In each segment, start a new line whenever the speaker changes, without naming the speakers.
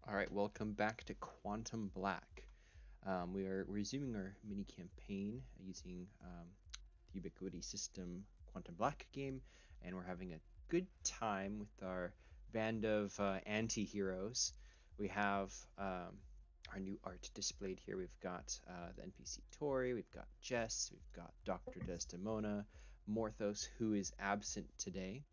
All right, welcome back to Quantum Black. We are resuming our mini campaign using the Ubiquity System Quantum Black game, and we're having a good time with our band of anti-heroes. We have our new art displayed here. We've got the NPC Tori, we've got Jess, we've got Dr. Desdemona, Morthos, who is absent today.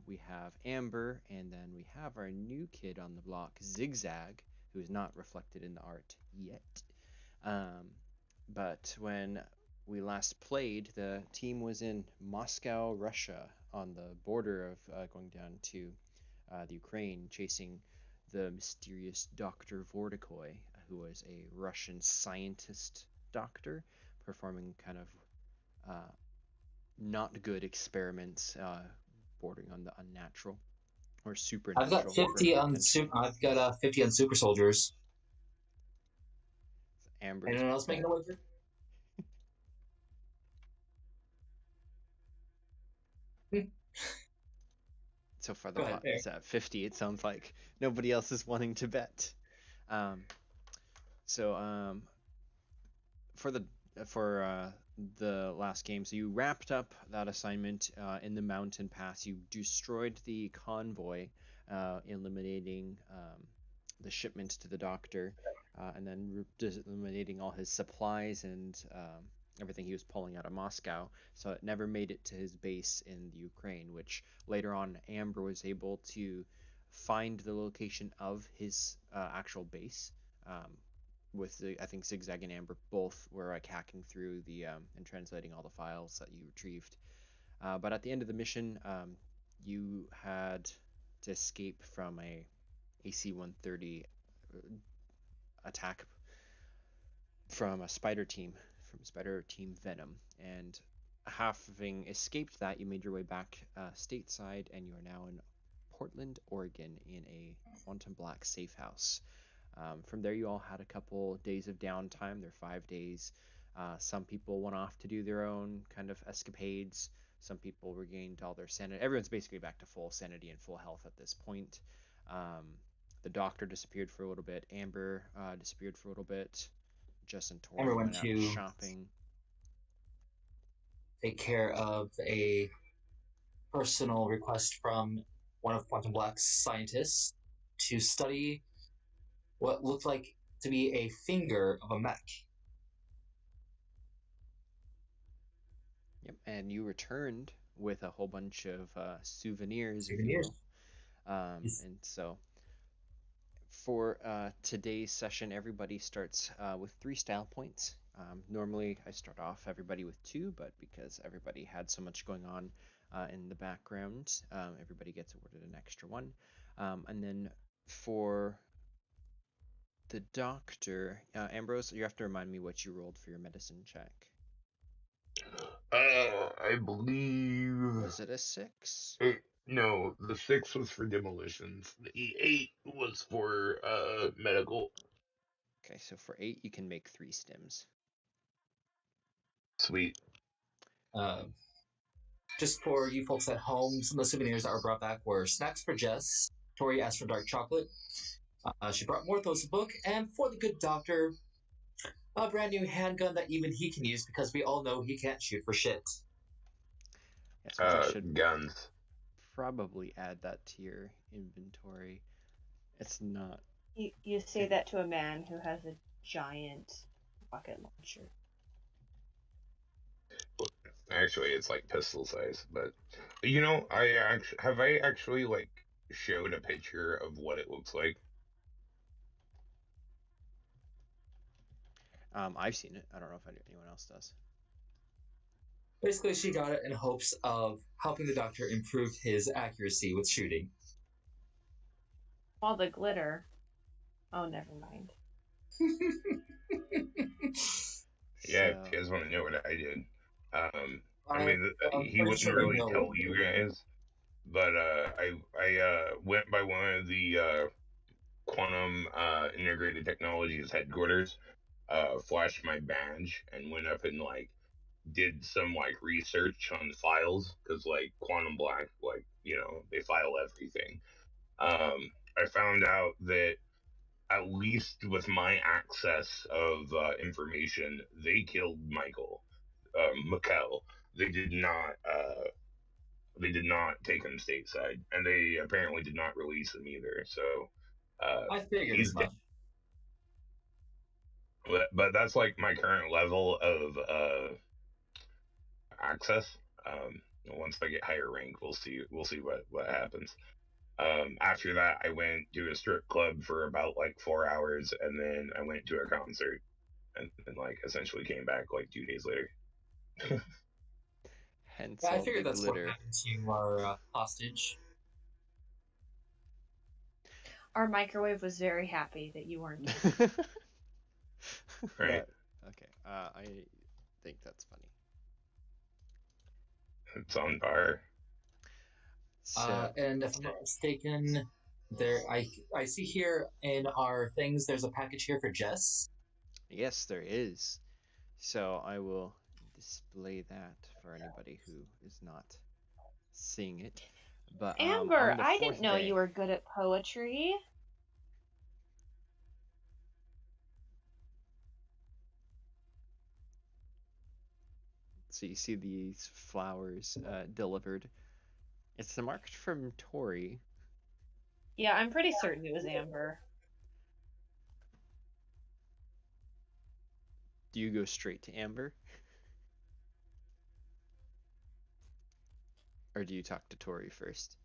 We have Amber, and then we have our new kid on the block, Zigzag, who is not reflected in the art yet. Um, but when we last played, the team was in Moscow, Russia, on the border of going down to the Ukraine, chasing the mysterious Dr. Vortikoy, who was a Russian scientist doctor performing kind of not good experiments bordering on the unnatural or
I've got
supernatural.
50 on I've got 50 on super soldiers.
Amber's
Anyone else making a wager?
So far the pot is at 50. It sounds like nobody else is wanting to bet. Um, so for the last game, so you wrapped up that assignment in the mountain pass. You destroyed the convoy, eliminating the shipment to the doctor, and then eliminating all his supplies and everything he was pulling out of Moscow. So it never made it to his base in the Ukraine, which later on Amber was able to find the location of his actual base. With the, I think Zigzag and Amber both were like hacking through the and translating all the files that you retrieved. But at the end of the mission, you had to escape from a AC-130 attack from a spider team, from Spider Team Venom, and having escaped that, you made your way back stateside, and you are now in Portland, Oregon, in a Quantum Black safe house. From there, you all had a couple days of downtime. They're 5 days. Some people went off to do their own kind of escapades. Some people regained all their sanity. Everyone's basically back to full sanity and full health at this point. The doctor disappeared for a little bit. Amber disappeared for a little bit. Jess and Tori
Amber
went out
to
shopping.
take care of a personal request from one of Quantum Black's scientists to study what looked like to be a finger of a mech.
Yep, and you returned with a whole bunch of souvenirs, if you
Souvenirs.
will. And so for today's session, everybody starts with 3 style points. Normally, I start off everybody with 2, but because everybody had so much going on in the background, everybody gets awarded an extra 1. And then for the doctor, Ambrose, you have to remind me what you rolled for your medicine check.
I believe...
Was it a 6?
No, the 6 was for demolitions. The 8 was for medical.
Okay, so for 8, you can make 3 stims.
Sweet.
Just for you folks at home, some of the souvenirs that were brought back were snacks for Jess. Tori asked for dark chocolate. She brought Morthos a book, and for the good doctor, a brand new handgun that even he can use because we all know he can't shoot for shit.
Yes, I should
guns.
probably add that to your inventory. It's not.
You say that to a man who has a giant rocket launcher.
Actually, it's like pistol size, but you know, I actually like showed a picture of what it looks like.
I've seen it. I don't know if anyone else does.
Basically, she got it in hopes of helping the doctor improve his accuracy with shooting.
All the glitter. Oh, never mind.
Yeah, if you guys want to know what I did. I mean, he wouldn't really tell you guys, but I went by one of the quantum integrated technologies headquarters, flashed my badge, and went up and like did some like research on files, because like Quantum Black, like, you know, they file everything. I found out that at least with my access of information, they killed Mikkel. They did not. They did not take him stateside, and they apparently did not release him either. So
I figured
he's
as much.
but that's like my current level of access. Once I get higher rank, we'll see. We'll see what happens. After that, I went to a strip club for about like 4 hours, and then I went to a concert, and like essentially came back like 2 days later.
Hence
Yeah, I
all
figured
the
that's
glitter.
what happened to our hostage.
Our microwave was very happy that you weren't.
Right.
But, okay. I think that's funny.
It's on fire.
So,
and if I'm not mistaken, I see here in our things there's a package here for Jess.
yes, there is. So I will display that for anybody who is not seeing it. But
Amber,
on the
I
fourth
didn't know
day,
you were good at poetry.
so you see these flowers delivered. It's marked from Tori.
Yeah, I'm pretty certain it was Amber.
Do you go straight to Amber? Or do you talk to Tori first?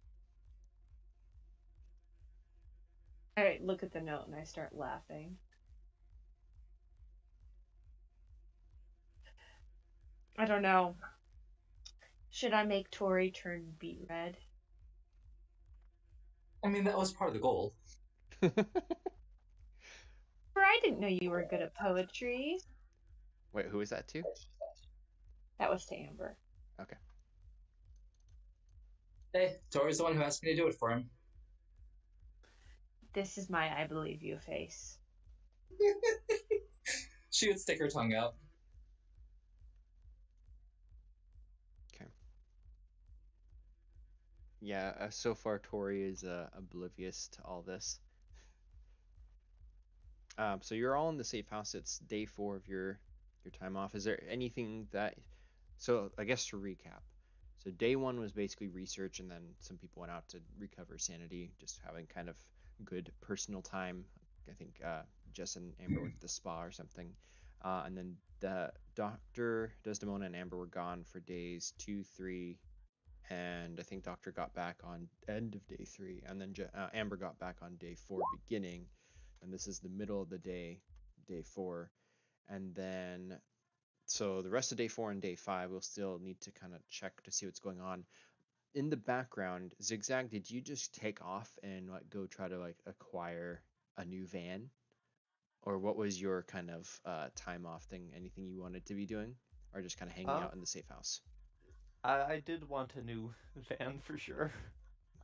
I look at the note and I start laughing. I don't know. Should I make Tori turn beet red?
I mean, that was part of the goal.
I didn't know you were good at poetry.
Wait, who is that to?
That was to Amber.
Okay.
Hey, Tori's the one who asked me to do it for him.
This is my I believe you face.
She would stick her tongue out.
Okay. Yeah, so far Tori is oblivious to all this. So you're all in the safe house. It's day 4 of your time off. Is there anything that... So I guess to recap. So day 1 was basically research, and then some people went out to recover sanity, just having kind of good personal time. I think Jess and Amber went to the spa or something. And then the Doctor, Desdemona, and Amber were gone for days 2, 3, and I think Doctor got back on end of day 3, and then Amber got back on day 4 beginning, and this is the middle of the day 4, and then so the rest of day 4 and day 5 we'll still need to kind of check to see what's going on. In the background, Zigzag, did you just take off and like go try to like acquire a new van, or what was your kind of time off thing? Anything you wanted to be doing, or just kind of hanging out in the safe house?
I did want a new van for sure.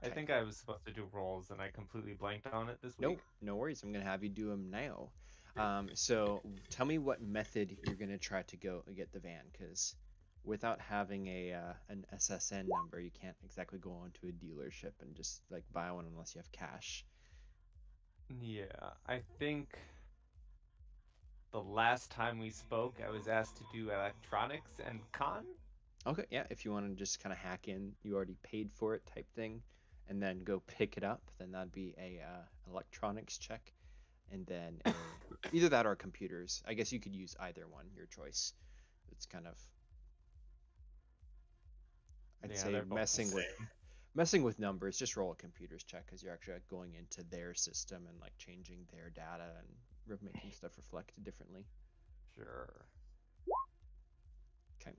Okay.
I think I was supposed to do rolls and I completely blanked on it this week.
Nope, no worries. I'm gonna have you do them now. So tell me what method you're gonna try to go get the van, because without having an SSN number, you can't exactly go onto a dealership and just like buy one unless you have cash.
Yeah, I think the last time we spoke, I was asked to do electronics and con.
Okay, yeah, if you want to just kind of hack in, you already paid for it type thing, and then go pick it up, then that'd be a electronics check, and then either that or computers. I guess you could use either one, your choice. It's kind of, I'd say messing with numbers. Just roll a computers check, because you're actually like going into their system and like changing their data and making stuff reflect differently.
Sure.
Okay,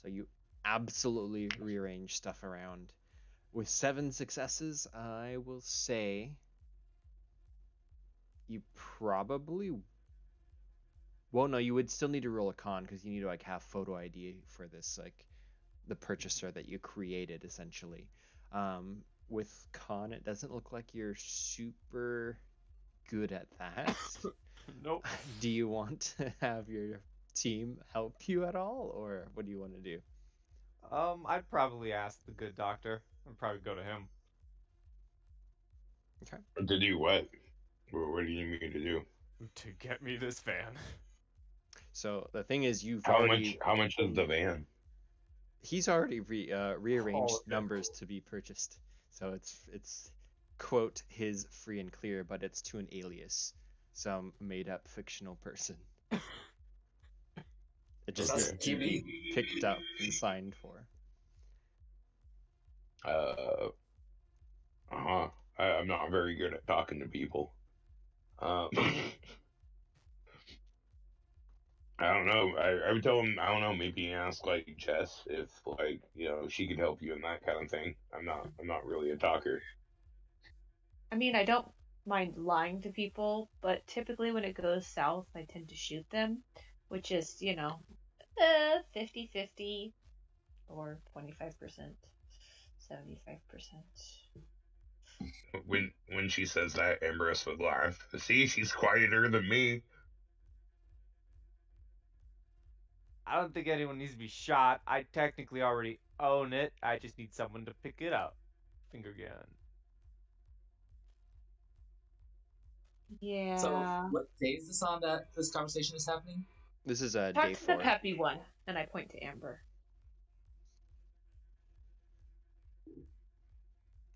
so you absolutely rearrange stuff around. With 7 successes, I will say you probably... Well, no, you would still need to roll a con, because you need to like have photo ID for this, like the purchaser that you created, essentially. With con, it doesn't look like you're super good at that.
Nope.
Do you want to have your team help you at all, or what do you want to do?
I'd probably ask the good doctor. I'd probably go to him.
Okay.
To do what? What do you need me to do?
To get me this van.
So the thing is,
How much is the van?
He's already rearranged numbers to be purchased, so it's quote his free and clear, but it's to an alias, some made up fictional person. It just needs to be picked up and signed for.
I'm not very good at talking to people. I don't know. I would tell him, I don't know, maybe ask like Jess if like, she could help you in that kind of thing. I'm not really a talker.
I mean, I don't mind lying to people, but typically when it goes south, I tend to shoot them, which is, 50-50 or 25%, 75%.
When she says that, Ambrose would laugh. See, she's quieter than me.
I don't think anyone needs to be shot. I technically already own it. I just need someone to pick it up. Finger gun.
Yeah.
So, what day is this on that this conversation is happening?
This is
Talk
day
to
4.
the peppy one, and I point to Amber.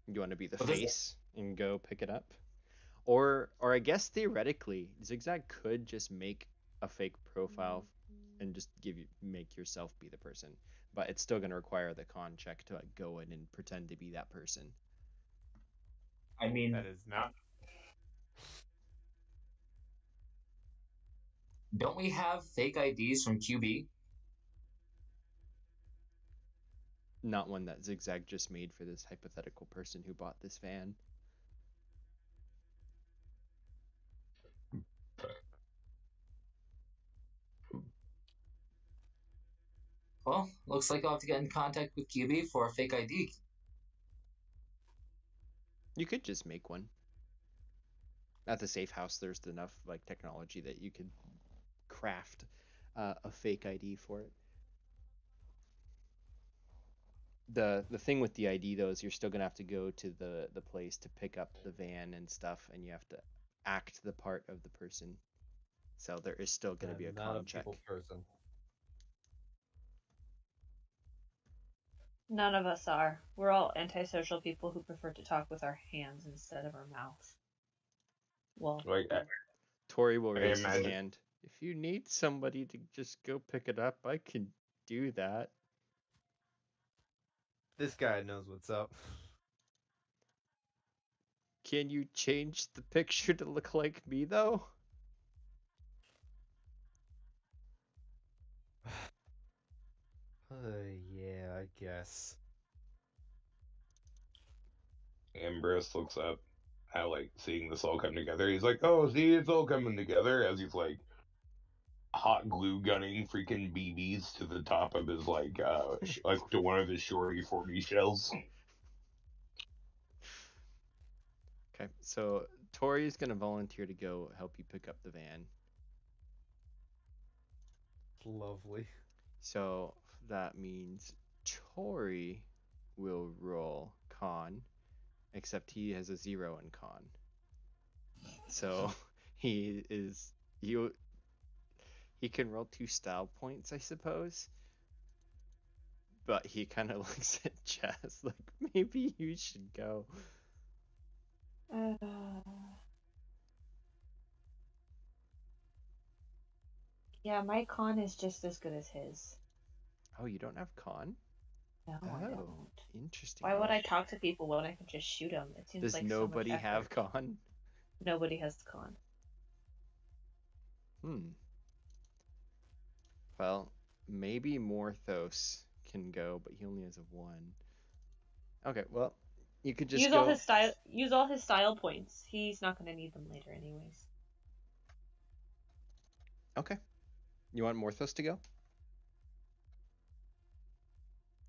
You want to be the face and go pick it up? Or I guess theoretically, Zigzag could just make a fake profile and just make yourself be the person. But it's still going to require the con check to go in and pretend to be that person.
I mean,
that is not.
Don't we have fake IDs from QB?
Not one that Zigzag just made for this hypothetical person who bought this van.
Well, looks like I'll have to get in contact with QB for a fake ID.
You could just make one. At the safe house, there's enough like technology that you could craft a fake ID for it. The thing with the ID though is you're still gonna have to go to the place to pick up the van and stuff, and you have to act the part of the person. So there is still gonna be a con check.
Person.
None of us are. We're all antisocial people who prefer to talk with our hands instead of our mouth. Well,
like
Tori will raise his hand. If you need somebody to just go pick it up, I can do that.
This guy knows what's up.
Can you change the picture to look like me, though?
Yeah, I guess.
Ambrose looks up at like seeing this all come together. He's like, "Oh, see, it's all coming together." As he's like hot glue gunning freaking BBs to the top of his like to one of his shorty 40 shells.
Okay, so Tori's gonna volunteer to go help you pick up the van.
Lovely.
So that means Tori will roll con, except he has a 0 in con. So he can roll 2 style points, I suppose. But he kind of looks at Jess like, maybe you should go.
Yeah, my con is just as good as his.
Oh, you don't have con?
No, I don't.
Interesting.
Why would I talk to people when I can just shoot them? It seems
Does
like
nobody
so much
have
effort.
con?
Nobody has con.
Well, maybe Morthos can go, but he only has a 1. Okay, well, you could just
use
go...
all his style points. He's not going to need them later anyways.
Okay. You want Morthos to go?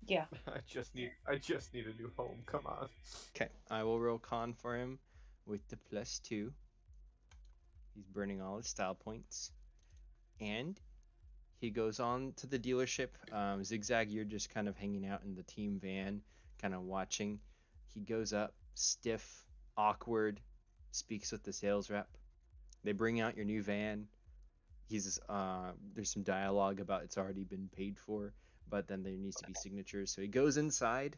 Yeah.
I just need a new home. Come on.
Okay, I will roll con for him with the +2. He's burning all his style points. And he goes on to the dealership. Zigzag, you're just kind of hanging out in the team van, kind of watching. He goes up, stiff, awkward, speaks with the sales rep. They bring out your new van. There's some dialogue about it's already been paid for, but then there needs to be signatures. So he goes inside,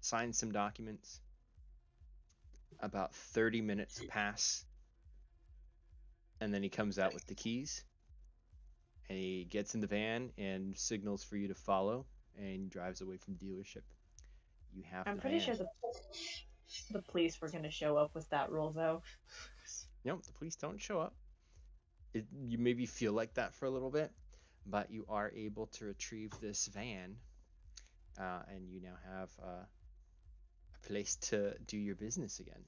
signs some documents. About 30 minutes pass, and then he comes out with the keys, and he gets in the van and signals for you to follow, and drives away from the dealership. You have.
I'm pretty sure the police were gonna show up with that rule, though.
Nope, the police don't show up. You maybe feel like that for a little bit, but you are able to retrieve this van, and you now have a place to do your business again.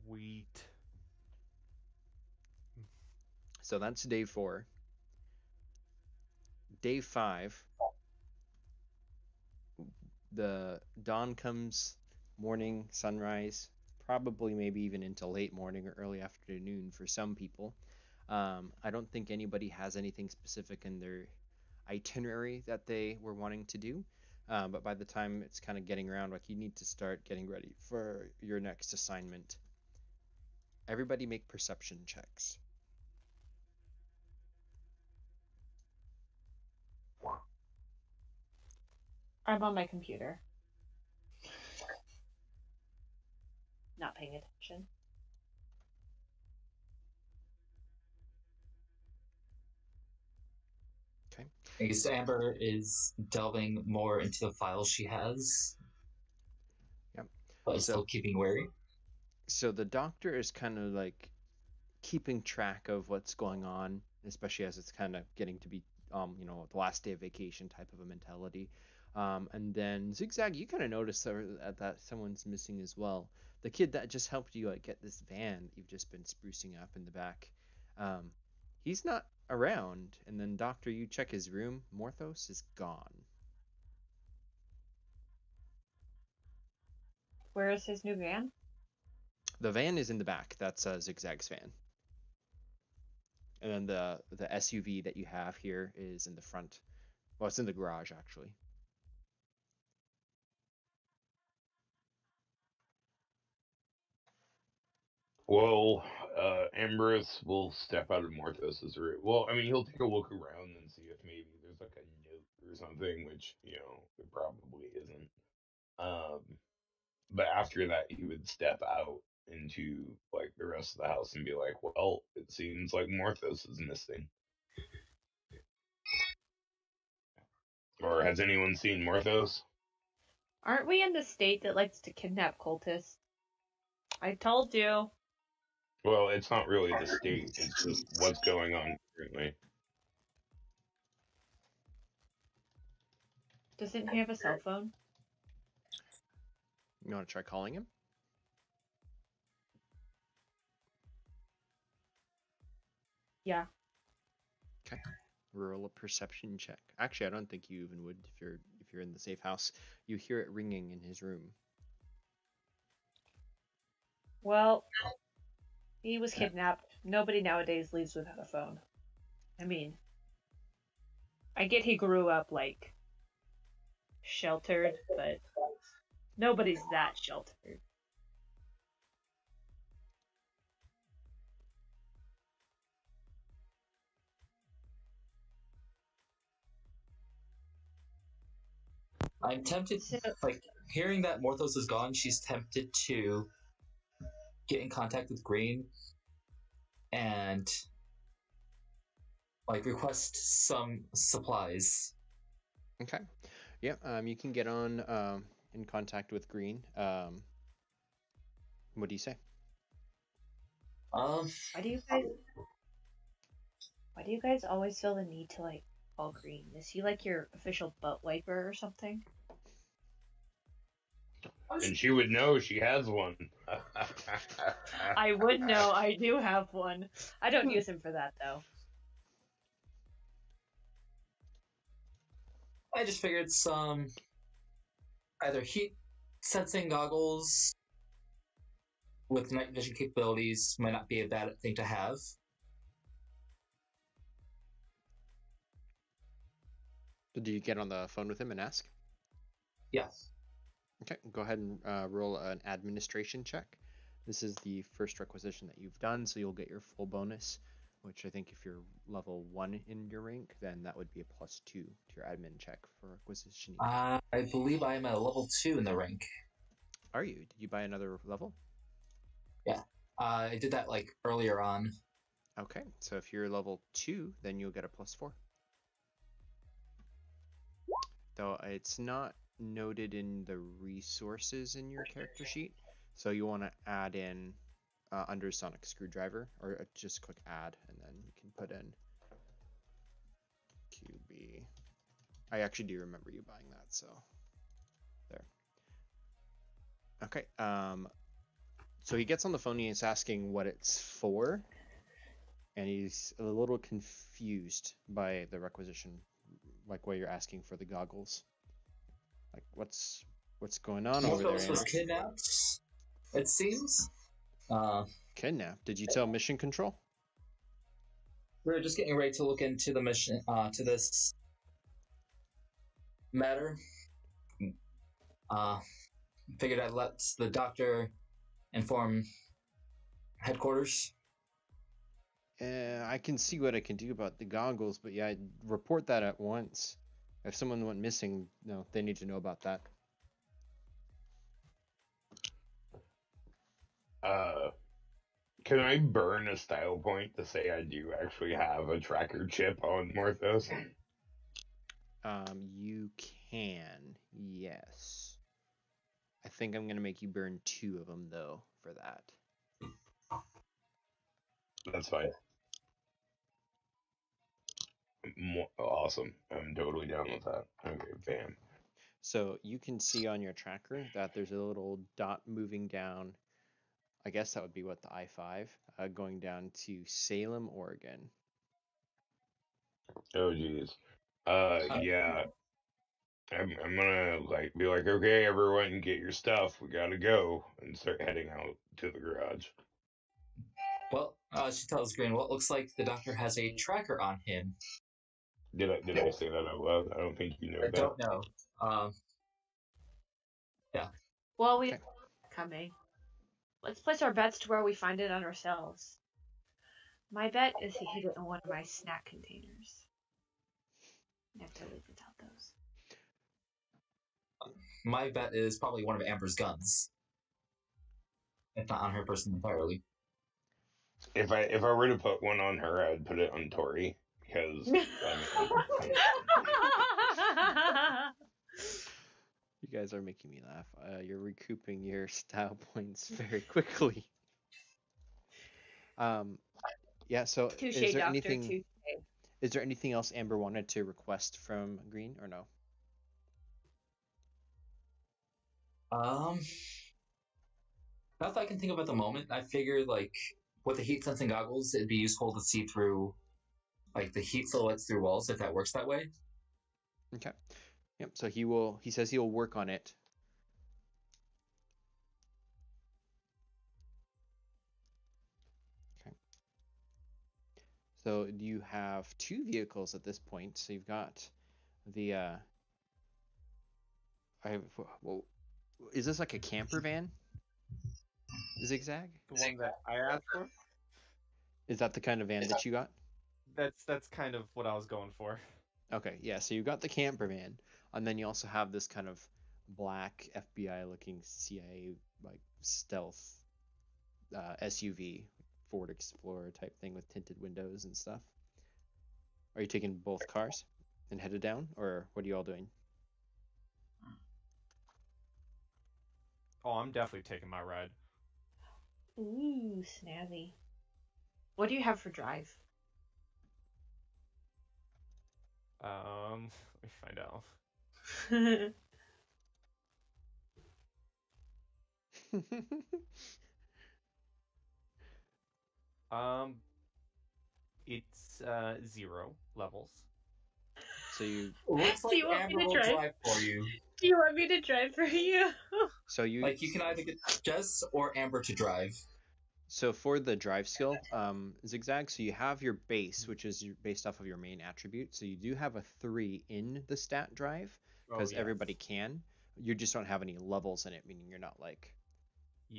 Sweet.
So that's day 4. Day 5, the dawn comes, morning, sunrise, probably maybe even into late morning or early afternoon for some people. I don't think anybody has anything specific in their itinerary that they were wanting to do, but by the time it's kind of getting around, like, you need to start getting ready for your next assignment. Everybody make perception checks.
I'm on my computer. Not paying attention.
Okay.
I guess Amber is delving more into the files she has.
Yep.
But still keeping wary.
So the doctor is kind of like keeping track of what's going on, especially as it's kind of getting to be, the last day of vacation type of a mentality. And then Zigzag, you kind of notice that someone's missing as well. The kid that just helped you get this van that you've just been sprucing up in the back. He's not around. And then Doctor, you check his room. Morthos is gone.
Where is his new van?
The van is in the back. That's Zigzag's van. And then the SUV that you have here is in the front. Well, it's in the garage, actually.
Well, Ambrose will step out of Morthos' room. Well, I mean, he'll take a look around and see if maybe there's like a note or something, which, it probably isn't. But after that, he would step out into like the rest of the house and be like, well, it seems like Morthos is missing. Or has anyone seen Morthos?
Aren't we in the state that likes to kidnap cultists? I told you.
Well, it's not really the state, it's just what's going on currently.
Doesn't he have a cell phone?
You want to try calling him?
Yeah.
Okay. Roll a perception check. Actually, I don't think you even would if you're in the safe house. You hear it ringing in his room.
Well, he was kidnapped. Nobody nowadays leaves without a phone. I mean, I get he grew up like sheltered, but nobody's that sheltered.
I'm tempted, hearing that Morthos is gone, she's tempted to get in contact with Green and, request some supplies.
Okay. Yeah, you can get on in contact with Green. What do you say?
Why do you guys always feel the need to call Green? Is he your official butt wiper or something?
And she would know she has one.
I would know. I do have one. I don't use him for that, though.
I just figured some either heat sensing goggles with night vision capabilities might not be a bad thing to have.
Do you get on the phone with him and ask?
Yes.
Okay, go ahead and roll an administration check. This is the first requisition that you've done, so you'll get your full bonus, which I think if you're level 1 in your rank, then that would be a +2 to your admin check for requisitioning.
I believe I am at a level 2 in the rank.
Are you? Did you buy another level?
Yeah. I did that like earlier on.
Okay, so if you're level 2, then you'll get a +4. Though it's not noted in the resources in your character sheet, so you want to add in under sonic screwdriver, or just click add, and then you can put in QB. I actually do remember you buying that, so there. Okay, so he gets on the phone and he's asking what it's for, and he's a little confused by the requisition, like why you're asking for the goggles. Like, what's going on over there?
Morthos was kidnapped, it seems.
Kidnapped? Did you tell mission control?
We're just getting ready to look into the mission, to this matter. Figured I'd let the doctor inform headquarters.
I can see what I can do about the goggles, but yeah, I'd report that at once. If someone went missing, no, they need to know about that.
Can I burn a style point to say I do actually have a tracker chip on Morthos?
You can, yes. I think I'm gonna make you burn 2 of them though for that.
That's fine. Awesome. I'm totally down with that. Okay, bam.
So you can see on your tracker that there's a little dot moving down. I guess that would be what, the I-5, going down to Salem, Oregon.
Oh geez. Yeah. I'm gonna be like, okay, everyone, get your stuff. We gotta go, and start heading out to the garage.
Well, she tells Green, well, it looks like the doctor has a tracker on him.
Did I say that out loud? I don't think you know that.
I don't know. Yeah.
Well, we coming. Let's place our bets to where we find it on ourselves. My bet is he hid it in one of my snack containers. I have to leave without those.
My bet is probably one of Amber's guns. If not on her person entirely.
If I were to put one on her, I'd put it on Tori, because
You guys are making me laugh. You're recouping your style points very quickly. Yeah, so
Touché,
is there
doctor,
anything
touché.
Is there anything else Amber wanted to request from Green, or no?
Not that I can think of at the moment. I figured, like, with the heat sensing goggles, it'd be useful to see through, like, the heat silhouettes through walls, if that works that way.
Okay. Yep, so he says he'll work on it. Okay. So you have 2 vehicles at this point. So you've got the well, is this like a camper van? Zigzag?
The one that I asked for?
Is that the kind of van that you got?
That's kind of what I was going for.
Okay, yeah, so you got the camper van, and then you also have this kind of black FBI-looking CIA like stealth SUV, Ford Explorer type thing with tinted windows and stuff. Are you taking both cars and headed down, or what are you all doing?
Oh, I'm definitely taking my ride.
Ooh, snazzy. What do you have for drive?
Let me find out. It's 0 levels.
So you
Looks like
Do you want
Amber
me to
will
drive?
drive for you.
Do you want me to drive for you?
so you
Like, you can either get Jess or Amber to drive.
So for the drive skill, Zigzag, so you have your base, which is based off of your main attribute. So you do have a 3 in the stat drive, because everybody can. You just don't have any levels in it, meaning you're not like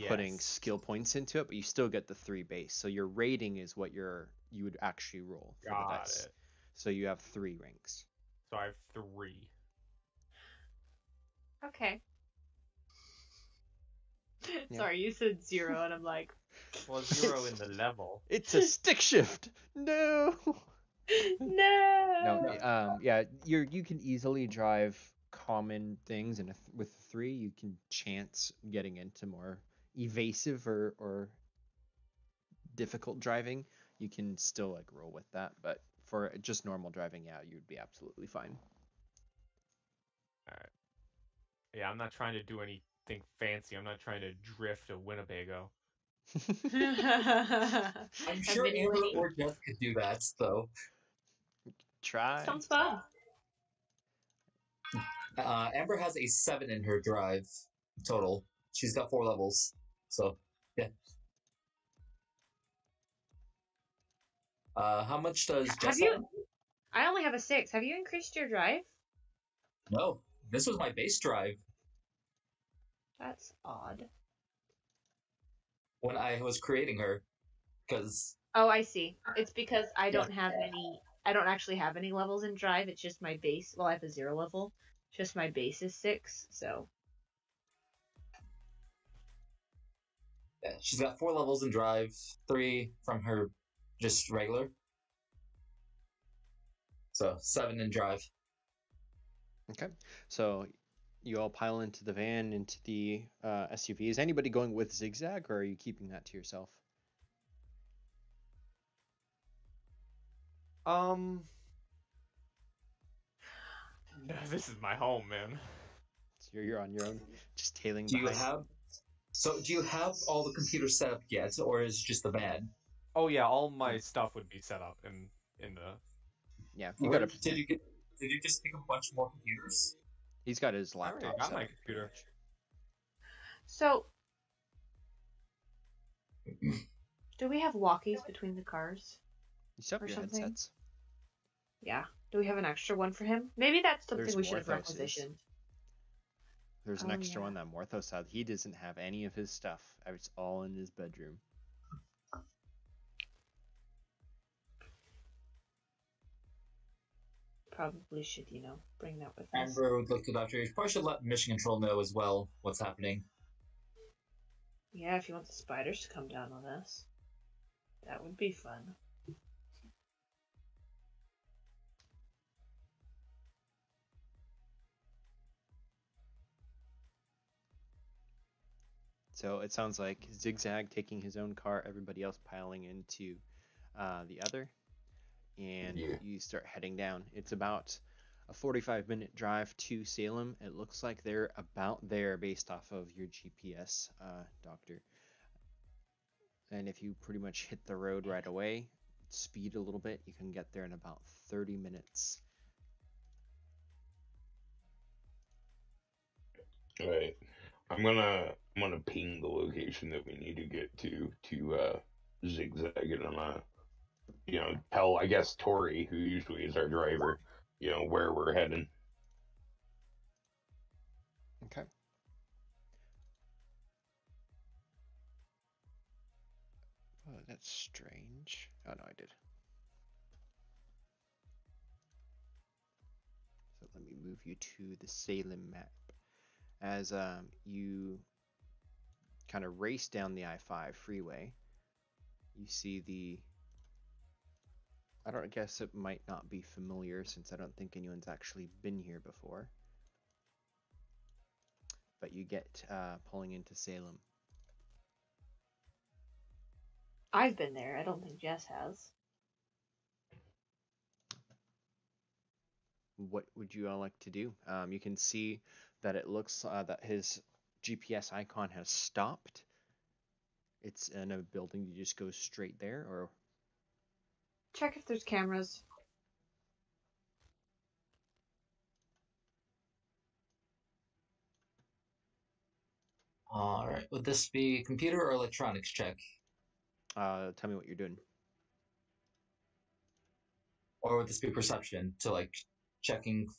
putting skill points into it, but you still get the 3 base. So your rating is what you would actually roll for the dice. It. So you have 3 ranks.
So I have 3.
Okay. Yeah. Sorry, you said 0, and I'm like...
Well, 0 in the level.
It's a stick shift! No!
No!
Yeah, you can easily drive common things, and with 3, you can chance getting into more evasive or difficult driving. You can still like roll with that, but for just normal driving, yeah, you'd be absolutely fine.
All right. Yeah, I'm not trying to do anything fancy. I'm not trying to drift a Winnebago.
I'm sure Amber or Jeff could do that, though.
Try.
Sounds fun.
Amber has a 7 in her drive total. She's got 4 levels, so yeah. How much does Jess have?
I only have a 6. Have you increased your drive?
No, this was my base drive.
That's odd.
When I was creating her, because...
Oh, I see. It's because I don't have any... I don't actually have any levels in drive. It's just my base. Well, I have a 0 level. Just my base is 6, so...
Yeah, she's got 4 levels in drive, 3 from her just regular. So, 7 in drive.
Okay, so you all pile into the van, into the SUV. Is anybody going with Zigzag, or are you keeping that to yourself?
This is my home, man.
So you're on your own, just tailing behind.
Do you have all the computers set up yet, or is it just the van?
Oh yeah, all my stuff would be set up in the...
Yeah,
you got Did you just pick a bunch more computers?
He's got his laptop.
I got my computer.
So, do we have walkies between the cars?
You set up your headsets.
Yeah. Do we have an extra one for him? Maybe that's something we should have requisitioned.
There's an extra one that Morthos had. He doesn't have any of his stuff. It's all in his bedroom.
Probably should, bring that with us.
Amber would look to Dr. You probably should let Mission Control know as well what's happening.
Yeah, if you want the spiders to come down on us. That would be fun.
So it sounds like Zigzag taking his own car, everybody else piling into the other, and you start heading down. It's about a 45-minute drive to Salem. It looks like they're about there based off of your GPS, Doctor. And if you pretty much hit the road right away, speed a little bit, you can get there in about 30 minutes.
All right. I'm gonna ping the location that we need to get to Zigzag, and I'm gonna tell, I guess, Tori, who usually is our driver, where we're heading.
Okay. Oh, that's strange. Oh no, I did. So let me move you to the Salem map. As you kind of race down the I-5 freeway, you see I guess it might not be familiar since I don't think anyone's actually been here before. But you get pulling into Salem.
I've been there. I don't think Jess has.
What would you all like to do? You can see that it looks that his GPS icon has stopped. It's in a building. You just go straight there, or
check if there's cameras.
All right. Would this be computer or electronics check?
Tell me what you're doing.
Or would this be perception to checking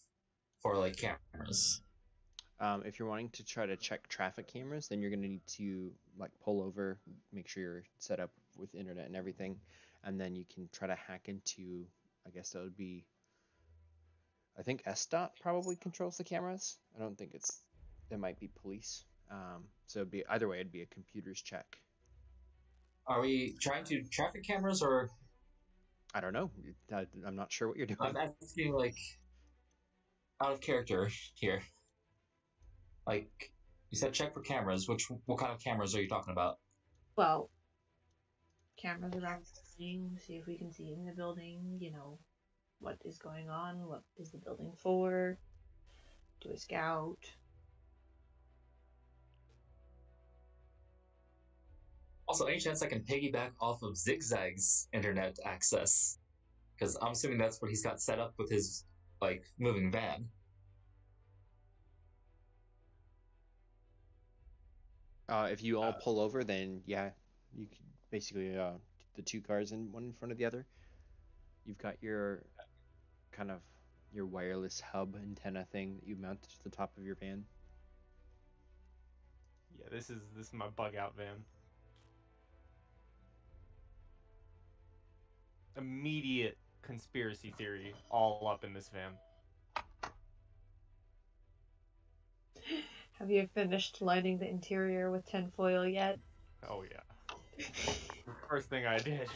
for cameras?
If you're wanting to try to check traffic cameras, then you're going to need to like pull over, make sure you're set up with internet and everything, and then you can try to hack into, I guess that would be, I think SDOT probably controls the cameras. I don't think it might be police. So it'd be either way, it'd be a computer's check.
Are we trying to traffic cameras or?
I don't know. I'm not sure what you're doing.
I'm asking like out of character here. Like you said, check for cameras. What kind of cameras are you talking about?
Well, cameras around the building, see if we can see in the building. You know, what is going on? What is the building for? Do a scout.
Also, any chance I can piggyback off of Zigzag's internet access? Because I'm assuming that's what he's got set up with his like moving van.
If you all pull over, then yeah, you can basically the two cars in one in front of the other. You've got your kind of your wireless hub antenna thing that you mount to the top of your van.
Yeah, this is my bug out van. Immediate conspiracy theory all up in this van.
Have you finished lighting the interior with tinfoil yet?
Oh yeah. First thing I did.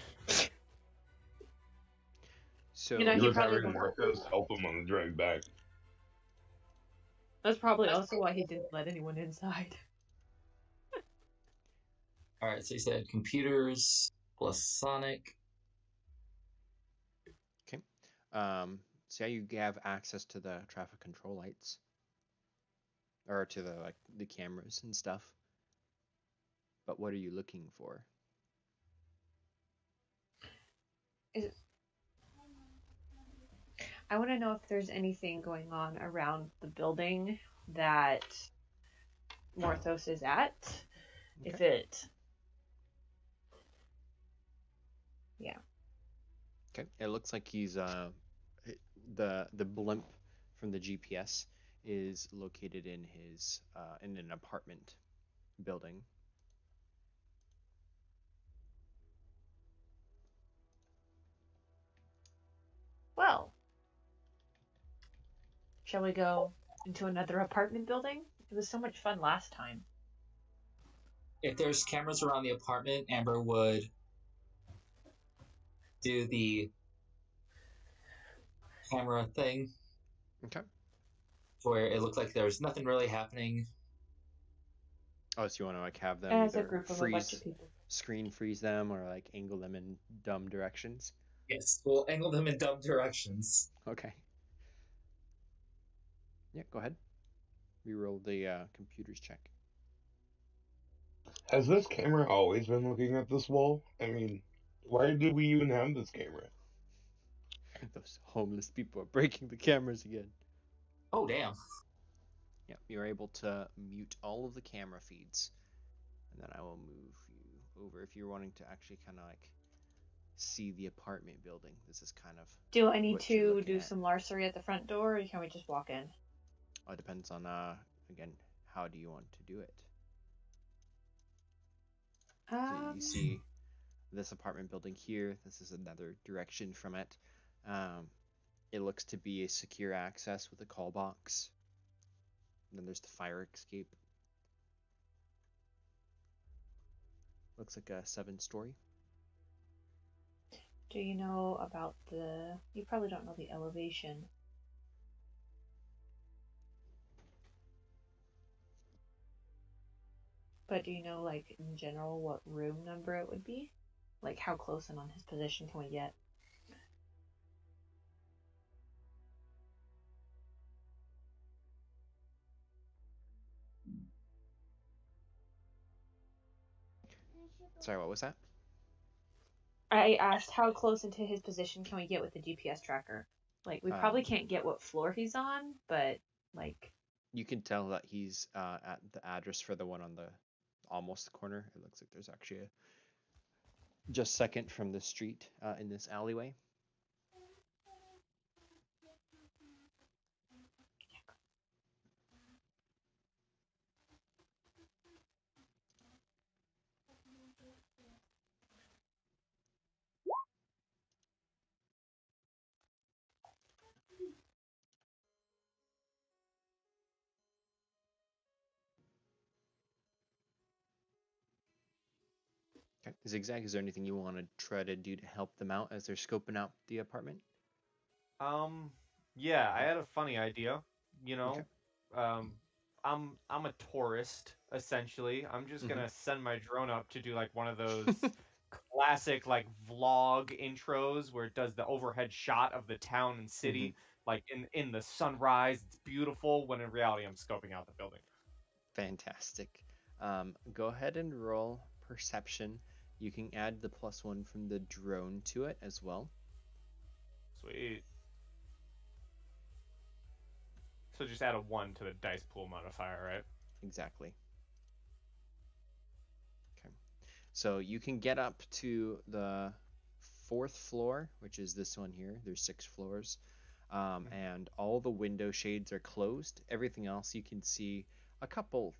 So
You know,
he
he
was
probably
having Morthos help him on the drive back.
That's probably also why he didn't let anyone inside.
Alright, so you said computers plus Sonic.
Okay. So yeah, you have access to the traffic control lights. Or to the cameras and stuff. But what are you looking for?
I want to know if there's anything going on around the building that Morthos is at. Okay. If it... Yeah.
Okay. It looks like he's the blimp from the GPS is located in his in an apartment building.
Well, shall we go into another apartment building? It was so much fun last time.
If there's cameras around the apartment, Amber would do the camera thing.
Okay.
Where it looked like there's nothing really happening.
Oh, so you want to like have them
as
either
a group of
freeze,
a bunch of people.
screen freeze them, or like angle them in dumb directions?
Yes, we'll angle them in dumb directions.
Okay. Yeah, go ahead. Reroll the computer's check.
Has this camera always been looking at this wall? I mean, why did we even have this camera?
Those homeless people are breaking the cameras again.
Oh, damn.
Yeah, you're able to mute all of the camera feeds. And then I will move you over if you're wanting to actually kind of like see the apartment building. This is kind of...
Do I need to do some larceny at the front door, or can we just walk in?
It depends on, again, how do you want to do it? So you see this apartment building here. This is another direction from it. It looks to be a secure access with a call box. And then there's the fire escape. Looks like a 7-story.
Do you know about the... You probably don't know the elevation. But do you know, like, in general, what room number it would be? Like, how close and on his position can we get?
Sorry, what was that?
I asked how close into his position can we get with the GPS tracker? Like, we probably can't get what floor he's on, but, like...
You can tell that he's at the address for the one on the almost corner. It looks like there's actually a just second from the street in this alleyway. Okay. Zigzag, is there anything you want to try to do to help them out as they're scoping out the apartment?
Yeah, I had a funny idea. You
Okay.
know, I'm a tourist essentially. I'm just gonna send my drone up to do like one of those classic like vlog intros where it does the overhead shot of the town and city, like in the sunrise. It's beautiful. When in reality, I'm scoping out the building.
Fantastic. Go ahead and roll perception. You can add the +1 from the drone to it as well.
Sweet. So just add a 1 to the dice pool modifier, right?
Exactly. Okay. So you can get up to the 4th floor, which is this one here. There's 6 floors. And all the window shades are closed. Everything else you can see a couple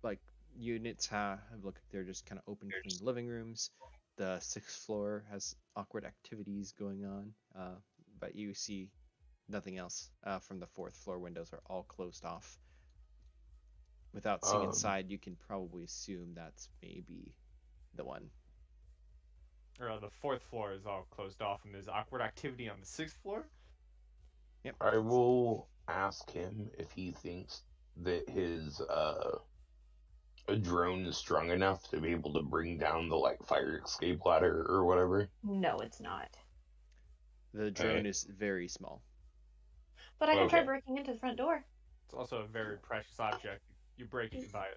like units have look like they're just kind of open, clean living rooms. The 6th floor has awkward activities going on, but you see nothing else from the 4th floor. Windows are all closed off. Without seeing inside, you can probably assume that's maybe the one.
Or the 4th floor is all closed off, and there's awkward activity on the 6th floor.
Yep.
I will ask him if he thinks that his a drone is strong enough to be able to bring down the like fire escape ladder or whatever.
No, it's not.
The drone is very small.
But I can try breaking into the front door.
It's also a very precious object. You break it, you buy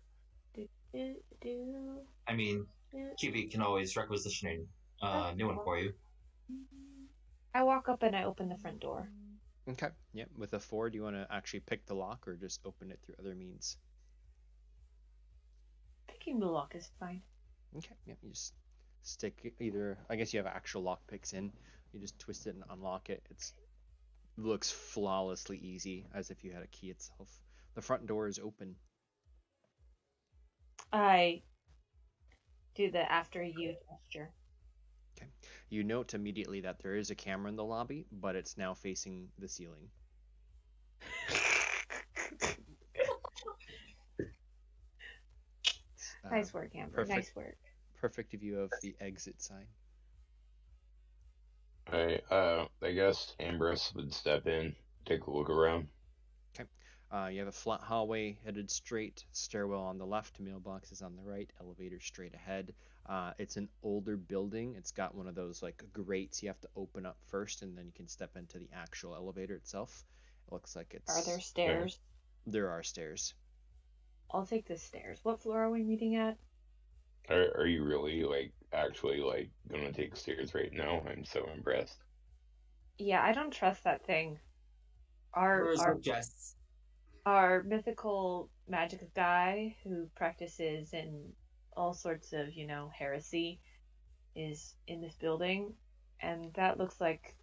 it.
I mean, Pieguy can always requisition a new one for you.
I walk up and I open the front door.
Okay. Yep. With a 4, do you want to actually pick the lock or just open it through other means?
Picking the lock is fine.
Okay. Yep. You just stick either. I guess you have actual lock picks in. You just twist it and unlock it. It looks flawlessly easy, as if you had a key itself. The front door is open.
I do the after you gesture.
Okay. You note immediately that there is a camera in the lobby, but it's now facing the ceiling.
Nice work, Amber. Nice work.
Perfect view of the exit sign.
I guess Ambrose would step in, take a look around.
Okay. You have a flat hallway headed straight, stairwell on the left, mailboxes on the right, elevator straight ahead. It's an older building. It's got one of those like grates you have to open up first, and then you can step into the actual elevator itself. It looks like it's.
Are there stairs?
There are stairs.
I'll take the stairs. What floor are we meeting at?
Are you really actually gonna take stairs right now? I'm so impressed.
Yeah, I don't trust that thing. Our mythical magic guy who practices in all sorts of, heresy is in this building, and that looks like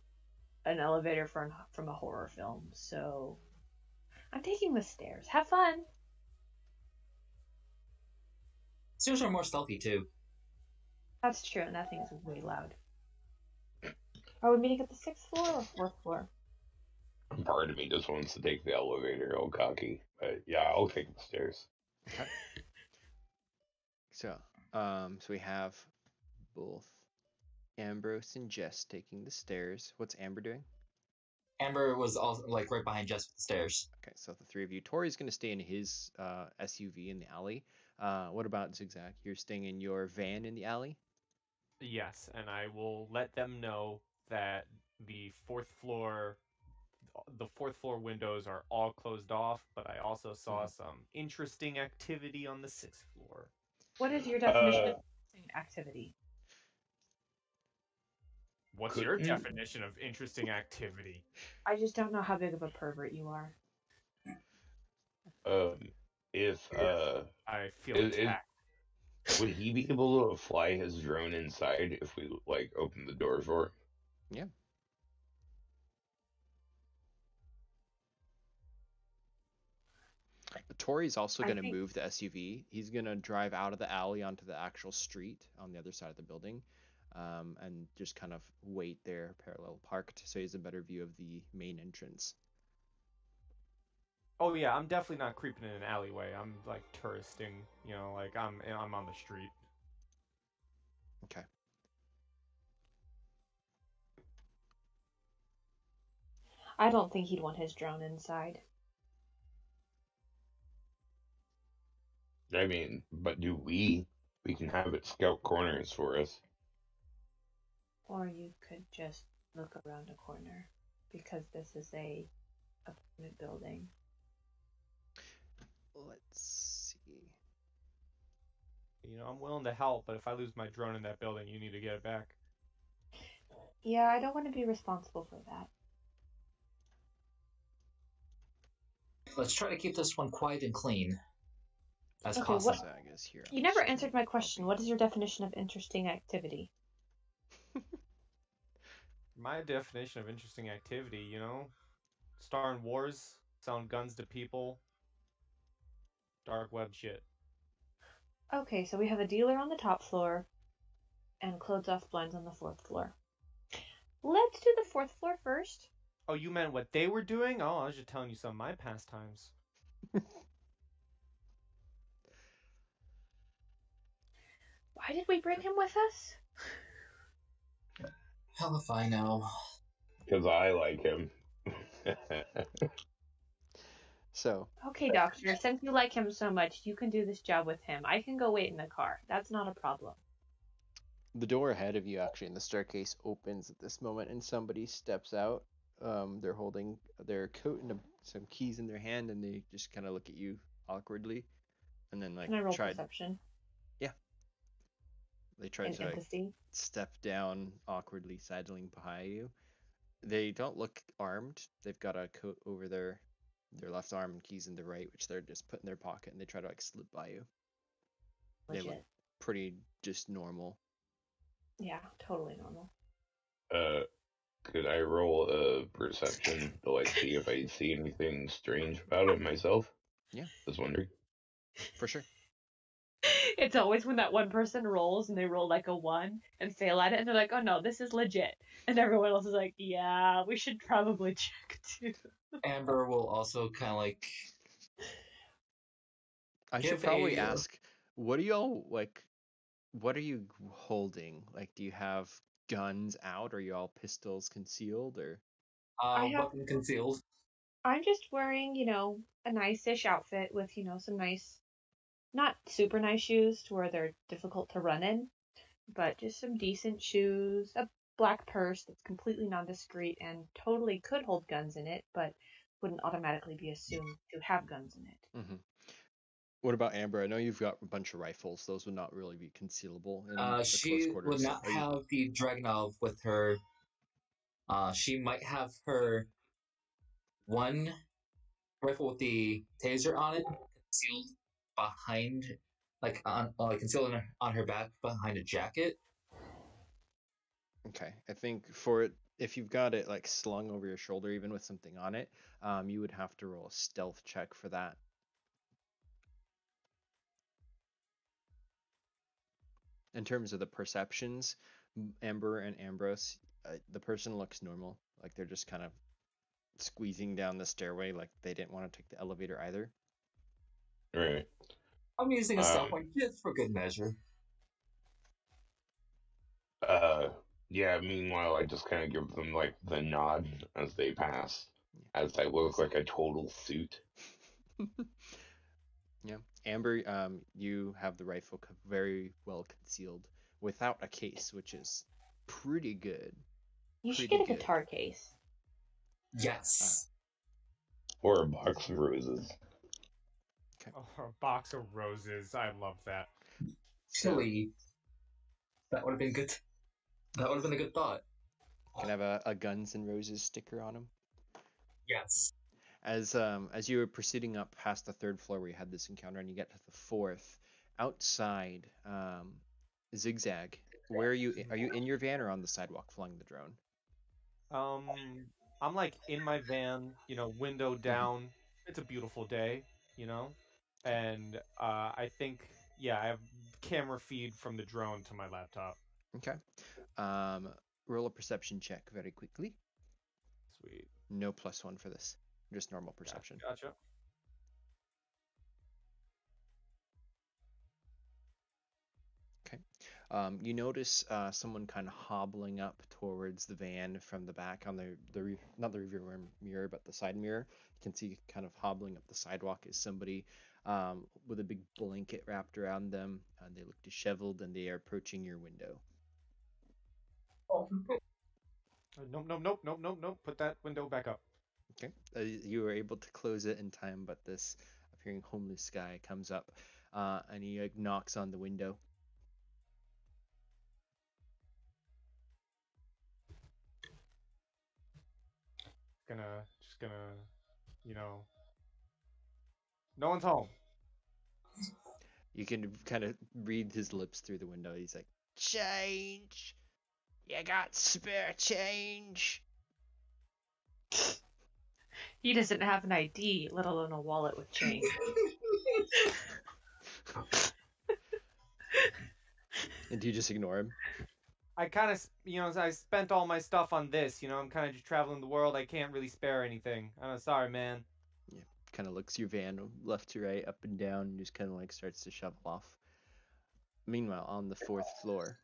an elevator from a horror film. So I'm taking the stairs. Have fun.
Stairs are more stealthy too.
That's true, and that thing's way loud. Are we meeting at the 6th floor or 4th floor?
Part of me just wants to take the elevator, all cocky. But yeah, I'll take the stairs.
Okay. So we have both Ambrose and Jess taking the stairs. What's Amber doing?
Amber was also right behind Jess with the stairs.
Okay, so the 3 of you. Tori's going to stay in his SUV in the alley. What about Zigzag? You're staying in your van in the alley?
Yes, and I will let them know that the 4th floor windows are all closed off, but I also saw some interesting activity on the 6th floor.
What is your definition of interesting activity?
What's your definition of interesting activity?
I just don't know how big of a pervert you are.
I feel attacked.
Would he be able to fly his drone inside if we open the door for him?
Yeah. Tori's also going to move the SUV. He's going to drive out of the alley onto the actual street on the other side of the building, and just kind of wait there, parallel parked, so he has a better view of the main entrance.
Oh yeah, I'm definitely not creeping in an alleyway. I'm touristing, I'm on the street.
Okay.
I don't think he'd want his drone inside.
I mean, but do we? We can have it scout corners for us.
Or you could just look around a corner, because this is a apartment building.
Let's see.
I'm willing to help, but if I lose my drone in that building, you need to get it back.
Yeah, I don't want to be responsible for that.
Let's try to keep this one quiet and clean as
Okay,
possible.
Zigzag is here.
You never answered my question. What is your definition of interesting activity?
My definition of interesting activity, starring wars, selling guns to people, dark web shit.
Okay, so we have a dealer on the top floor and closed-off blinds on the 4th floor. Let's do the 4th floor first.
Oh, you meant what they were doing? Oh, I was just telling you some of my pastimes.
Why did we bring him with us?
Hell if I know.
Because I like him.
So.
Okay, Doctor, since you like him so much, you can do this job with him. I can go wait in the car. That's not a problem.
The door ahead of you, actually, in the staircase opens at this moment, and somebody steps out. They're holding their coat and some keys in their hand, and they just kind of look at you awkwardly, and then
Can I roll perception?
Yeah. They try to step down awkwardly, sidling behind you. They don't look armed. They've got a coat over their left arm and keys in the right, which they're just put in their pocket, and they try to slip by you.
Legit.
They look pretty just normal.
Yeah, totally normal.
Could I roll a perception to see if I see anything strange about it myself?
Yeah.
Just wondering.
For sure.
It's always when that one person rolls and they roll a 1 and fail at it, and they're like, oh no, this is legit. And everyone else is like, yeah, we should probably check too.
Amber will also kind of
I should probably ask, what are y'all what are you holding? Do you have guns out? Are you all pistols concealed, or?
Weapon concealed.
I'm just wearing, a nice-ish outfit with, some nice, not super nice shoes to where they're difficult to run in, but just some decent shoes, a black purse that's completely nondiscreet and totally could hold guns in it, but wouldn't automatically be assumed to have guns in it.
Mm-hmm. What about Amber? I know you've got a bunch of rifles. Those would not really be concealable in close
she
quarters.
would not have the Dragunov with her. She might have her one rifle with the taser on it concealed behind, concealed on her back behind a jacket.
Okay, I think for it, if you've got it slung over your shoulder, even with something on it, you would have to roll a stealth check for that. In terms of the perceptions, Amber and Ambrose, the person looks normal. They're just kind of squeezing down the stairway, they didn't want to take the elevator either.
Right.
I'm using a stealth point just for good measure.
Yeah, meanwhile, I just kind of give them, the nod as they pass, as I look like a total suit.
Yeah. Amber, you have the rifle very well concealed without a case, which is pretty good.
You should get a guitar case.
Yes.
Or a box of roses.
Okay. Oh, a box of roses. I love that.
Silly. That would have been good. That would have been a good thought.
Can I have a Guns N' Roses sticker on them?
Yes.
As you were proceeding up past the 3rd floor where you had this encounter, and you get to the 4th, outside, Zigzag, where are you? Are you in your van or on the sidewalk flying the drone?
I'm in my van, window down. It's a beautiful day, and I think, I have camera feed from the drone to my laptop.
Okay. Roll a perception check very quickly.
Sweet.
No +1 for this. Just normal perception.
Gotcha.
Okay. You notice someone kind of hobbling up towards the van from the back on not the rear mirror, but the side mirror. You can see kind of hobbling up the sidewalk is somebody with a big blanket wrapped around them. They look disheveled and they are approaching your window.
Nope. Put that window back up.
Okay. You were able to close it in time, but this appearing homeless guy comes up and he knocks on the window.
Just gonna, no one's home.
You can kind of read his lips through the window. He's like, change! You got spare change?
He doesn't have an ID, let alone a wallet with change.
And do you just ignore him?
I kind of, I spent all my stuff on this. I'm kind of just traveling the world. I can't really spare anything. I'm sorry, man.
Yeah, kind of looks your van left to right, up and down, and just kind of like starts to shovel off. Meanwhile, on the 4th floor,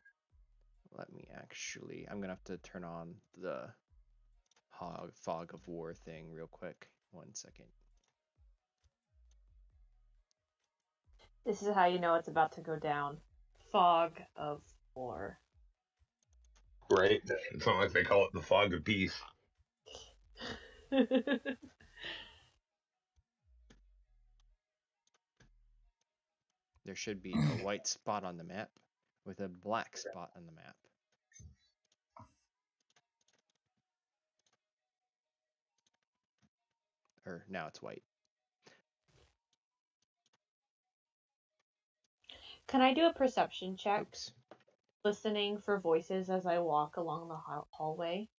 I'm gonna have to turn on the fog of war thing real quick. 1 second.
This is how you know it's about to go down. Fog of war.
Right? It's not like they call it the fog of peace.
There should be a white spot on the map with a black spot on the map. Or now it's white.
Can I do a perception check?
Oops.
Listening for voices as I walk along the hallway,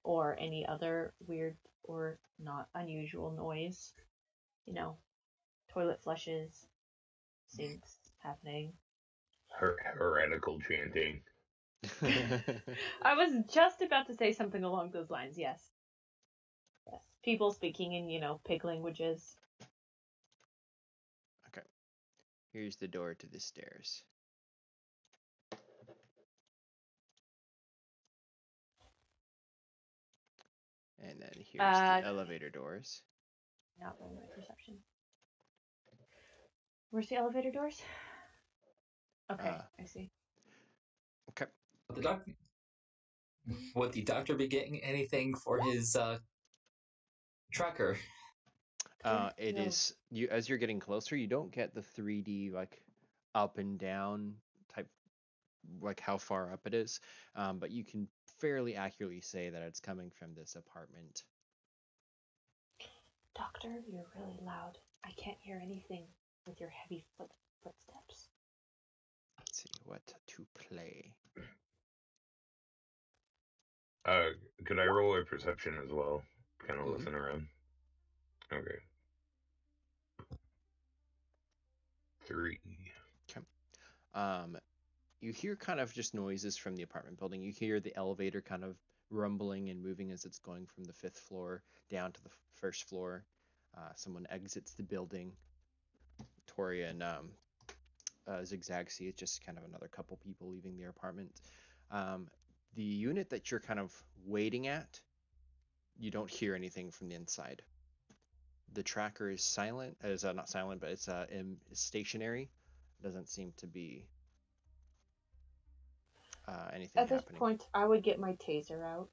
or any other weird or not unusual noise. Toilet flushes, sinks happening.
Heretical chanting.
I was just about to say something along those lines, yes. Yes. People speaking in, pig languages.
Okay. Here's the door to the stairs. And then here's the elevator doors.
Not rolling my perception. Where's the elevator doors? Okay, I see.
Okay.
Would the doctor be getting anything for his tracker?
It is you as you're getting closer, you don't get the 3D like up and down type, like how far up it is, but you can fairly accurately say that it's coming from this apartment.
Doctor, you're really loud. I can't hear anything with your heavy footsteps.
Let's see what to play.
Could I roll a perception as well? Kind of listen around. Okay. 3.
Okay. You hear kind of just noises from the apartment building. You hear the elevator kind of rumbling and moving as it's going from the 5th floor down to the 1st floor. Someone exits the building. Toria and Zigzag see it's just kind of another couple people leaving their apartment. The unit that you're kind of waiting at, you don't hear anything from the inside. The tracker is silent. It's not silent, but it's stationary. Doesn't seem to be anything
At this
happening.
point, I would get my taser out.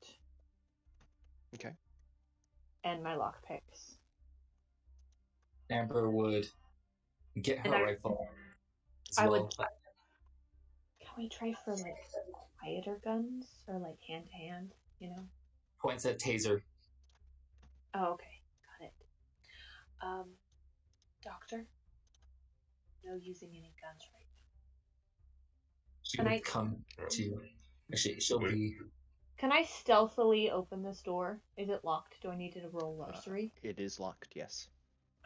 Okay.
And my lockpicks.
Amber would get her rifle.
Can we try for quieter guns or hand to hand?
Points at taser.
Oh, okay, got it. Doctor, no using any guns right now.
She would come to. Actually, she'll be.
Can I stealthily open this door? Is it locked? Do I need to roll larceny?
It is locked, yes.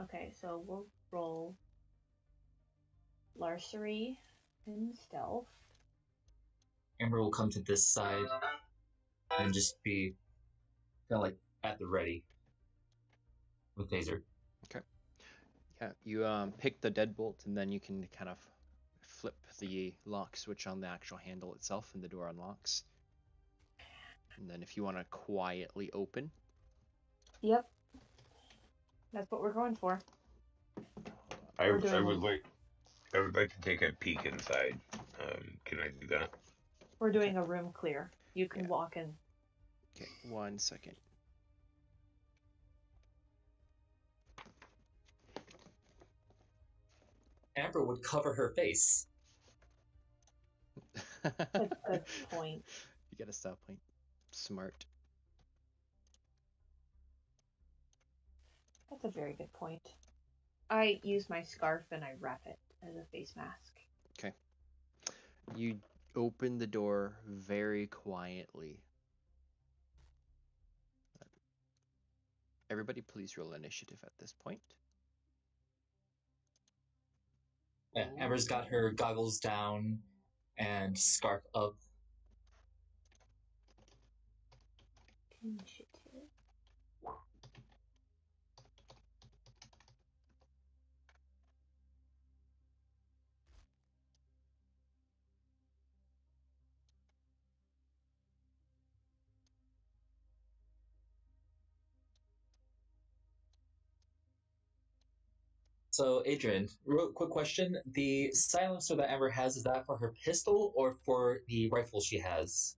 Okay, so we'll roll larceny and stealth.
Amber will come to this side and just be kind of at the ready with taser.
Okay. Yeah, you pick the deadbolt and then you can kind of flip the lock switch on the actual handle itself, and the door unlocks. And then if you want to quietly open.
Yep. That's what we're going for.
I would like to take a peek inside. Can I do that?
We're doing a room clear. You can walk in.
Okay, 1 second.
Amber would cover her face.
That's a good point.
You get a style point. Smart.
That's a very good point. I use my scarf and I wrap it as a face mask.
Okay. You open the door very quietly. Everybody please roll initiative at this point.
Yeah, Amber's got her goggles down and scarf up.
Initiative.
So, Adrian, real quick question. The silencer that Amber has, is that for her pistol or for the rifle she has?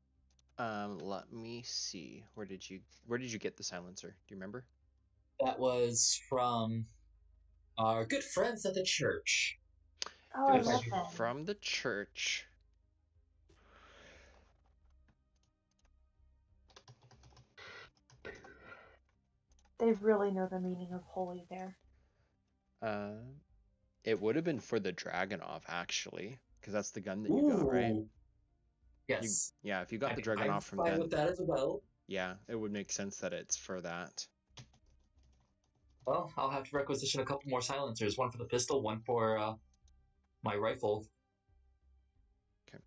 Let me see. Where did you get the silencer? Do you remember?
That was from our good friends at the church.
Oh, I love them.
From the church.
They really know the meaning of holy there.
It would have been for the Dragunov, actually, because that's the gun that you got, right?
Yes.
If you got the Dragunov from them.
I'm fine with that as well.
Yeah, it would make sense that it's for that.
Well, I'll have to requisition a couple more silencers. One for the pistol, one for my rifle.
Okay.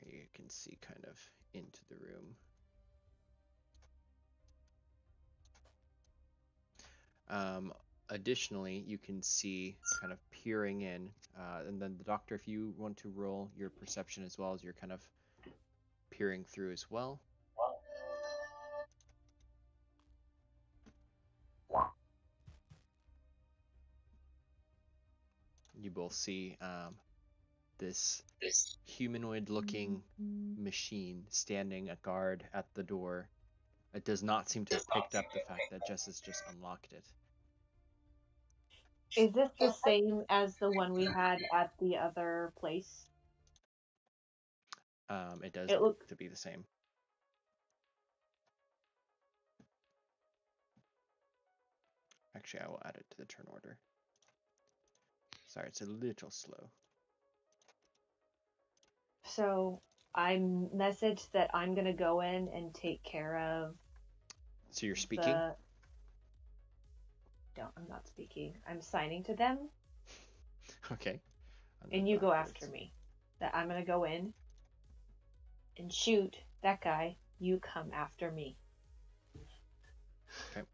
Here you can see kind of into the room. Additionally, you can see kind of peering in, and then the doctor, if you want to roll your perception as well as you're kind of peering through as well. You both see this humanoid-looking machine standing a guard at the door. It does not seem to have picked up the fact that Jess has just unlocked it.
Is this the same as the one we had at the other place?
It does look to be the same. Actually, I will add it to the turn order. Sorry, it's a little slow.
So I messaged that I'm gonna go in and take care of.
So you're speaking?
No, I'm not speaking. I'm signing to them.
Okay.
And you go after me. That I'm gonna go in and shoot that guy. You come after me.
Okay.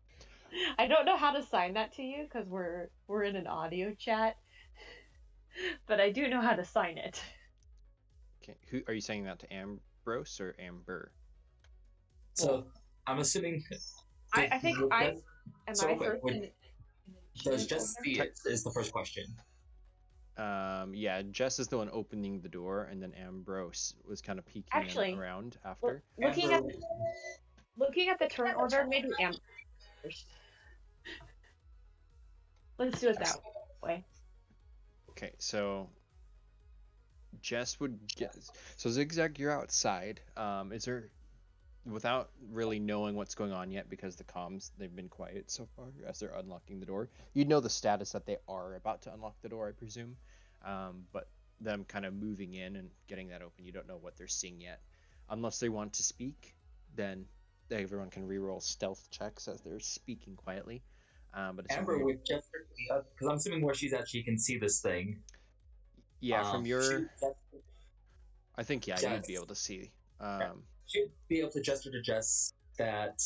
I don't know how to sign that to you because we're in an audio chat, but I do know how to sign it.
Okay. Who are you saying that to? Ambrose or Amber?
So I'm assuming.
I think I am.
So,
I first.
Does Jess see it? Is the first question.
Yeah, Jess is the one opening the door, and then Ambrose was kind of peeking around after.
Looking at the turn order, maybe Amber first. Let's do it that way.
Okay, so Jess would get. So Zigzag, you're outside. Is there, without really knowing what's going on yet, because the comms, they've been quiet so far as they're unlocking the door. You'd know the status that they are about to unlock the door, I presume. But them kind of moving in and getting that open, you don't know what they're seeing yet. Unless they want to speak, then everyone can reroll stealth checks as they're speaking quietly. But it's
Amber would just because I'm assuming where she's at, she can see this thing.
Yeah, from your. I think you'd be able to see.
She'd be able to gesture to Jess that.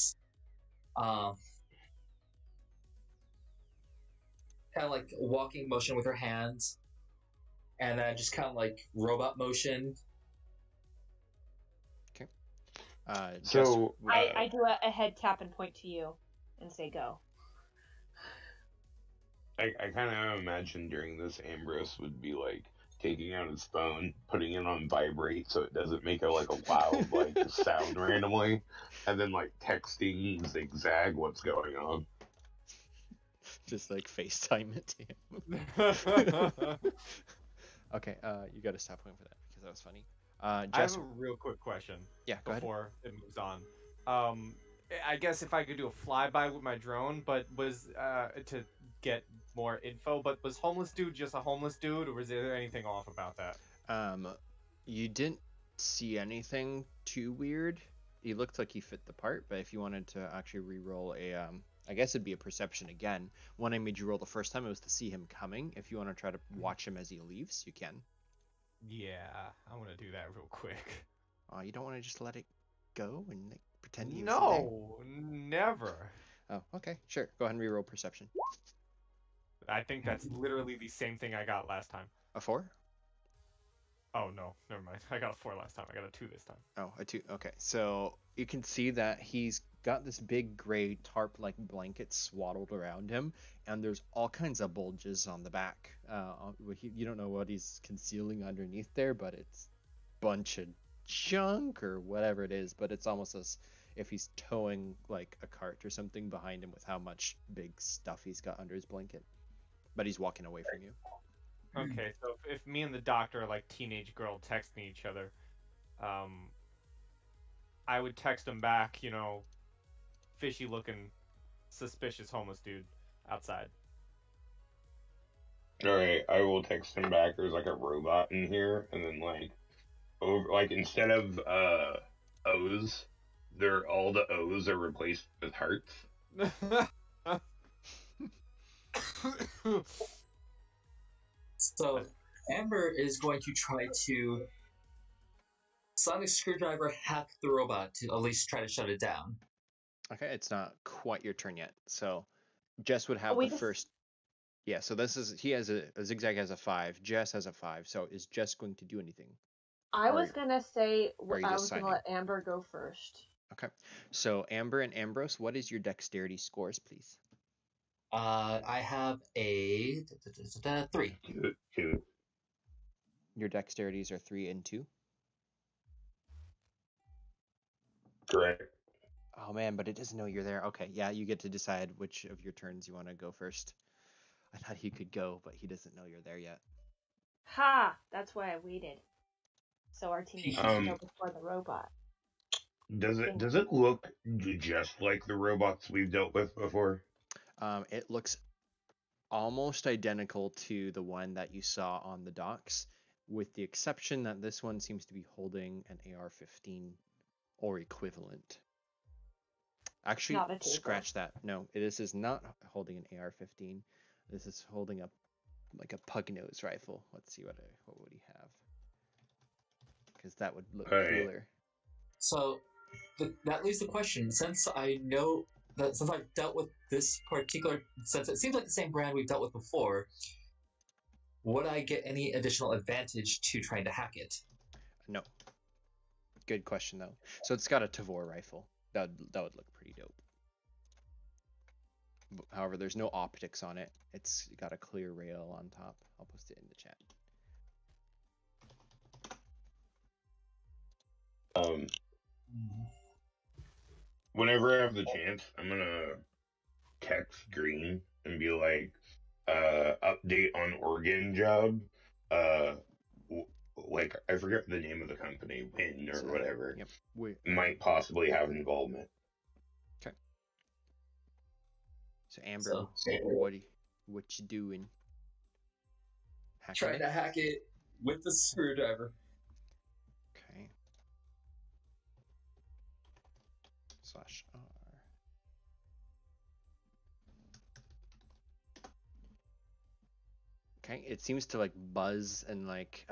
kind of like walking motion with her hands, and then just kind of like robot motion.
Okay.
So
I do a head tap and point to you, and say go.
I kind of imagine during this, Ambrose would be like taking out his phone, putting it on vibrate so it doesn't make a like a loud like sound randomly, and then like texting Zigzag what's going on.
Just like FaceTime it to him. Okay, you gotta stop going for that because that was funny. Jess,
I have a real quick question.
Yeah, go
before it moves on. I guess if I could do a flyby with my drone, but was to get more info. But was homeless dude just a homeless dude, or was there anything off about that?
You didn't see anything too weird. He looked like he fit the part, but if you wanted to actually re-roll a, I guess it'd be a perception again. One I made you roll the first time, it was to see him coming. If you want to try to watch him as he leaves, you can.
Yeah, I want to do that real quick.
You don't want to just let it go and like, pretend he was
No, never.
Oh, okay, sure. Go ahead and re-roll perception.
I think that's literally the same thing I got last time.
A 4?
Oh, no, never mind. I got a 4 last time. I got a 2 this time.
Oh, a 2. Okay, so you can see that he's got this big gray tarp-like blanket swaddled around him, and there's all kinds of bulges on the back. You don't know what he's concealing underneath there, but it's a bunch of junk or whatever it is, but it's almost as if he's towing like a cart or something behind him with how much big stuff he's got under his blanket. But he's walking away from you.
Okay, so if me and the doctor are like teenage girl texting each other, I would text him back, you know, fishy looking, suspicious homeless dude outside.
Alright, I will text him back. There's like a robot in here, and then like instead of O's, all the O's are replaced with hearts.
So Amber is going to try to sonic screwdriver hack the robot to at least try to shut it down.
Okay, it's not quite your turn yet. So Jess would have first. Yeah, so this is he has a Zigzag has a 5. Jess has a 5. So is Jess going to do anything?
I was gonna say I was gonna let Amber go first.
Okay, so Amber and Ambrose, what is your dexterity scores, please?
I have a 3.
2.
Your dexterities are 3 and 2?
Correct.
Oh man, but it doesn't know you're there. Okay, yeah, you get to decide which of your turns you want to go first. I thought he could go, but he doesn't know you're there yet.
Ha! That's why I waited. So our team can go before the robot.
Does it look just like the robots we've dealt with before?
It looks almost identical to the one that you saw on the docks, with the exception that this one seems to be holding an AR-15 or equivalent. Actually, scratch that. No, this is not holding an AR-15. This is holding a pug-nose rifle. Let's see what would he have, because that would look cooler.
So that leaves the question: since I know that since I've dealt with this particular, since it seems like the same brand we've dealt with before, would I get any additional advantage to trying to hack it?
No. Good question though. So it's got a Tavor rifle. That would look pretty dope. However, there's no optics on it. It's got a clear rail on top. I'll post it in the chat.
Whenever I have the chance, I'm gonna text Green and be like, update on organ job. Like, I forget the name of the company, Win or whatever.
Yep.
Might possibly have involvement.
Okay. So Amber, what you doing?
Trying to hack it with the screwdriver.
Okay. /R. Okay, it seems to like buzz and like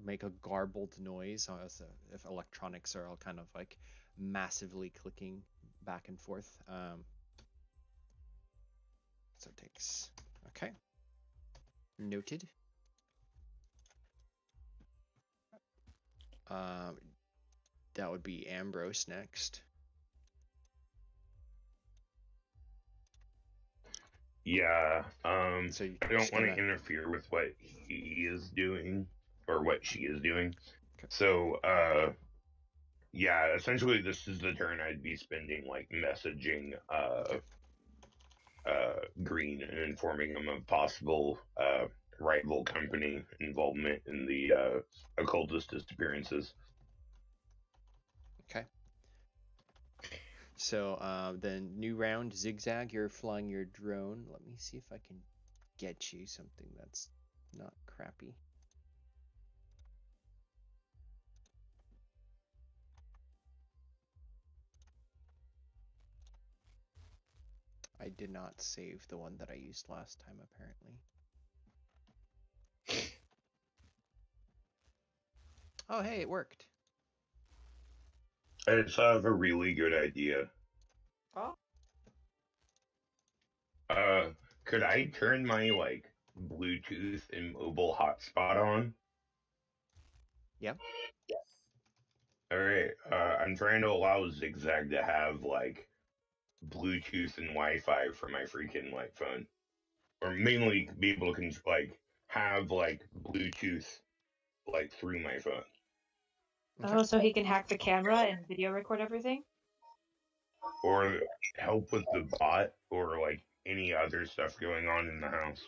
make a garbled noise as if electronics are all kind of like massively clicking back and forth. So it takes. Okay, Noted. That would be Ambrose next.
Yeah. So I don't want to interfere with what he is doing or what she is doing. Okay. So, yeah, essentially this is the turn I'd be spending like messaging Green and informing him of possible rival company involvement in the occultist disappearances.
Okay. So then new round, Zigzag, you're flying your drone. Let me see if I can get you something that's not crappy. I did not save the one that I used last time, apparently. Oh, hey, it worked.
I just have a really good idea.
Oh?
Could I turn my, like, Bluetooth and mobile hotspot on?
Yep.
Yes.
Alright, I'm trying to allow Zigzag to have, like, Bluetooth and Wi-Fi for my freaking, like, phone. Or mainly be able to, like, have, like, Bluetooth, like, through my phone.
Okay. Oh, so he can hack the camera and video record everything?
Or help with the bot, or, like, any other stuff going on in the house.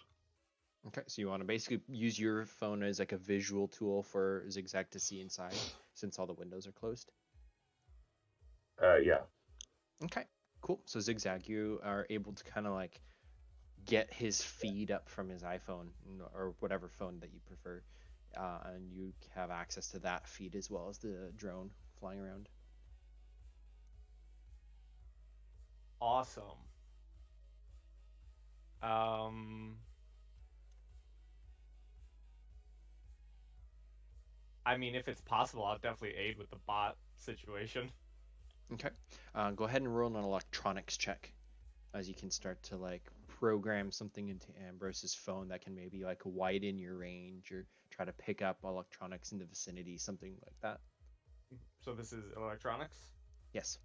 Okay, so you want to basically use your phone as, like, a visual tool for Zigzag to see inside, since all the windows are closed?
Yeah.
Okay, cool. So Zigzag, you are able to kind of, like, get his feed up from his iPhone, or whatever phone that you prefer, and you have access to that feed as well as the drone flying around.
Awesome. I mean, if it's possible, I'll definitely aid with the bot situation.
Okay. Go ahead and roll an electronics check, as you can start to, like, program something into Ambrose's phone that can maybe, like, widen your range or try to pick up electronics in the vicinity, something like that.
So this is electronics?
Yes.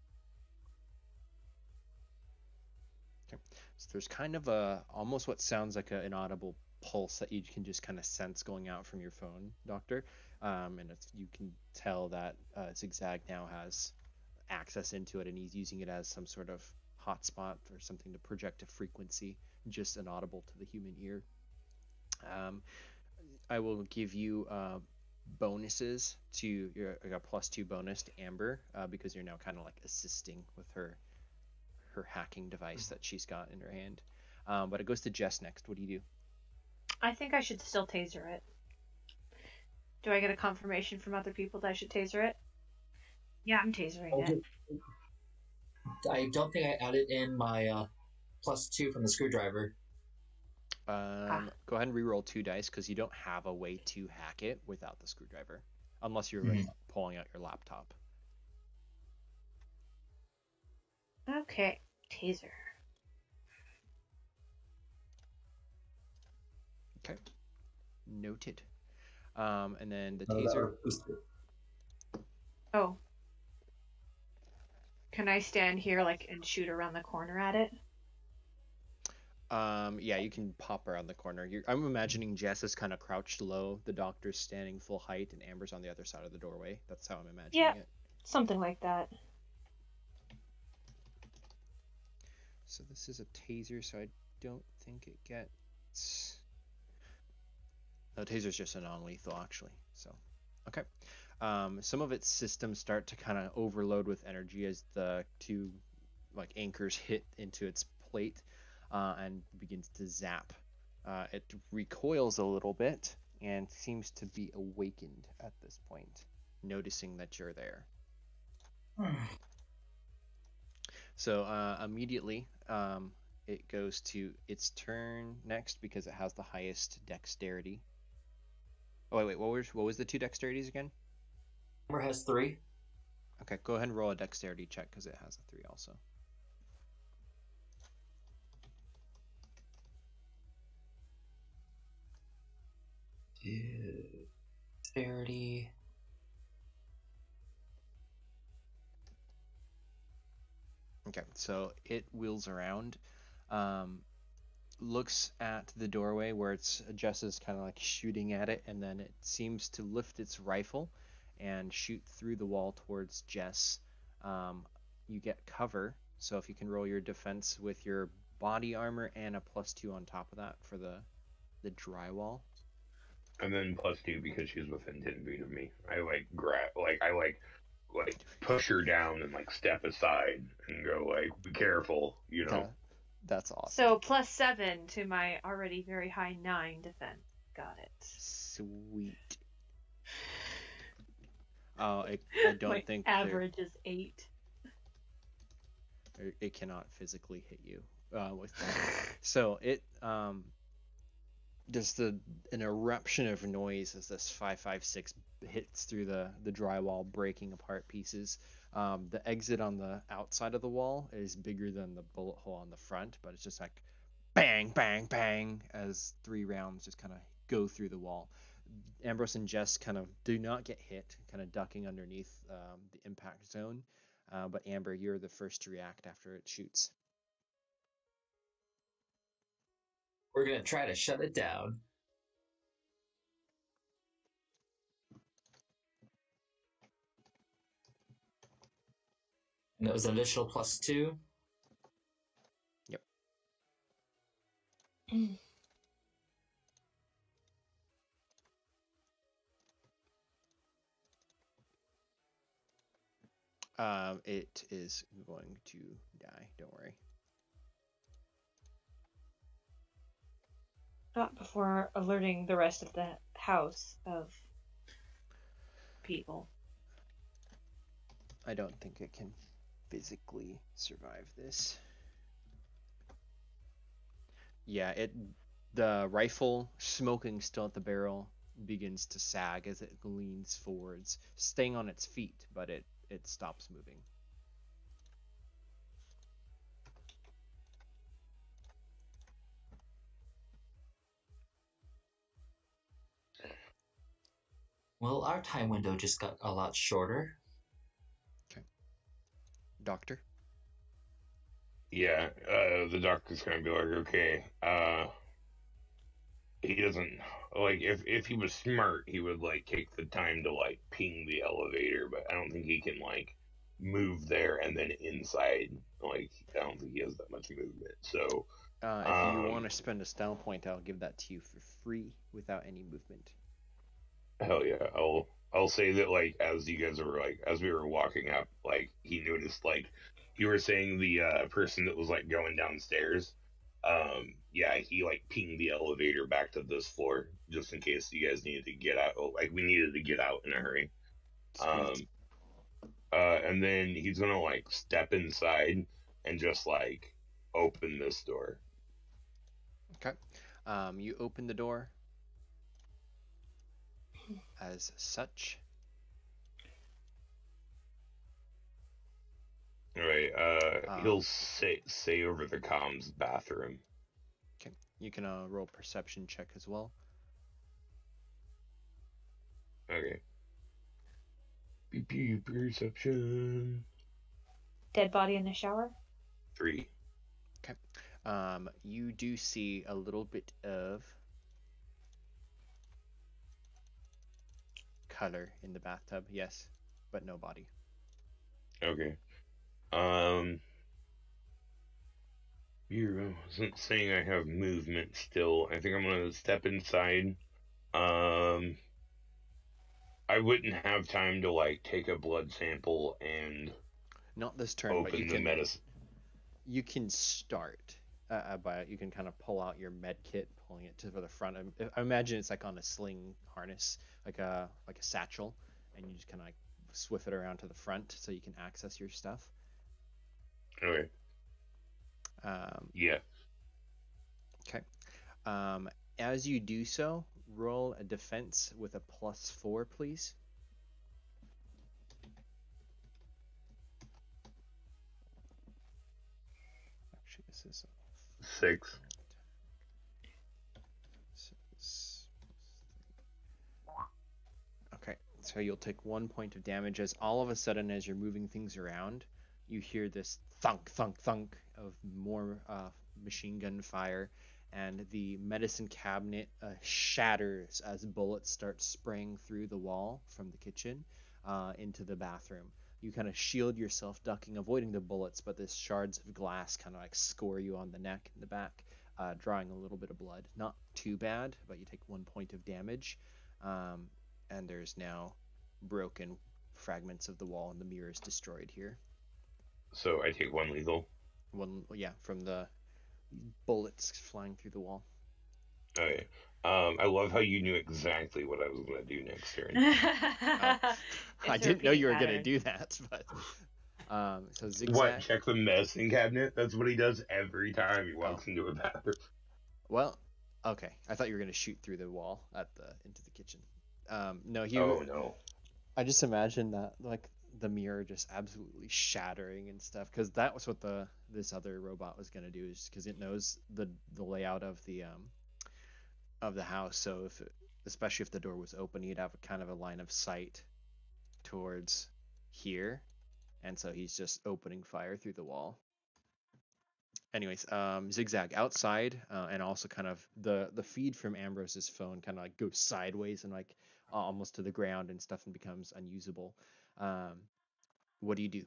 Okay. So there's kind of a, almost what sounds like an inaudible pulse that you can just kind of sense going out from your phone, Doctor. And you can tell that Zigzag now has access into it, and he's using it as some sort of hotspot or something to project a frequency, just inaudible to the human ear. I will give you bonuses to your +2 bonus to Amber because you're now kind of like assisting with her hacking device that she's got in her hand. But it goes to Jess next. What do you do?
I think I should still taser it. Do I get a confirmation from other people that I should taser it? Yeah, I'm tasering it.
I don't think I added in my +2 from the screwdriver.
Go ahead and reroll 2 dice because you don't have a way to hack it without the screwdriver, unless you're pulling out your laptop.
Okay, taser.
Okay, noted. And then the taser.
Oh. Can I stand here like and shoot around the corner at it?
Yeah, you can pop around the corner. I'm imagining Jess is kind of crouched low, the Doctor's standing full height, and Amber's on the other side of the doorway. That's how I'm imagining it.
Something like that.
So this is a taser, so I don't think it gets... No, taser's just a non-lethal, actually. So, okay. Some of its systems start to kind of overload with energy as the 2 like anchors hit into its plate and begins to zap. It recoils a little bit and seems to be awakened at this point, noticing that you're there. So immediately it goes to its turn next because it has the highest dexterity. Oh wait, what was the 2 dexterities again?
Amber has 3.
Okay, go ahead and roll a dexterity check because it has a 3 also.
Dexterity.
Okay, so it wheels around, looks at the doorway where Jess is kind of like shooting at it, and then it seems to lift its rifle and shoot through the wall towards Jess. You get cover, so if you can roll your defense with your body armor and a +2 on top of that for the drywall.
And then +2 because she's within 10 feet of me. I push her down and like step aside and go like, be careful, you know.
That's awesome.
So +7 to my already very high 9 defense. Got it.
Sweet. I don't
my
think
average is 8.
It cannot physically hit you with that. So it just an eruption of noise as this 5.56 hits through the drywall, breaking apart pieces. The exit on the outside of the wall is bigger than the bullet hole on the front, but it's just like bang, bang, bang as 3 rounds just kind of go through the wall. Ambrose and Jess kind of do not get hit, kind of ducking underneath the impact zone. But Amber, you're the first to react after it shoots.
We're going to try to shut it down. And it was an additional +2?
Yep. It is going to die, don't worry.
Not before alerting the rest of the house of people.
I don't think it can physically survive this. Yeah, the rifle, smoking still at the barrel, begins to sag as it leans forwards, staying on its feet, but it stops moving.
Well, our time window just got a lot shorter.
Okay. Doctor?
Yeah, the doctor's gonna be like, okay, he doesn't, like, if he was smart, he would, like, take the time to, like, ping the elevator, but I don't think he can, like, move there and then inside. Like, I don't think he has that much movement, so...
If you want to spend a style point, I'll give that to you for free without any movement.
Hell yeah, I'll say that, like, as you guys were, like, as we were walking up, like, he noticed, like, you were saying the person that was, like, going downstairs, yeah, he, like, pinged the elevator back to this floor, just in case you guys needed to get out, like, we needed to get out in a hurry. And then he's gonna, like, step inside and just, like, open this door.
Okay. You open the door as such.
Alright, he'll say over the comms bathroom.
Okay. You can roll perception check as well.
Okay. BP perception.
Dead body in the shower?
3.
Okay. You do see a little bit of color in the bathtub, yes, but no body.
Okay. You wasn't saying I have movement still. I think I'm gonna step inside. I wouldn't have time to, like, take a blood sample and
not this turn, but you
the
can
medicine.
You can start. But you can kind of pull out your med kit, pulling it to the front. I imagine it's like on a sling harness, like a satchel, and you just kind of like swift it around to the front so you can access your stuff.
Okay. Yeah.
Okay. As you do so, roll a defense with a +4, please. Actually, this is
6.
So you'll take 1 point of damage as all of a sudden, as you're moving things around, you hear this thunk, thunk, thunk of more machine gun fire, and the medicine cabinet shatters as bullets start spraying through the wall from the kitchen into the bathroom. You kind of shield yourself, ducking, avoiding the bullets, but this shards of glass kind of like score you on the neck and the back, drawing a little bit of blood. Not too bad, but you take 1 point of damage, and there's now broken fragments of the wall, and the mirror is destroyed here.
So I take 1 lethal?
From the bullets flying through the wall.
Okay. I love how you knew exactly what I was going to do next turn.
I didn't know you were going to do that, but... so Zigzag...
What, check the medicine cabinet? That's what he does every time he walks into a bathroom.
Well, okay. I thought you were going to shoot through the wall into the kitchen. No,
Oh, no.
I just imagine that, like, the mirror just absolutely shattering and stuff, because that was what this other robot was going to do, is because it knows the layout of the house. So especially if the door was open, he'd have a kind of a line of sight towards here, and so he's just opening fire through the wall. Anyways, Zigzag outside, and also kind of the feed from Ambrose's phone kind of like goes sideways and like almost to the ground and stuff, and becomes unusable. What do you do?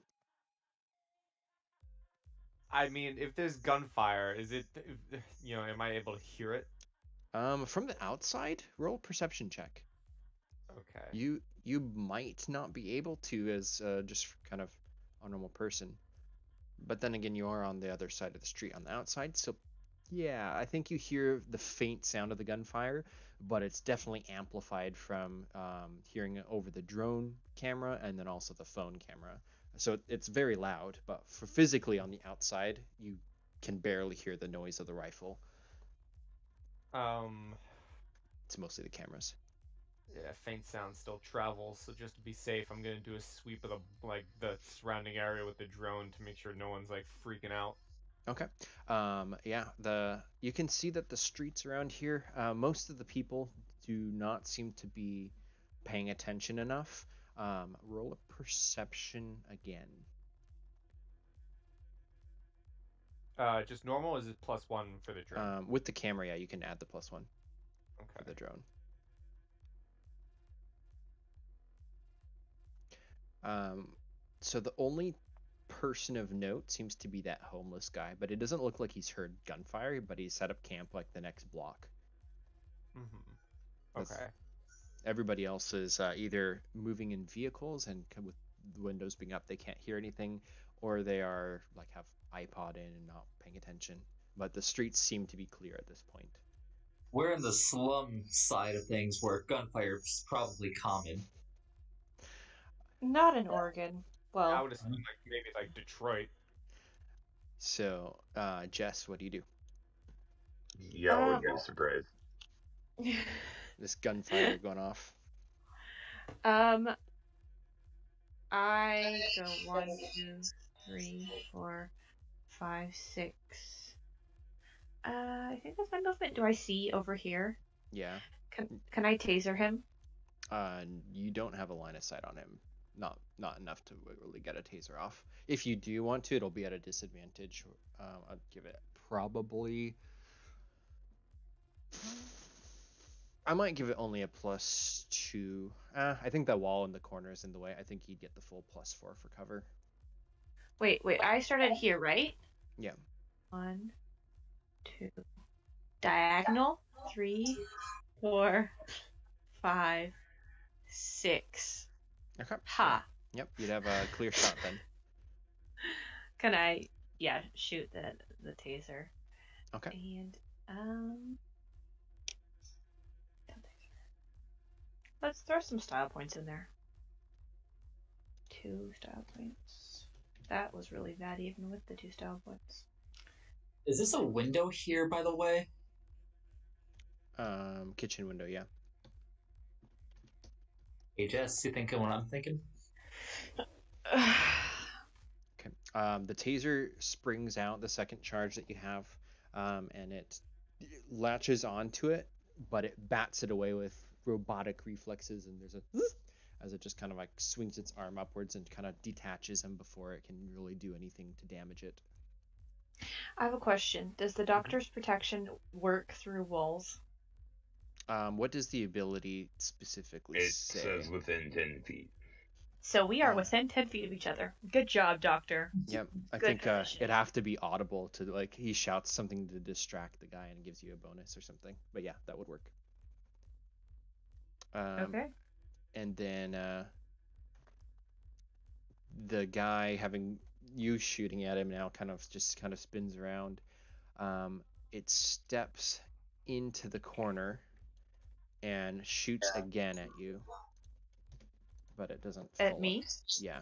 I mean, if there's gunfire, is it, am I able to hear it?
From the outside, roll a perception check.
Okay.
You might not be able to as just kind of a normal person, but then again, you are on the other side of the street on the outside, so yeah, I think you hear the faint sound of the gunfire, but it's definitely amplified from hearing it over the drone camera and then also the phone camera. So it's very loud, but for physically on the outside, you can barely hear the noise of the rifle. It's mostly the cameras.
Yeah, faint sound still travels, so just to be safe, I'm gonna do a sweep of the surrounding area with the drone to make sure no one's like freaking out.
Okay. You can see that the streets around here, most of the people do not seem to be paying attention enough. Roll a perception again.
Just normal, or is it +1 for the drone?
With the camera, yeah, you can add the +1 for the drone. So the only person of note seems to be that homeless guy, but it doesn't look like he's heard gunfire, but he's set up camp like the next block.
Okay.
Everybody else is either moving in vehicles, and with the windows being up, they can't hear anything, or they are like have iPod in and not paying attention. But the streets seem to be clear at this point.
We're in the slum side of things where gunfire is probably common.
Not in Oregon. Well,
I would assume maybe like Detroit.
So, Jess, what do you do?
Yeah, we'll get a surprise.
This gunfire going off.
I go 1, 2, 3, 4, 5, 6. I think that's my movement. Do I see over here?
Yeah.
Can I taser him?
You don't have a line of sight on him. Not enough to really get a taser off. If you do want to, it'll be at a disadvantage. I'd give it probably... I might give it only a +2. I think that wall in the corner is in the way. I think you'd get the full +4 for cover.
Wait. I started here, right?
Yeah.
1, 2. Diagonal. 3, 4, 5, 6.
Okay.
Ha.
Yep, you'd have a clear shot then.
Can I, shoot the taser?
Okay.
And, let's throw some style points in there. 2 style points. That was really bad even with the 2 style points.
Is this a window here, by the way?
Kitchen window, yeah.
Hey, Jess, you thinking what I'm thinking?
Okay. The taser springs out, the second charge that you have, and it latches onto it, but it bats it away with robotic reflexes, and there's as it just kind of like swings its arm upwards and kind of detaches him before it can really do anything to damage it.
I have a question. Does the doctor's protection work through walls?
What does the ability specifically say?
It says within 10 feet.
So we are within 10 feet of each other. Good job, Doctor.
Yep. I think it'd have to be audible to, like, he shouts something to distract the guy and gives you a bonus or something. But yeah, that would work.
Okay.
And then the guy, having you shooting at him now, kind of spins around. It steps into the corner and shoots again at you. But it doesn't
At me?
Yeah.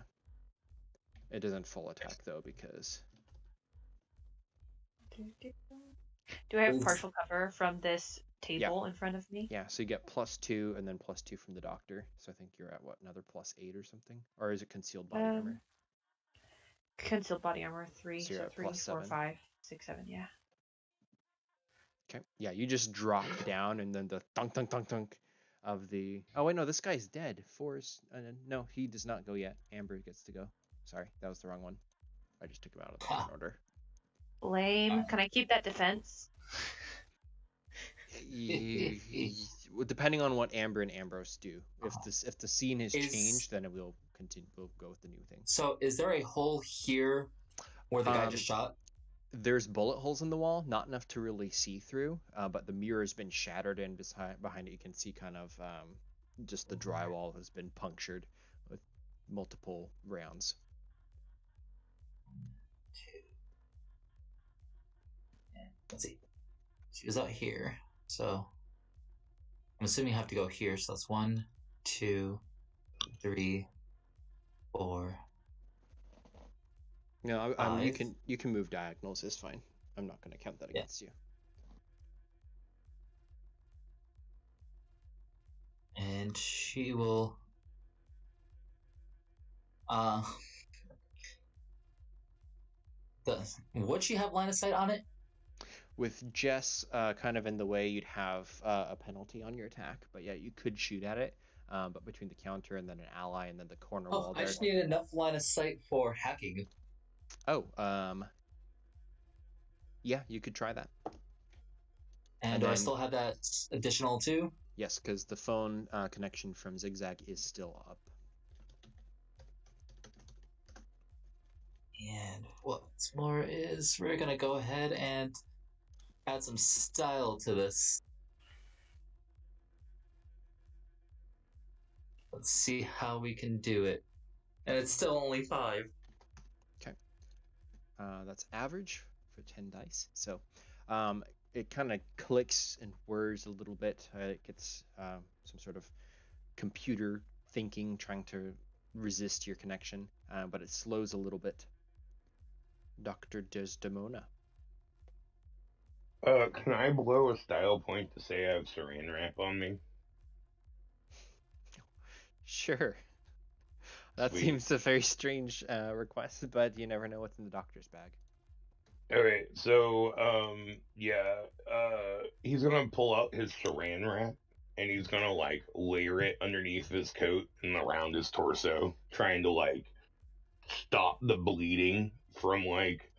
It doesn't full attack though, because
do I have partial cover from this table in front of me?
Yeah, so you get +2 and then +2 from the doctor. So I think you're at what, another +8 or something? Or is it concealed body armor?
Concealed body armor 3,
so you're at
3, 4,
+7.
5, 6, 7, yeah.
Okay. Yeah, you just drop down and then the thunk thunk thunk thunk of the... Oh wait, no, this guy's dead. No, he does not go yet. Amber gets to go. Sorry, that was the wrong one. I just took him out of the wrong order.
Lame. Can I keep that defense?
Depending on what Amber and Ambrose do. If the scene has changed, then we'll continue. We'll go with the new thing.
So, is there a hole here where the guy just shot?
There's bullet holes in the wall, not enough to really see through, but the mirror has been shattered, and behind it you can see kind of just the drywall has been punctured with multiple rounds.
2. Let's see. She was out here, so I'm assuming you have to go here. So that's 1, 2, 3, 4.
No, you can move diagonals. It's fine. I'm not going to count that against you.
And she will. Would she have line of sight on it?
With Jess kind of in the way, you'd have a penalty on your attack. But yeah, you could shoot at it. But between the counter and then an ally and then the corner wall there.
I just needed enough line of sight for hacking.
Oh, yeah, you could try that.
And do I still have that additional 2?
Yes, because the phone connection from Zigzag is still up.
And what's more is we're going to go ahead and add some style to this. Let's see how we can do it. And it's still only 5.
Okay. That's average for 10 dice. So it kind of clicks and whirs a little bit. It gets some sort of computer thinking, trying to resist your connection, but it slows a little bit. Dr. Desdemona.
Can I blow a style point to say I have saran wrap on me?
Sure. That
Sweet.
seems a very strange request, but you never know what's in the doctor's bag.
Okay, so, he's gonna pull out his saran wrap, and he's gonna, like, layer it underneath his coat and around his torso, trying to, like, stop the bleeding from, like,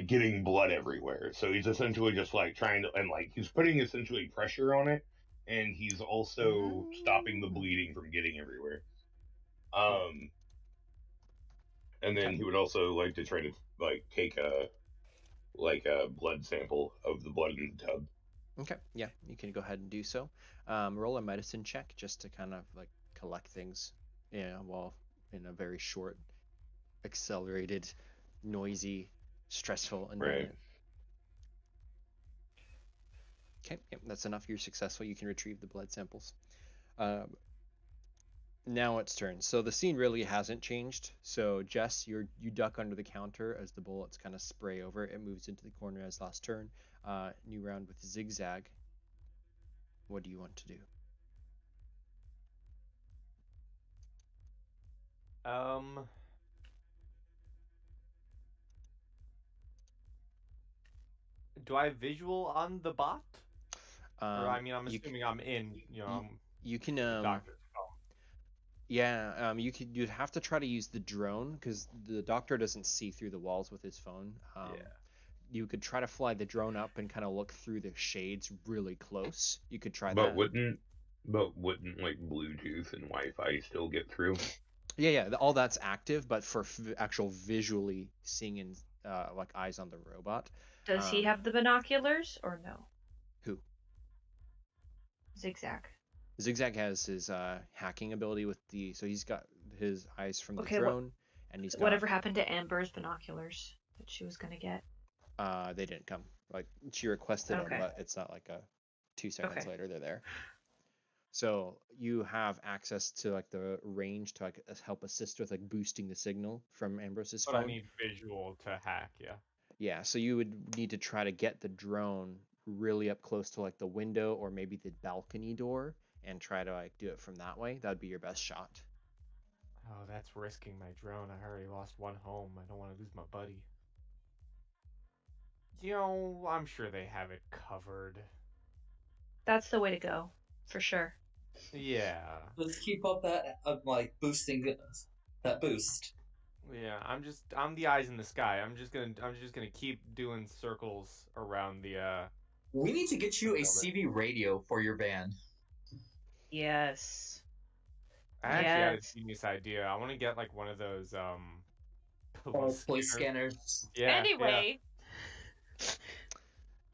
getting blood everywhere. So he's essentially just, like, trying to, and, like, he's putting essentially pressure on it, and he's also stopping the bleeding from getting everywhere. And then he would also like to try to, like, take a blood sample of the blood in the tub.
Okay, yeah, you can go ahead and do so. Roll a medicine check just to kind of, like, collect things, while in a very short, accelerated, noisy, stressful environment. Right. Okay, yep, that's enough. You're successful. You can retrieve the blood samples. Now it's turn. So the scene really hasn't changed. So Jess, you duck under the counter as the bullets kind of spray over. It moves into the corner as last turn. New round with Zigzag. What do you want to do?
Do I have visual on the bot? Or, I mean, I'm assuming I'm in,
you can
doctor.
Yeah, you'd have to try to use the drone because the doctor doesn't see through the walls with his phone. You could try to fly the drone up and kind of look through the shades really close. You could try that.
But wouldn't like Bluetooth and Wi-Fi still get through?
Yeah, all that's active, but for actual visually seeing in like eyes on the robot.
Does he have the binoculars or no?
Who?
Zigzag.
Zigzag has his hacking ability so he's got his eyes from the drone, and he's got
whatever happened to Amber's binoculars that she was gonna get.
They didn't come. Like she requested them, but it's not like a 2 seconds later they're there. So you have access to like the range to like help assist with like boosting the signal from Ambrose's phone.
But I need visual to hack, yeah.
Yeah, so you would need to try to get the drone really up close to like the window or maybe the balcony door and try to like do it from that way. That'd be your best shot.
Oh, that's risking my drone. I already lost one home. I don't want to lose my buddy. You know, I'm sure they have it covered.
That's the way to go, for sure.
Yeah.
Let's keep up that like boosting that boost.
Yeah, I'm the eyes in the sky. I'm just gonna keep doing circles around the
We need to get you a CB radio for your van.
Yes.
I actually had a genius idea. I want to get like one of those
police scanners.
Yeah.
Anyway.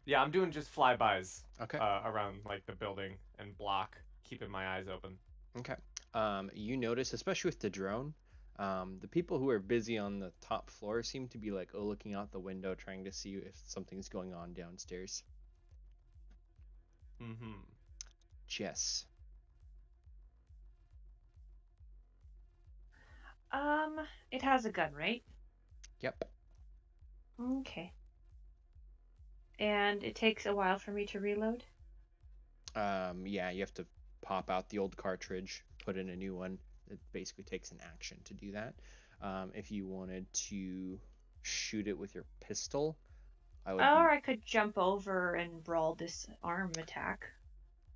Yeah, I'm doing just flybys.
Okay.
Around like the building and block, keeping my eyes open.
Okay. You notice, especially with the drone, the people who are busy on the top floor seem to be like looking out the window, trying to see if something's going on downstairs.
Mm-hmm.
Jess.
It has a gun, right?
Yep.
Okay. And it takes a while for me to reload?
Yeah, you have to pop out the old cartridge, put in a new one. It basically takes an action to do that. If you wanted to shoot it with your pistol,
I could jump over and brawl this arm attack.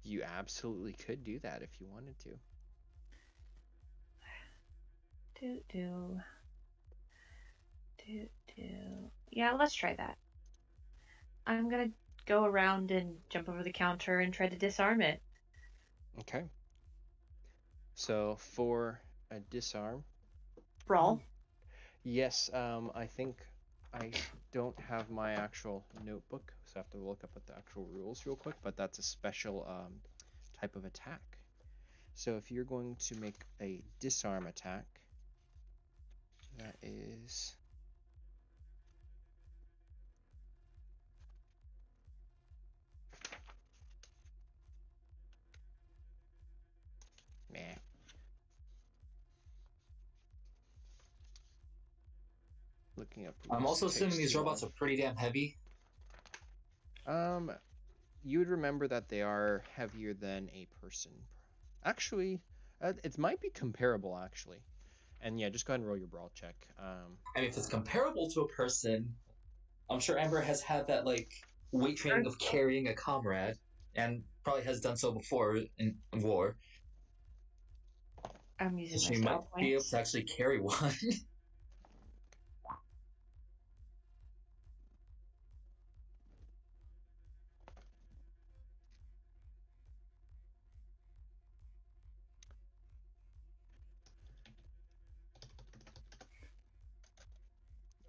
You absolutely could do that if you wanted to.
Yeah, let's try that. I'm gonna go around and jump over the counter and try to disarm it.
Okay. So for a disarm.
Brawl?
Yes, I think I don't have my actual notebook, so I have to look up at the actual rules real quick, but that's a special type of attack. So if you're going to make a disarm attack, that is... Meh. Looking up.
I'm also assuming these robots are pretty damn heavy.
You would remember that they are heavier than a person. Actually, it might be comparable, actually. And yeah, just go ahead and roll your brawl check.
I mean, if it's comparable to a person, I'm sure Amber has had that, like, weight training of carrying a comrade, and probably has done so before in war.
I'm using
she might be able to actually carry one.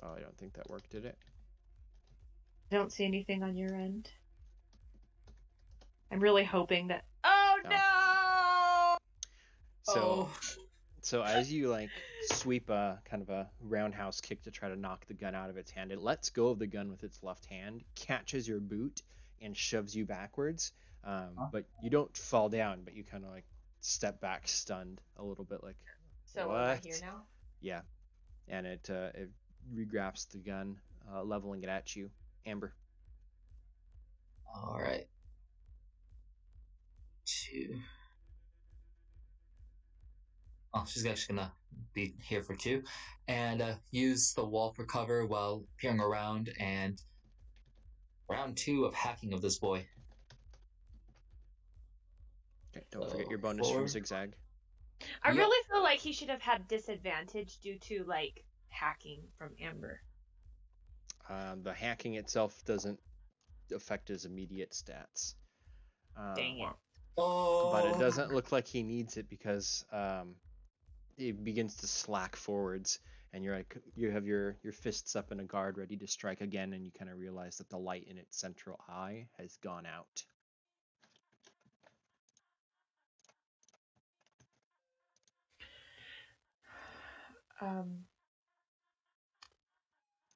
Oh, I don't think that worked, did it?
I don't see anything on your end. I'm really hoping that... Oh, no!
So as you like sweep a kind of a roundhouse kick to try to knock the gun out of its hand, it lets go of the gun with its left hand, catches your boot, and shoves you backwards. But you don't fall down, but you kind of like step back stunned a little bit, like,
so
what?
Am I here now?
Yeah. And it regrabs the gun, leveling it at you. Amber.
All right. 2. Oh, she's actually gonna be here for 2, and use the wall for cover while peering around. And round 2 of hacking of this boy.
Okay, don't forget your bonus
4.
from Zigzag.
I really feel like he should have had disadvantage due to, like, hacking from Amber.
The hacking itself doesn't affect his immediate stats.
Dang it.
But it doesn't look like he needs it because it begins to slack forwards, and you have your fists up in a guard ready to strike again, and you kind of realize that the light in its central eye has gone out.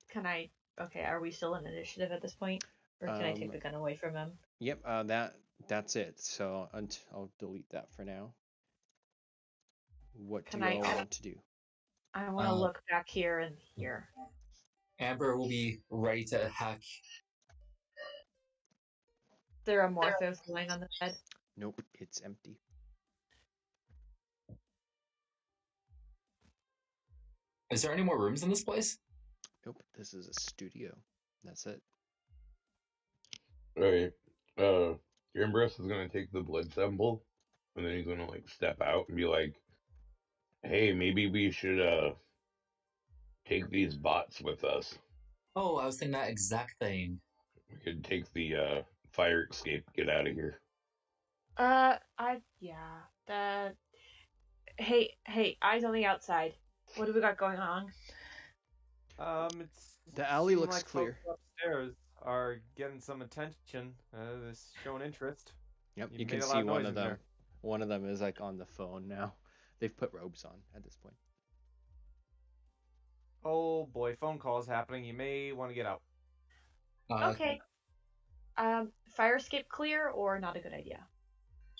Can I... Okay, are we still in initiative at this point? Or can I take the gun away from him?
Yep, that's it. So I'll delete that for now. What do you all want to do?
I want to look back here and here.
Amber will be ready to hack.
There are Morthos laying on the bed?
Nope, it's empty.
Is there any more rooms in this place?
Nope, this is a studio. That's it.
Alright. Ambrose is gonna take the blood sample, and then he's gonna like step out and be like, "Hey, maybe we should take these bots with us."
Oh, I was thinking that exact thing.
We could take the fire escape, get out of here.
Hey, eyes on the outside. What do we got going on?
It's
the alley looks
like
clear.
Folks upstairs are getting some attention. They're showing interest.
Yep, you can see one of them. One of them is like on the phone now. They've put robes on at this point.
Oh boy, phone calls happening. You may want to get out.
Okay. Fire escape clear or not a good idea?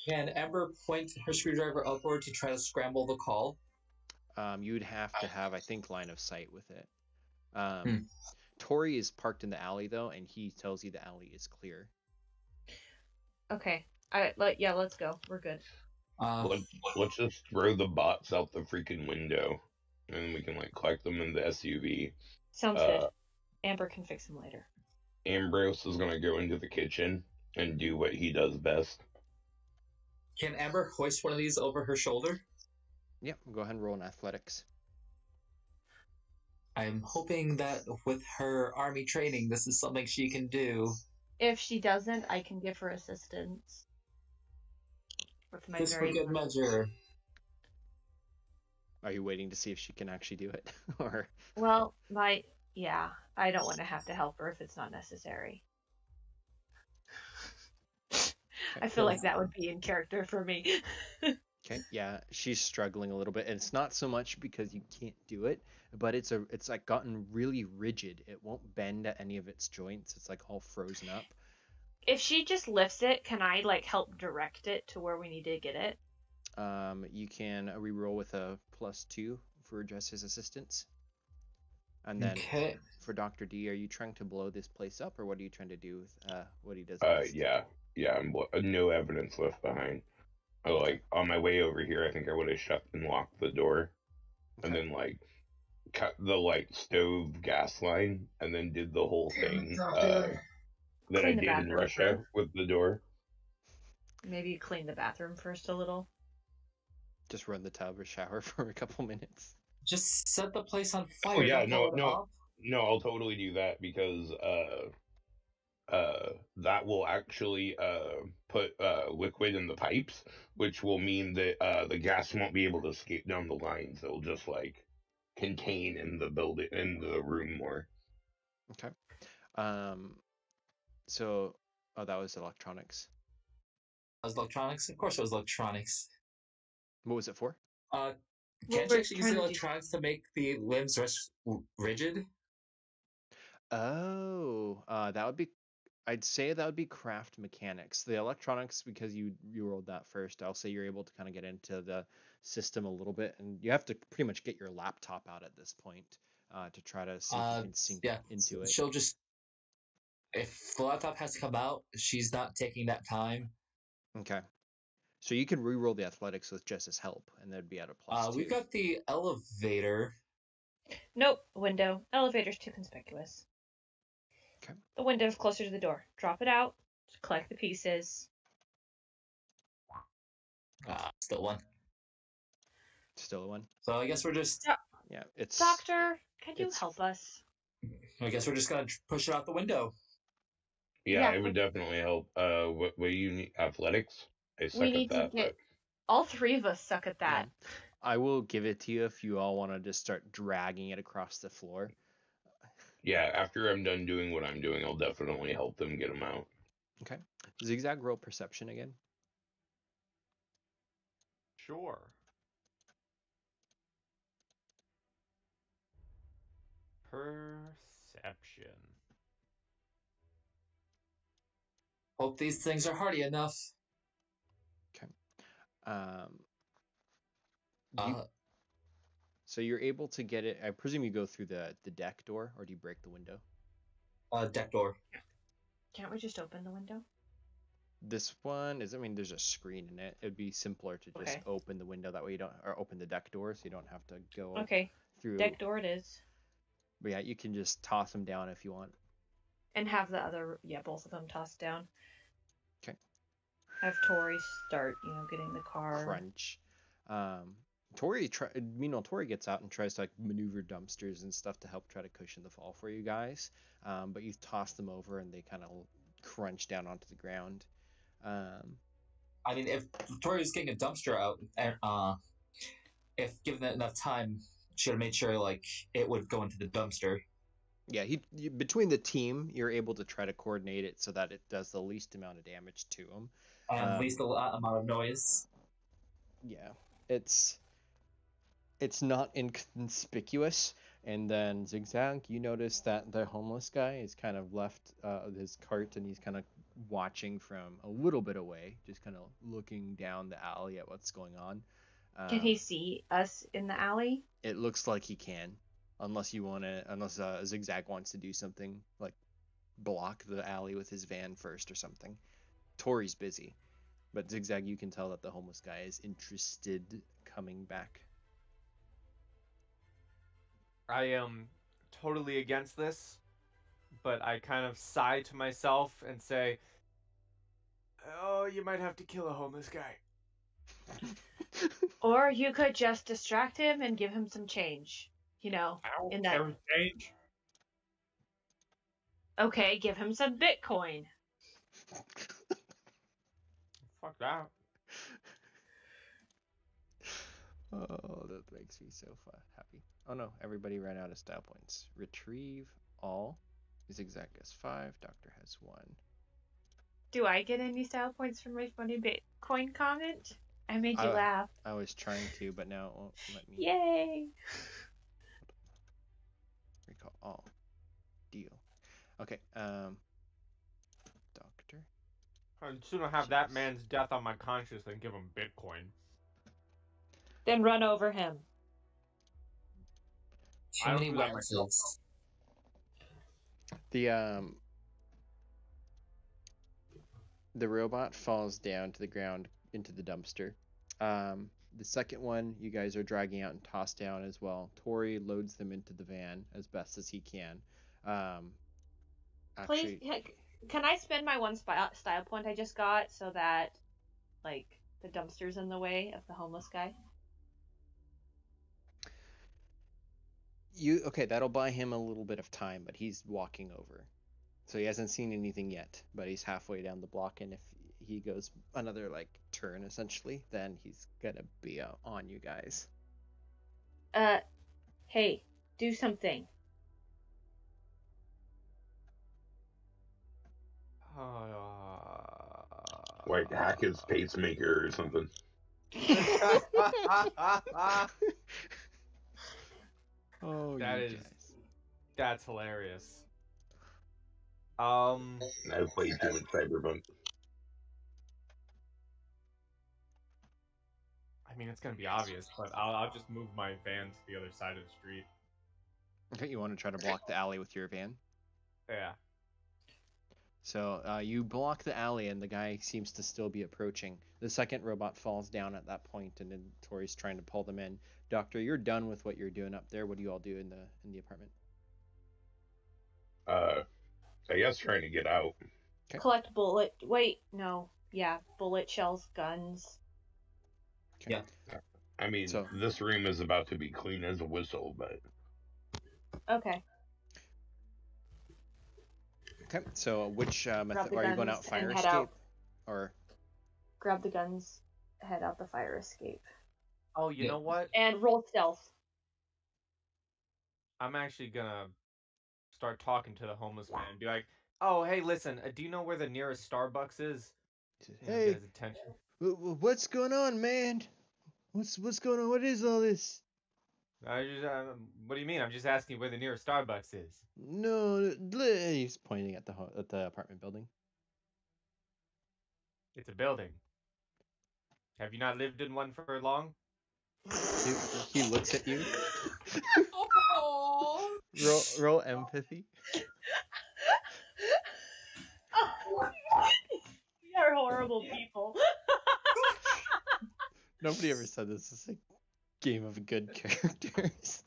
Can Amber point her screwdriver upward to try to scramble the call?
You'd have to have, I think, line of sight with it. Tori is parked in the alley though, and he tells you the alley is clear.
Okay. Let's go. We're good.
Let's just throw the bots out the freaking window, and we can like collect them in the SUV.
Sounds good. Amber can fix them later.
Ambrose is gonna go into the kitchen and do what he does best.
Can Amber hoist one of these over her shoulder?
Yep, go ahead and roll in athletics.
I'm hoping that with her army training, this is something she can do.
If she doesn't, I can give her assistance. With my
Just for good measure.
Are you waiting to see if she can actually do it? Or
well, I don't want to have to help her if it's not necessary. I feel like that would be in character for me.
Okay, yeah, she's struggling a little bit, and it's not so much because you can't do it, but it's like gotten really rigid. It won't bend at any of its joints. It's like all frozen up.
If she just lifts it, can I like help direct it to where we need to get it?
You can reroll with a +2 for Jess's assistance. And then for Dr. D, are you trying to blow this place up, or what are you trying to do with what he does best?
Yeah, I'm no evidence left behind. Like on my way over here, I think I would have shut and locked the door, and then like cut the like stove gas line, and then did the whole thing that I did in Russia with the door.
Maybe clean the bathroom first a little.
Just run the tub or shower for a couple minutes.
Just set the place on fire.
Oh yeah, no, I'll totally do that because that will actually put liquid in the pipes, which will mean that the gas won't be able to escape down the lines. It'll just like contain in the building, in the room more.
Okay. So, that was electronics.
That was electronics? Of course it was electronics.
What was it for?
Can't you actually use the electronics to make the limbs rigid?
Oh, that would be... I'd say that would be craft mechanics. The electronics, because you rolled that first, I'll say you're able to kind of get into the system a little bit, and you have to pretty much get your laptop out at this point to try to see if you can sync into it.
She'll just... If the laptop has to come out, she's not taking that time.
Okay. So you can re-roll the athletics with Jess's help, and that'd be at a +2.
We've got the elevator.
Nope, window. Elevator's too conspicuous.
Okay.
The window's closer to the door. Drop it out. Collect the pieces.
Still one.
Still a 1.
So I guess we're just...
Yeah, it's...
Doctor, can you help us?
I guess we're just going to push it out the window.
Yeah, it would definitely help. What do you need? Athletics? I suck
we need
at that.
To get... All 3 of us suck at that.
Yeah. I will give it to you if you all want to just start dragging it across the floor.
Yeah, after I'm done doing what I'm doing, I'll definitely help them get them out.
Okay. Zigzag, roll perception again.
Sure. Perception.
Hope these things are hardy enough.
Okay. So you're able to get it. I presume you go through the deck door, or do you break the window?
Deck door.
Can't we just open the window?
This one is, I mean, there's a screen in it. It'd be simpler to just open the window. That way you don't, or open the deck door, so you don't have to go through.
Deck door it is.
But yeah, you can just toss them down if you want.
And have the other, both of them tossed down.
Okay.
Have Tori start, getting the car.
Crunch. Meanwhile, Tori gets out and tries to maneuver dumpsters and stuff to help try to cushion the fall for you guys. But you toss them over and they kind of crunch down onto the ground.
I mean, if Tori's getting a dumpster out, if given it enough time, should have made sure it would go into the dumpster.
Yeah, between the team, you're able to try to coordinate it so that it does the least amount of damage to him.
And least amount of noise.
Yeah, it's not inconspicuous. And then Zigzag, you notice that the homeless guy is kind of left his cart and he's kind of watching from a little bit away, just kind of looking down the alley at what's going on.
Can he see us in the alley?
It looks like he can, unless Zigzag wants to do something like block the alley with his van first or something. Tori's busy, but Zigzag, you can tell that the homeless guy is interested coming back.
I am totally against this, but I kind of sigh to myself and say, "Oh, you might have to kill a homeless guy."
Or you could just distract him and give him some change. In that
change.
Okay, give him some Bitcoin.
Fuck that.
Oh, that makes me so happy. Oh no, everybody ran out of style points. Retrieve all. Zigzag has 5. Doctor has 1.
Do I get any style points from my funny Bitcoin comment? I made you laugh.
I was trying to, but now it won't let me.
Yay!
Recall all. Deal. Okay, Doctor.
I'd sooner have that man's death on my conscience than give him Bitcoin.
Then run over him.
Too many witnesses.
The robot falls down to the ground into the dumpster. The second one you guys are dragging out and tossed down as well. Tori loads them into the van as best as he can.
Please, can I spend my 1 style point I just got so that, the dumpster's in the way of the homeless guy?
That'll buy him a little bit of time, but he's walking over. So he hasn't seen anything yet, but he's halfway down the block, and if he goes another, turn, essentially, then he's gonna be on you guys.
Hey, do something.
Hack his pacemaker or something.
Oh,
that's hilarious.
I've played too much Cyberpunk.
I mean, it's gonna be obvious, but I'll just move my van to the other side of the street.
Okay, you want to try to block the alley with your van?
Yeah.
So you block the alley, and the guy seems to still be approaching. The second robot falls down at that point, and then Tori's trying to pull them in. Doctor, you're done with what you're doing up there. What do you all do in the apartment?
I guess trying to get out.
Okay.
Collect bullet shells, guns.
Okay.
Yeah.
I mean, this room is about to be clean as a whistle, but...
Okay.
Okay, so which method are you going out? Fire escape?
Out.
Or...
Grab the guns, head out the fire escape.
Oh, you know what?
And roll stealth.
I'm actually gonna start talking to the homeless man and be like, "Oh, hey, listen, do you know where the nearest Starbucks is?"
Hey,
get his attention.
What's going on, man? What's going on? What is all this?
What do you mean? I'm just asking where the nearest Starbucks is.
No, he's pointing at the apartment building.
It's a building. Have you not lived in one for long?
He looks at you. roll empathy.
We are horrible people.
Nobody ever said this is a game of good characters.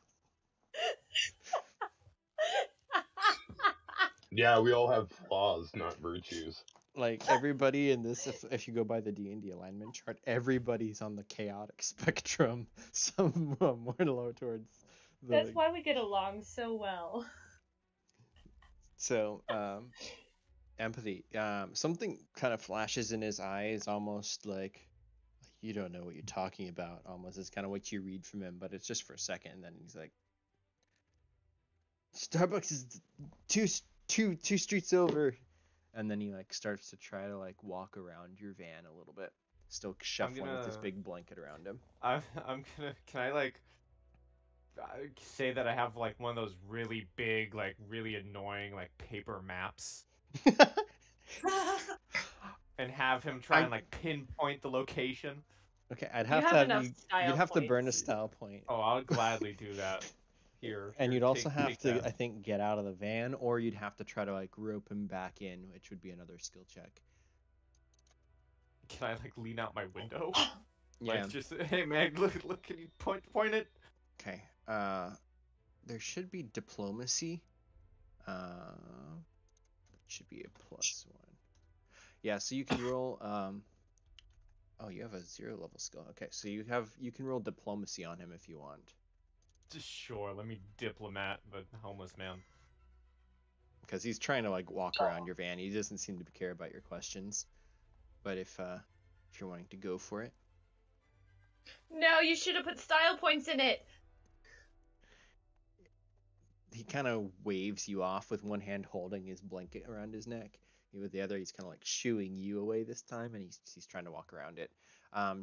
Yeah, we all have flaws, not virtues.
Like, everybody in this, if you go by the D&D alignment chart, everybody's on the chaotic spectrum. Some more low towards the...
That's why we get along so well.
So, empathy. Something kind of flashes in his eyes, almost like, you don't know what you're talking about, almost. It's kind of what you read from him, but it's just for a second, and then he's like, Starbucks is two streets over. And then he like starts to try to like walk around your van a little bit, still shuffling with this big blanket around him.
Can I like say that I have like one of those really big, like really annoying like paper maps, and have him try and like pinpoint the location?
Okay, I'd have to have you. You'd have to burn a style point.
Oh, I'll gladly do that.
And you'd also have to, I think, get out of the van, or you'd have to try to like rope him back in, which would be another skill check.
Can I like lean out my window?
Yeah.
Like, just, hey man, look, can you point it?
Okay. There should be diplomacy. It should be a +1. Yeah, so you can roll. Oh, you have a 0 level skill. Okay, so you can roll diplomacy on him if you want.
Sure, let me diplomat the homeless man.
Because he's trying to like walk around your van. He doesn't seem to care about your questions. But if you're wanting to go for it.
No, you should have put style points in it.
He kind of waves you off with one hand holding his blanket around his neck. With the other, he's kind of like shooing you away this time, and he's trying to walk around it.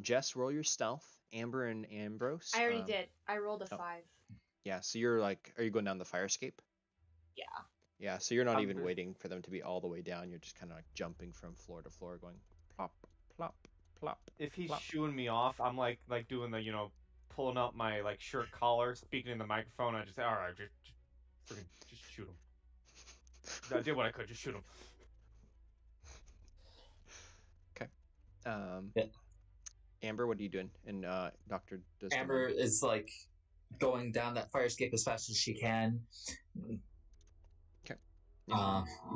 Jess, roll your stealth. Amber and Ambrose.
I already did. I rolled a 5.
Yeah, so you're like, are you going down the fire escape?
Yeah.
Yeah, so you're not even waiting for them to be all the way down. You're just kind of like jumping from floor to floor, going plop, plop, plop.
If he's
plop.
shooing me off, I'm like doing the, pulling up my like shirt collar, speaking in the microphone. I just say, all right, just shoot him. I did what I could. Just shoot him.
Okay.
Yeah.
Amber, what are you doing? And Dr. Desdemona?
Amber is like going down that fire escape as fast as she can.
Okay.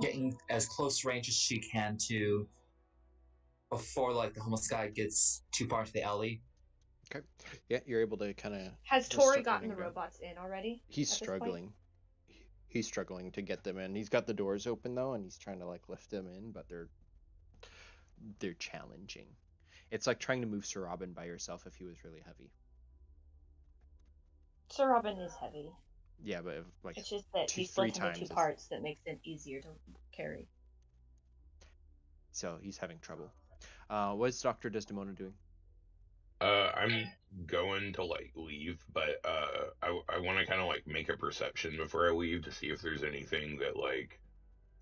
Getting as close range as she can to before like the homeless guy gets too far into the alley.
Okay. Yeah, you're able to kind of.
Has Tori gotten the robots in already?
He's struggling. He's struggling to get them in. He's got the doors open though, and he's trying to like lift them in, but they're challenging. It's like trying to move Sir Robin by yourself if he was really heavy.
Sir Robin is heavy.
Yeah, but like
it's just that he's split into 2 parts that makes it easier to carry.
So he's having trouble. What's Dr. Desdemona doing?
I'm going to like leave, but I want to kind of like make a perception before I leave to see if there's anything that like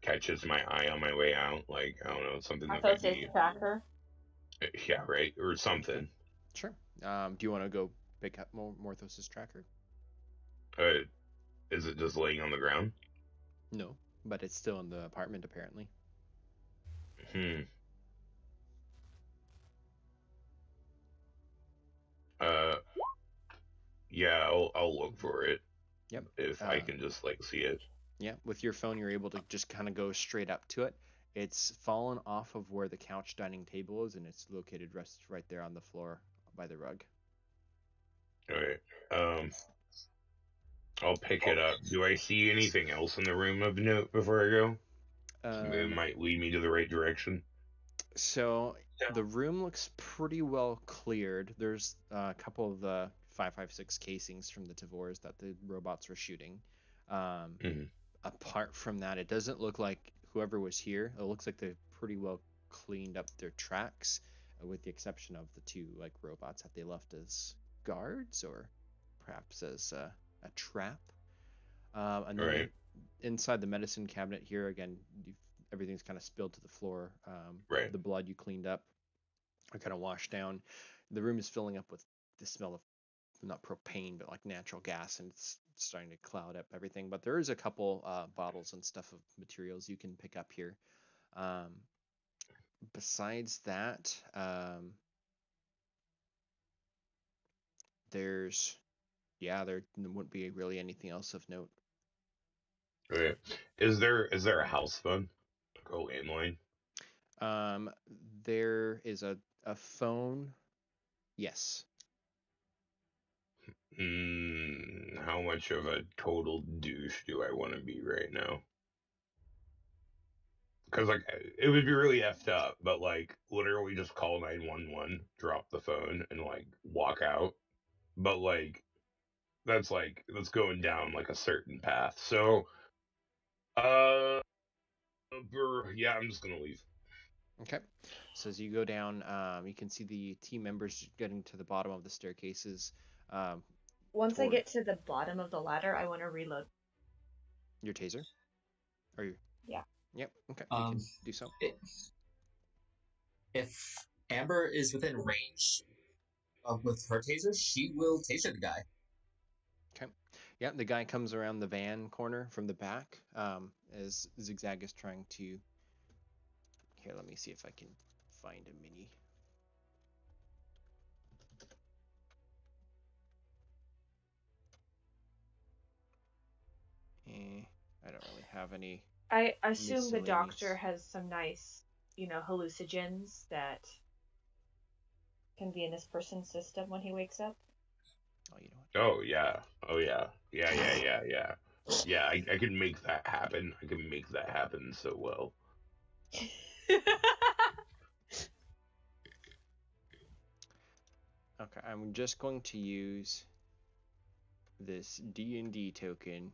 catches my eye on my way out. Like, I don't know, something that might be
tracker.
Yeah, right, or something.
Sure. Do you want to go pick up Morthos' tracker?
Is it just laying on the ground?
No, but it's still in the apartment apparently.
Yeah, I'll look for it.
Yep.
If I can just like see it.
Yeah, with your phone you're able to just kind of go straight up to it. It's fallen off of where the couch dining table is, and it's located right there on the floor by the rug.
Alright. I'll pick it up. Do I see anything else in the room of note before I go? It might lead me to the right direction.
So the room looks pretty well cleared. There's a couple of the 5.56 casings from the Tavors that the robots were shooting. Apart from that, it doesn't look like whoever was here. It looks like they've pretty well cleaned up their tracks, with the exception of the two robots that they left as guards or perhaps as a trap. And then inside the medicine cabinet here, again, everything's kind of spilled to the floor. The blood you cleaned up or kind of washed down. The room is filling up with the smell of not propane, but natural gas, and it's starting to cloud up everything. But there is a couple bottles and stuff of materials you can pick up here. Besides that, there wouldn't be really anything else of note.
Okay. Is there a house phone? A landline?
There is a phone. Yes.
How much of a total douche do I want to be right now? Because it would be really effed up, but literally just call 911, drop the phone, and walk out. But that's going down a certain path. So, yeah, I'm just gonna leave.
Okay. So as you go down, you can see the team members getting to the bottom of the staircases.
Once I get to the bottom of the ladder, I want to reload.
Your taser? Or your...
Yeah.
Yep. Okay. You can do so.
If Amber is within range with her taser, she will taser the guy.
Okay. Yeah, the guy comes around the van corner from the back as Zigzag is trying to... Here, let me see if I can find a mini. I don't really have any.
I assume the doctor has some nice, hallucinogens that can be in this person's system when he wakes up.
Oh, you know what?
Oh, yeah. Oh, yeah. Yeah. Yeah, I can make that happen. I can make that happen so well.
Okay, I'm just going to use this D&D token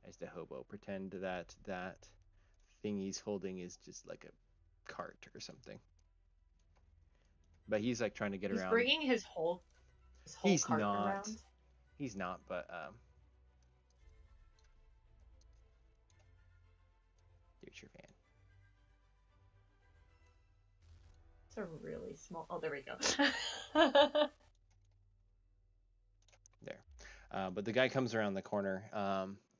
as the hobo. Pretend that thing he's holding is just like a cart or something. But he's trying to get around.
He's bringing his whole cart around.
He's not, but here's your van.
It's a really small... Oh, there we go.
There. But the guy comes around the corner,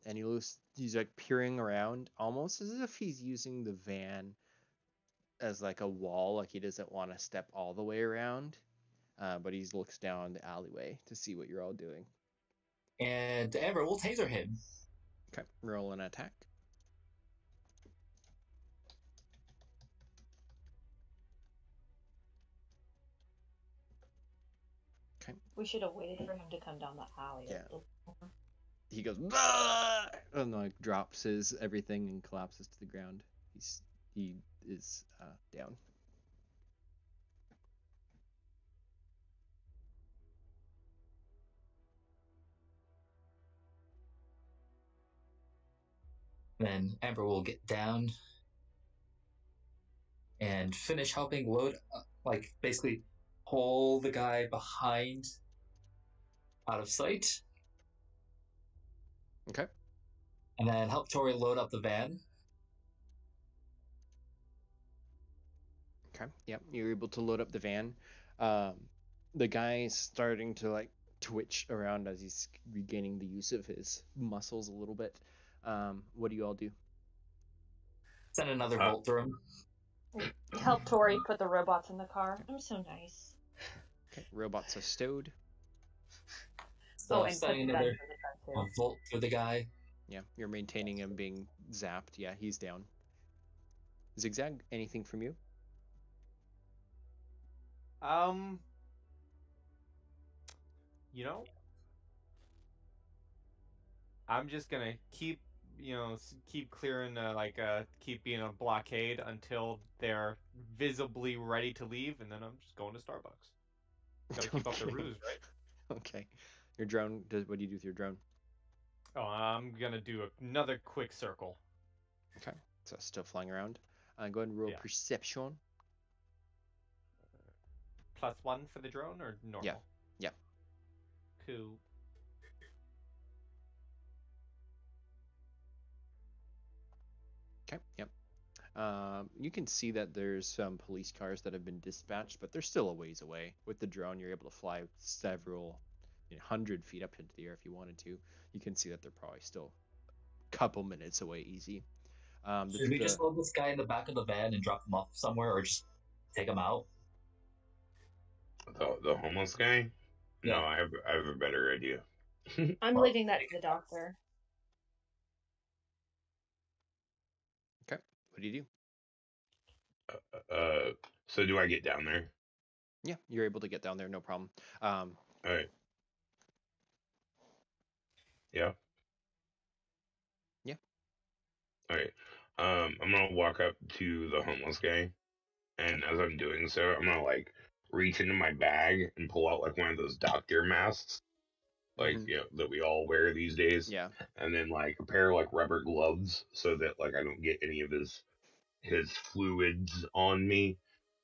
and he's peering around, almost as if he's using the van as a wall, he doesn't want to step all the way around. But he looks down the alleyway to see what you're all doing.
And Amber will taser him.
Okay, roll an attack. Okay.
We should have waited for him to come down the alley.
Yeah. He goes, "Bah!" and drops his everything and collapses to the ground. He is down.
Then Amber will get down and finish helping load, basically pull the guy behind out of sight.
Okay.
And then help Tori load up the van.
Okay. Yep. You're able to load up the van. The guy's starting to twitch around as he's regaining the use of his muscles a little bit. What do you all do?
Send another bolt through him.
Help Tori put the robots in the car. I'm so nice.
Okay. Robots are stowed.
So sending another bolt through the guy.
Yeah, you're maintaining him being zapped. Yeah, he's down. Zigzag, anything from you?
I'm just gonna keep, keep clearing, keep being a blockade until they're visibly ready to leave, and then I'm just going to Starbucks. Gotta keep up the ruse, right?
Okay. Your drone what do you do with your drone?
Oh, I'm gonna do another quick circle.
Okay. So still flying around. Go ahead and roll perception.
+1 for the drone or normal?
Yeah.
Cool.
Okay. Yep. You can see that there's some police cars that have been dispatched, but they're still a ways away. With the drone, you're able to fly several 100 feet up into the air if you wanted to. You can see that they're probably still a couple minutes away easy.
Should we just load this guy in the back of the van and drop him off somewhere, or just take him out?
The homeless guy?
Yeah.
No, I have a better idea.
I'm leaving that to the doctor.
Okay. What do you
do? So do I get down there?
Yeah, you're able to get down there, no problem.
All right. Yeah.
Yeah.
All right. I'm gonna walk up to the homeless guy, and as I'm doing so, I'm gonna reach into my bag and pull out one of those doctor masks, that we all wear these days.
Yeah.
And then a pair of rubber gloves so that I don't get any of his fluids on me.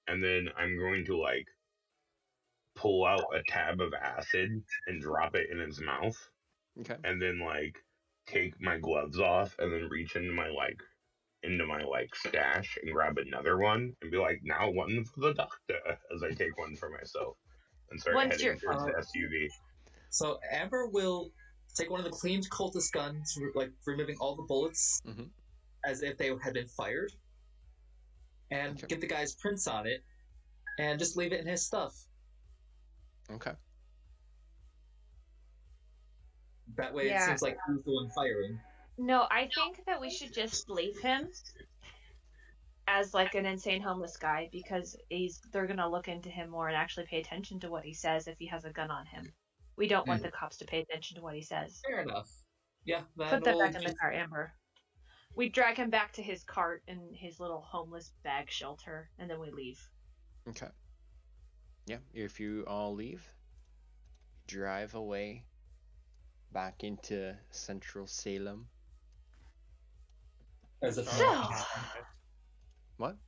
And then I'm going to pull out a tab of acid and drop it in his mouth.
Okay.
And then take my gloves off and then reach into my stash and grab another one and be now one for the doctor as I take one for myself and start heading towards the SUV.
So Amber will take one of the cleaned cultist guns, removing all the bullets as if they had been fired, and get the guy's prints on it, and just leave it in his stuff.
Okay.
That way it seems like he's the one firing.
No, I think that we should just leave him as an insane homeless guy, because they're gonna look into him more and actually pay attention to what he says if he has a gun on him. We don't want the cops to pay attention to what he says.
Fair enough. Yeah,
put that back in the car, Amber. We drag him back to his cart in his little homeless bag shelter, and then we leave.
Okay. Yeah, if you all leave, drive away back into Central Salem.
As a
What?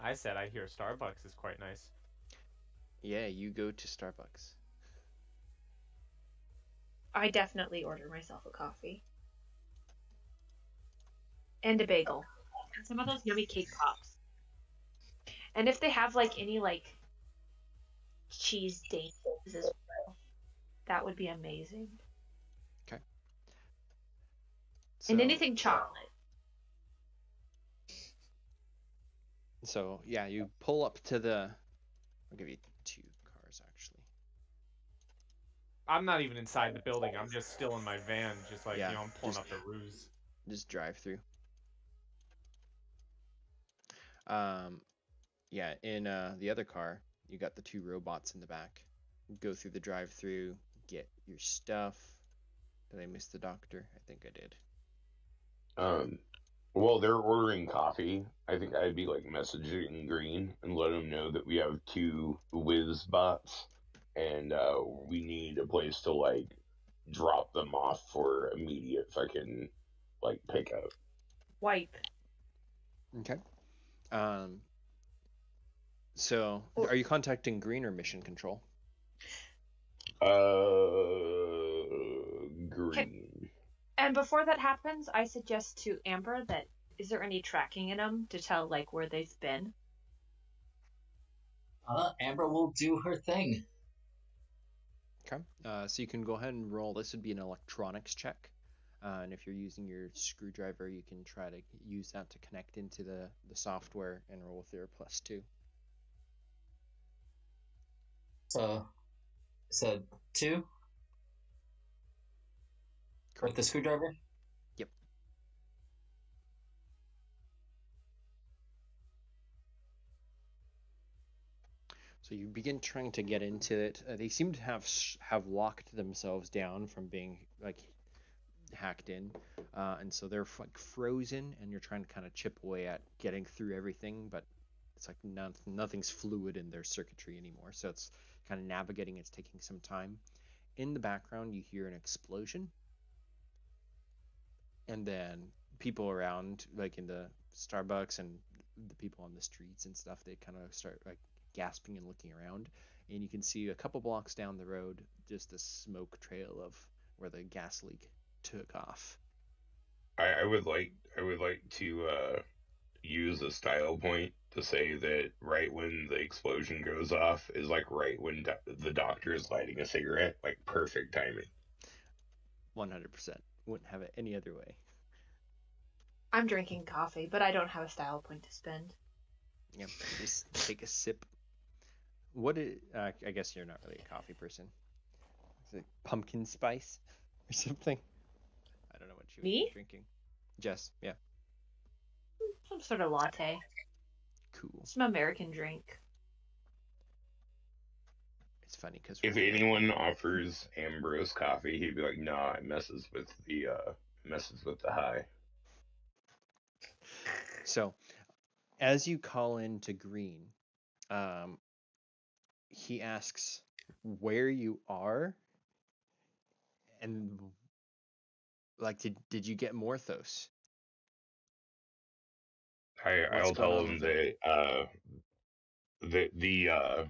I said I hear Starbucks is quite nice.
Yeah, you go to Starbucks.
I definitely order myself a coffee. And a bagel. And some of those yummy cake pops. And if they have any cheese dainties as well, that would be amazing.
Okay.
And anything chocolate.
So yeah, you pull up to the. I'll give you 2 cars actually.
I'm not even inside the building. I'm just still in my van, just I'm pulling up the ruse.
Just drive through. Yeah, in the other car, you got the 2 robots in the back. Go through the drive-through, get your stuff. Did I miss the doctor? I think I did.
Well, they're ordering coffee. I think I'd be messaging Green and let them know that we have 2 whiz bots and we need a place to drop them off for immediate fucking pickup.
Wipe.
Okay. So are you contacting Green or Mission Control?
Green.
And before that happens, I suggest to Amber that is there any tracking in them to tell where they've been?
Amber will do her thing.
Okay. So you can go ahead and roll. This would be an electronics check. And if you're using your screwdriver, you can try to use that to connect into the software and roll with your +2.
So, said 2?
Correct.
With the screwdriver?
Yep. So you begin trying to get into it. They seem to have locked themselves down from being like hacked in, and so they're like frozen, and you're trying to kind of chip away at getting through everything, but it's like nothing's fluid in their circuitry anymore. So it's kind of navigating. It's taking some time. In the background, you hear an explosion, and then people around, like in the Starbucks and the people on the streets and stuff, they kind of start like gasping and looking around, and you can see a couple blocks down the road just a smoke trail of where the gas leak took off.
I would like to use a style point to say that right when the explosion goes off is like right when the doctor is lighting a cigarette, like perfect timing.
100%. Wouldn't have it any other way.
I'm drinking coffee, but I don't have a style point to spend.
Yep, just take a sip. What is? I guess you're not really a coffee person. Is it pumpkin spice or something? I don't know what you would be drinking. Jess, yeah.
Some sort of latte.
Cool.
Some American drink.
It's funny because
if anyone offers Ambrose coffee, he'd be like, "Nah, it messes with the high."
So, as you call in to Green, he asks where you are, and like, did you get Morthos?
I'll tell him that the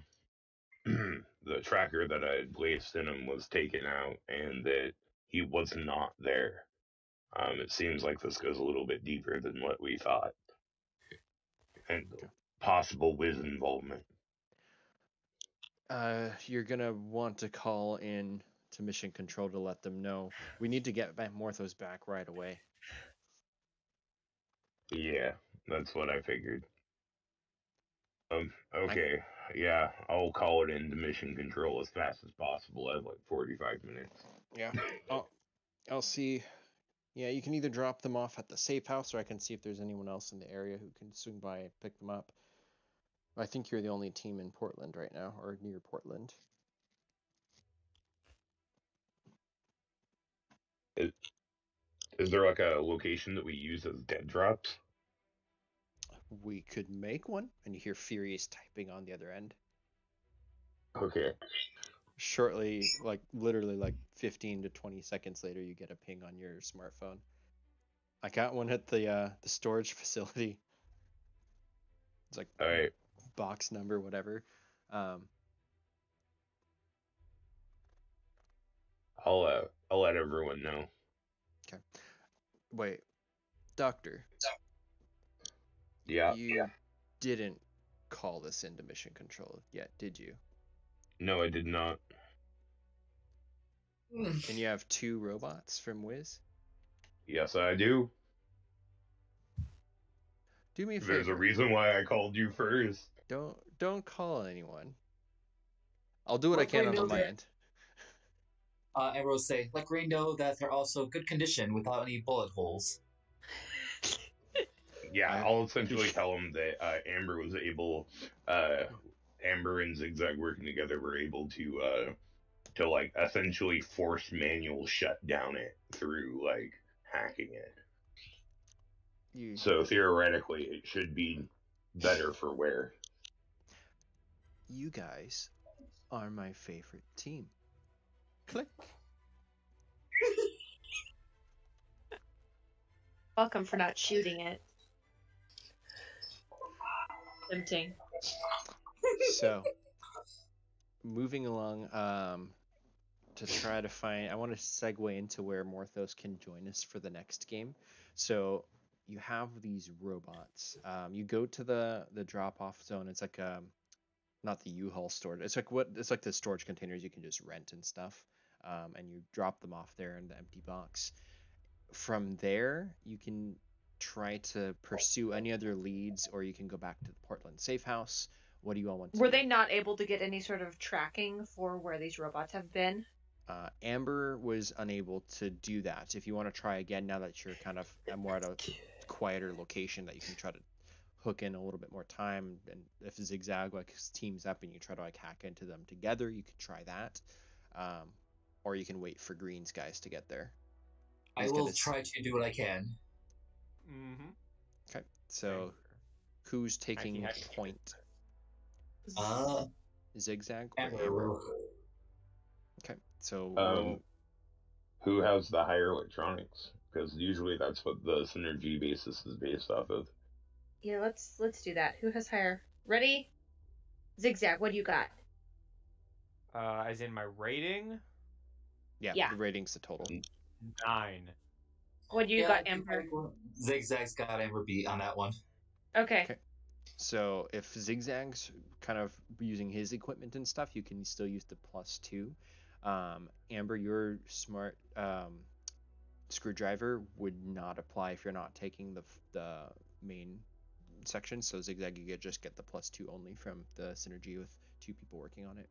tracker that I had placed in him was taken out, and that he was not there. It seems like this goes a little bit deeper than what we thought, and possible Wiz involvement.
You're gonna want to call in to Mission Control to let them know. We need to get Morthos back right away.
Yeah, that's what I figured. Okay, yeah, I'll call it into Mission Control as fast as possible. I have like 45 minutes.
Yeah, I'll see. Yeah, you can either drop them off at the safe house, or I can see if there's anyone else in the area who can swing by and pick them up. I think you're the only team in Portland right now, or near Portland.
Is there like a location that we use as dead drops?
We could make one, and you hear furious typing on the other end.
Okay.
Shortly, like literally like 15 to 20 seconds later, you get a ping on your smartphone. I got one at the storage facility. It's like
all right.
Box number, whatever.
I'll let everyone know.
Okay. Wait, Doctor.
Yeah.
You didn't call this into Mission Control yet, did you?
No, I did not.
And you have 2 robots from Wiz?
Yes, I do.
Do me a favor.
There's a reason why I called you first.
Don't call anyone. I'll do what I can on my end.
Ambrose say, let Green know that they're also good condition without any bullet holes.
Yeah, I'll essentially tell him that Amber was able, Amber and Zigzag working together were able to like essentially force manual shut down it through like hacking it. So theoretically, it should be better for wear.
You guys are my favorite team. Click.
Welcome for not shooting it. Tempting.
So, moving along, to try to find, I want to segue into where Morthos can join us for the next game. So, you have these robots. You go to the drop-off zone. It's like not the U-Haul storage. It's like the storage containers you can just rent and stuff. And you drop them off there in the empty box. From there, you can try to pursue any other leads, or you can go back to the Portland safe house. What do you all want to do?
Were they not able to get any sort of tracking for where these robots have been?
Amber was unable to do that. If you want to try again, now that you're kind of more at a quieter location, that you can try to hook in a little bit more time, and if Zigzag like teams up and you try to like hack into them together, you could try that, or you can wait for Green's guys to get there.
I will try to do what I can.
Mm-hmm.
Okay, so who's taking point? Zigzag or Amber? Okay, so
who has the higher electronics? Because usually that's what the synergy basis is based off of.
Yeah, let's do that. Who has higher? Ready? Zigzag, what do you got?
As in my rating?
Yeah. The rating's the total.
9.
What do you got, Amber?
Zigzag's got Amber beat on that one.
Okay.
So if Zigzag's kind of using his equipment and stuff, you can still use the +2. Amber, your smart screwdriver would not apply if you're not taking the main section. So Zigzag, you just get the +2 only from the synergy with 2 people working on it.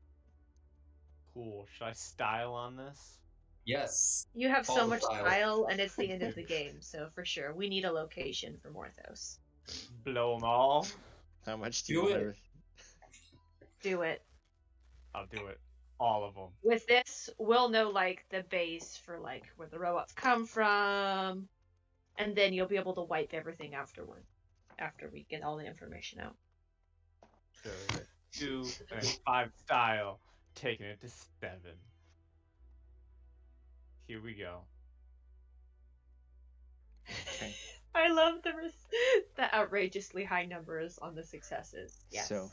Cool. Should I style on this?
Yes.
You have so much style, and it's the end of the game, so for sure. We need a location for Morthos.
Blow them all.
How much do you want to...
Do it.
I'll do it. All of them.
With this, we'll know, like, the base for, like, where the robots come from, and then you'll be able to wipe everything afterward, after we get all the information out.
So, 2 and 5 style, taking it to 7. Here we go.
Okay.
I love the outrageously high numbers on the successes. Yes.
So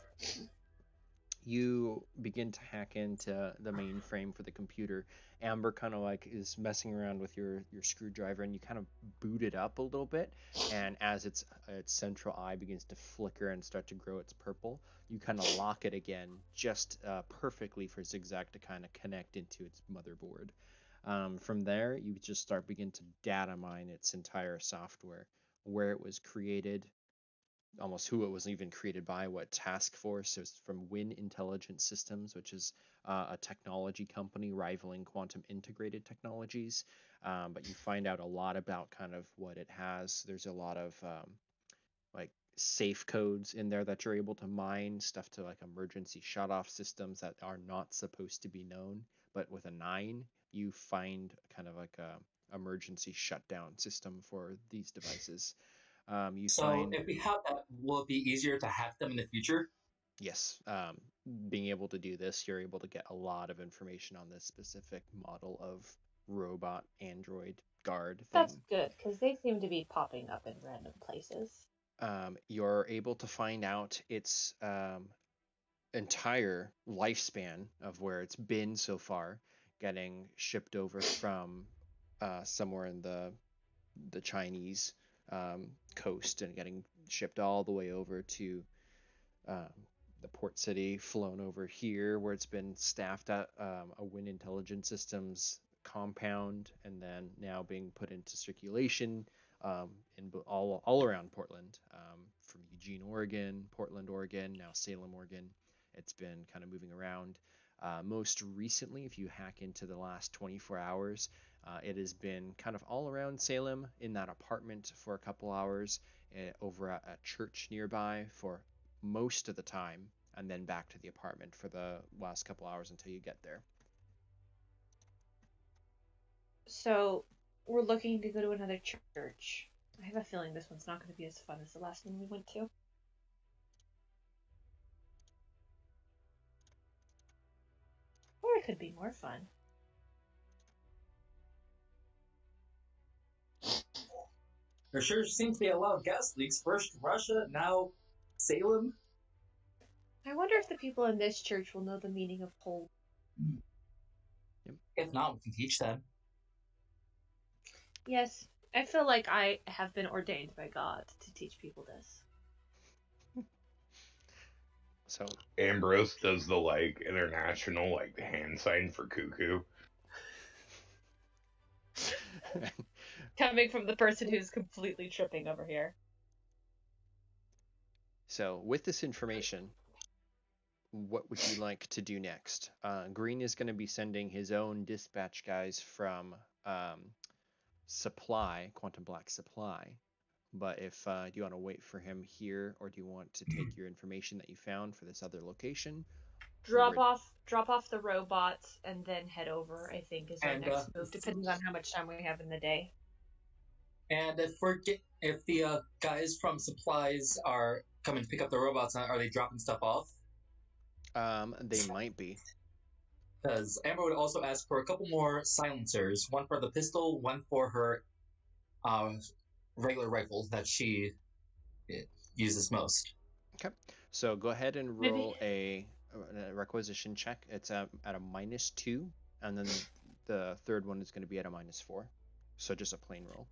you begin to hack into the mainframe for the computer. Amber kind of like is messing around with your screwdriver, and you kind of boot it up a little bit, and as its central eye begins to flicker and start to grow its purple, you kind of lock it again just perfectly for Zigzag to kind of connect into its motherboard. From there, you just begin to data mine its entire software, where it was created, almost who it was even created by, what task force. It was from Win Intelligence Systems, which is a technology company rivaling Quantum Integrated Technologies. But you find out a lot about kind of what it has. There's a lot of like safe codes in there that you're able to mine, stuff to like emergency shut-off systems that are not supposed to be known. But with a 9, you find kind of like a emergency shutdown system for these devices.
If we have that, will it be easier to hack them in the future?
Yes. Being able to do this, you're able to get a lot of information on this specific model of robot android guard thing.
That's good, because they seem to be popping up in random places.
You're able to find out its entire lifespan of where it's been so far, getting shipped over from somewhere in the Chinese coast and getting shipped all the way over to the port city, flown over here where it's been staffed at a Win Intelligence Systems compound, and then now being put into circulation in all around Portland, from Eugene, Oregon, Portland, Oregon, now Salem, Oregon. It's been kind of moving around. Most recently, if you hack into the last 24 hours, it has been kind of all around Salem, in that apartment for a couple hours, over at a church nearby for most of the time, and then back to the apartment for the last couple hours until you get there.
So we're looking to go to another church. I have a feeling this one's not going to be as fun as the last one we went to. Or it could be more fun.
There sure seems to be a lot of gas leaks. First Russia, now Salem.
I wonder if the people in this church will know the meaning of hold.
Yep.
If not, we can teach them.
Yes, I feel like I have been ordained by God to teach people this.
So
Ambrose does the international hand sign for cuckoo.
Coming from the person who's completely tripping over here.
So with this information, what would you like to do next? Green is going to be sending his own dispatch guys from Quantum Black Supply, But if do you want to wait for him here, or do you want to take your information that you found for this other location?
Drop off the robots and then head over, I think, is our next move, depending on how much time we have in the day.
And if the guys from supplies are coming to pick up the robots, are they dropping stuff off?
They might be.
Because Amber would also ask for a couple more silencers, one for the pistol, one for her regular rifle that she uses most.
Okay, so go ahead and roll a requisition check. It's at a -2, and then the third one is going to be at a -4. So just a plain roll.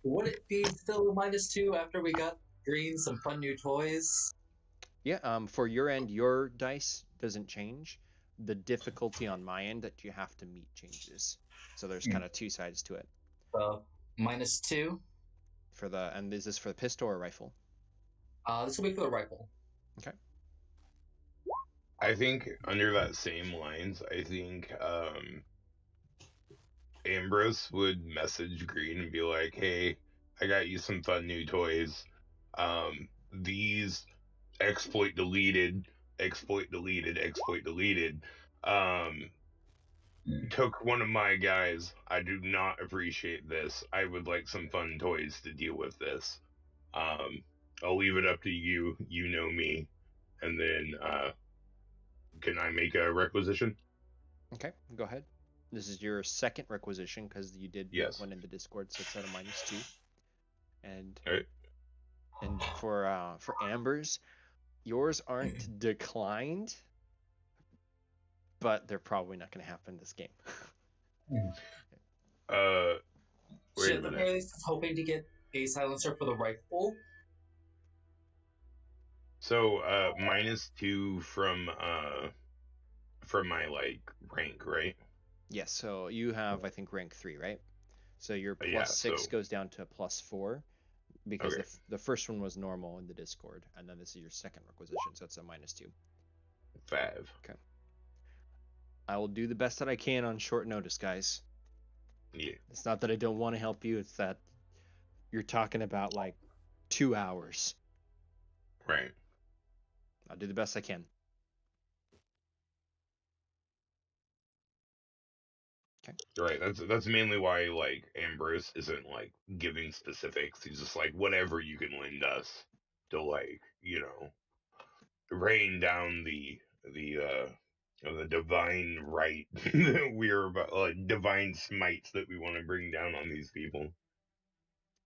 Would it be still a -2 after we got Green some fun new toys?
Yeah, for your end, your dice doesn't change. The difficulty on my end that you have to meet changes. So there's kind of two sides to it.
-2?
And is this for the pistol or rifle?
This will be for the rifle.
Okay.
I think under that same lines, I think Ambrose would message Green and be like, "Hey, I got you some fun new toys. These exploit deleted. Took one of my guys. I do not appreciate this. I would like some fun toys to deal with this. I'll leave it up to you. You know me. And then, can I make a requisition?"
Okay, go ahead. This is your second requisition because you did one in the Discord, so it's at a -2. And
right.
And for Amber's, yours aren't declined, but they're probably not going to happen this game.
Wait a minute.
Hoping to get a silencer for the rifle.
So -2 from my rank, right?
Yes. So you have, I think, rank 3, right? So your +6 goes down to +4 because the first one was normal in the Discord, and then this is your second requisition, so it's a -2.
5.
Okay. I will do the best that I can on short notice, guys.
Yeah.
It's not that I don't want to help you, it's that you're talking about like 2 hours.
Right.
I'll do the best I can. Okay.
Right. That's mainly why Ambrose isn't giving specifics. He's just like, whatever you can lend us to rain down the divine right that we're about, divine smites that we want to bring down on these people.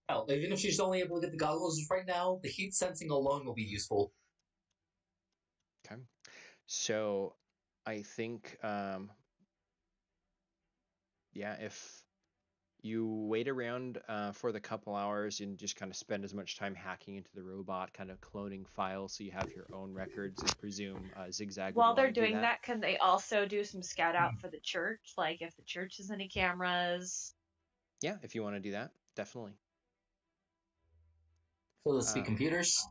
Hell, even if she's only able to get the goggles right now, the heat sensing alone will be useful.
Okay. So I think if you wait around for the couple hours and just kind of spend as much time hacking into the robot, kind of cloning files so you have your own records, I presume Zigzag.
While they're doing that, can they also do some scout out for the church? Like if the church has any cameras?
Yeah, if you want to do that, definitely.
So let's see, computers?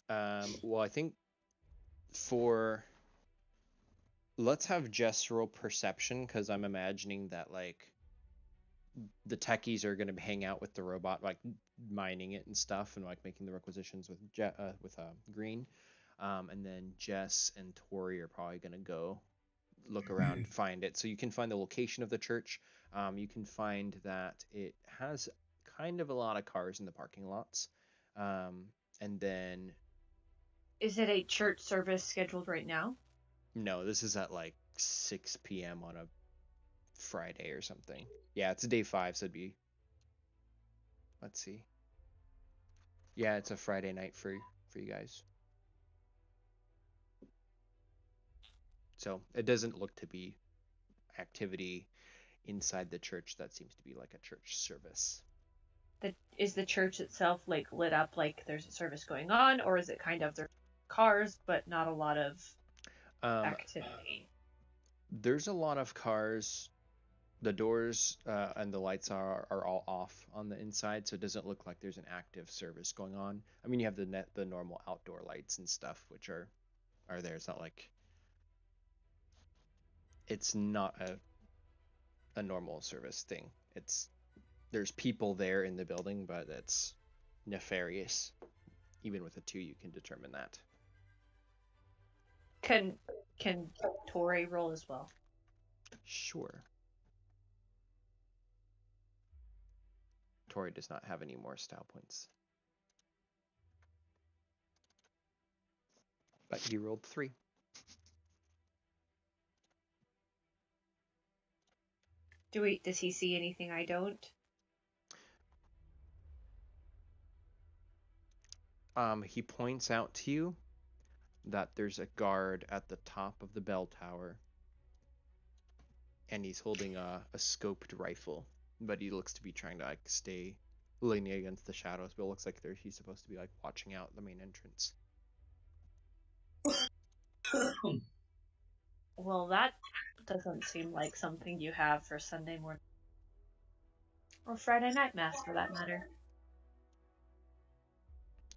Well, I think let's have Jess roll perception, because I'm imagining that the techies are going to hang out with the robot, mining it and stuff, and making the requisitions with Green, and then Jess and Tori are probably going to go look around, find it. So you can find the location of the church. You can find that it has kind of a lot of cars in the parking lots, and then.
Is it a church service scheduled right now?
No, this is at 6 p.m. on a Friday or something. Yeah, it's day 5, so it'd be. Let's see. Yeah, it's a Friday night for you guys. So it doesn't look to be activity inside the church. That seems to be like a church service.
Is the church itself lit up like there's a service going on, or is it kind of there's cars but not a lot of activity?
There's a lot of cars. The doors and the lights are all off on the inside, so it doesn't look like there's an active service going on. I mean, you have the normal outdoor lights and stuff, which are there. It's not like it's not a normal service thing. It's there's people there in the building, but it's nefarious. Even with a 2, you can determine that.
Can Tori roll as well?
Sure. Tori does not have any more style points. But you rolled 3.
Does he see anything I don't?
He points out to you that there's a guard at the top of the bell tower, and he's holding a scoped rifle, but he looks to be trying to like stay leaning against the shadows, but it looks like he's supposed to be like watching out the main entrance.
Well, that doesn't seem like something you have for Sunday morning. Or Friday night mass, for that matter.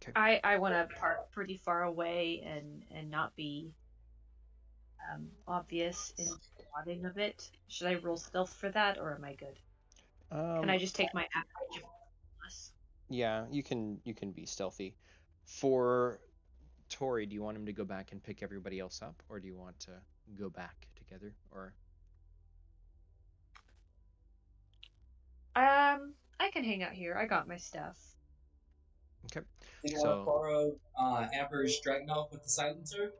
Okay. I want to park pretty far away and not be obvious in spotting of it. Should I roll stealth for that, or am I good? Can I just take my average?
Yeah, you can be stealthy. For Tori, do you want him to go back and pick everybody else up, or do you want to go back together, or?
I can hang out here. I got my stuff.
Okay.
Do you want to borrow Amber's Dragunov with the silencer?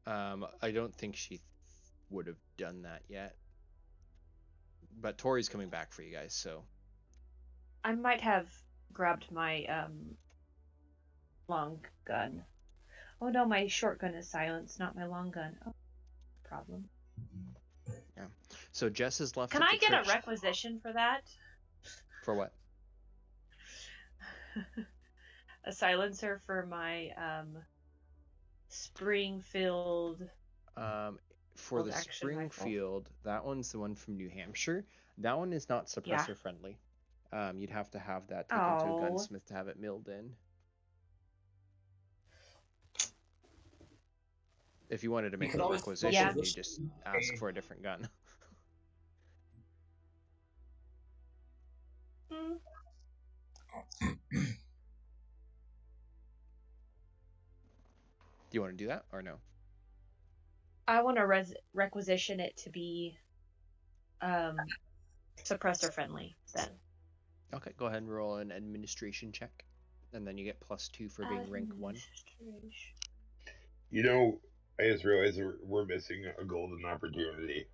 I don't think she would have done that yet. But Tori's coming back for you guys, so.
I might have grabbed my long gun. Oh no, my short gun is silenced, not my long gun. Oh, problem.
Yeah. So Jess is left.
Can I get a requisition for that?
For what?
A silencer for my Springfield.
For the Springfield, that one's the one from New Hampshire. That one is not suppressor friendly. You'd have to have that taken to a gunsmith to have it milled in. If you wanted to make a requisition, you just ask for a different gun. Do you want to do that or no?
I want to requisition it to be suppressor friendly then.
Okay, go ahead and roll an administration check, and then you get +2 for being rank 1.
You know, I just realized we're missing a golden opportunity.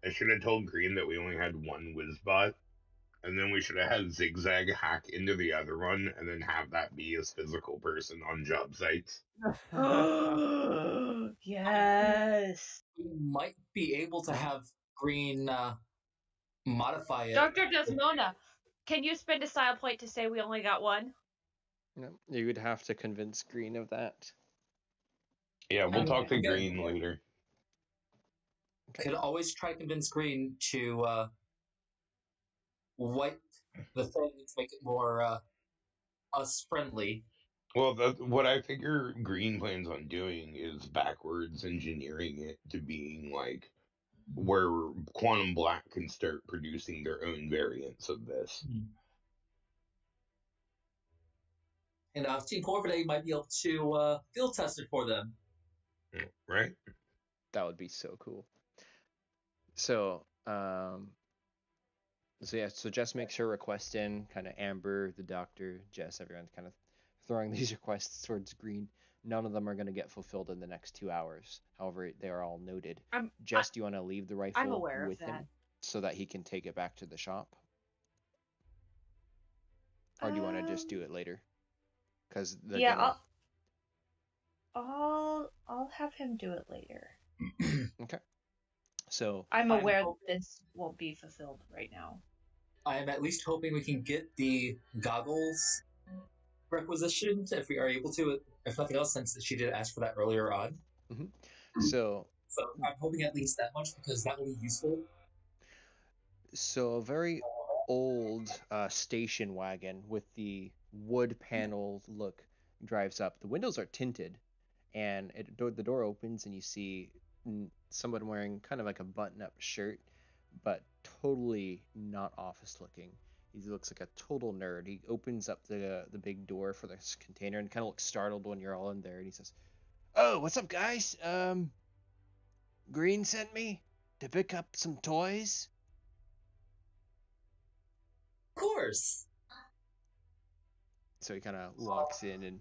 I should have told Green that we only had one Wizbot, and then we should have had Zigzag hack into the other one, and then have that be his physical person on job sites.
Yes!
We might be able to have Green modify it.
Dr. Desdemona, can you spend a style point to say we only got one?
No, you would have to convince Green of that.
Yeah, we'll talk to Green later.
Okay. Could always try to convince Green to wipe the thing to make it more us friendly.
Well, what I figure Green plans on doing is backwards engineering it to being like where Quantum Black can start producing their own variants of this.
And Team Corvidae might be able to field test it for them.
Right?
That would be so cool. So, so Jess makes her request in, kind of Amber, the doctor, Jess, everyone's kind of throwing these requests towards Green. None of them are going to get fulfilled in the next 2 hours. However, they are all noted. Jess, do you want to leave the rifle with him so that he can take it back to the shop? Or do you want to just do it later? Because
I'll have him do it later.
Okay. So
I'm aware this won't be fulfilled right now.
I am at least hoping we can get the goggles requisitioned if we are able to, if nothing else, since she did ask for that earlier on.
Mm-hmm. So
I'm hoping at least that much because that will be useful.
So a very old station wagon with the wood panel look drives up. The windows are tinted, and the door opens, and you see someone wearing kind of like a button-up shirt, but totally not office looking. He looks like a total nerd. He opens up the big door for this container and kind of looks startled when you're all in there. And he says, "Oh, what's up, guys? Green sent me to pick up some toys."
Of course.
So he kind of walks in and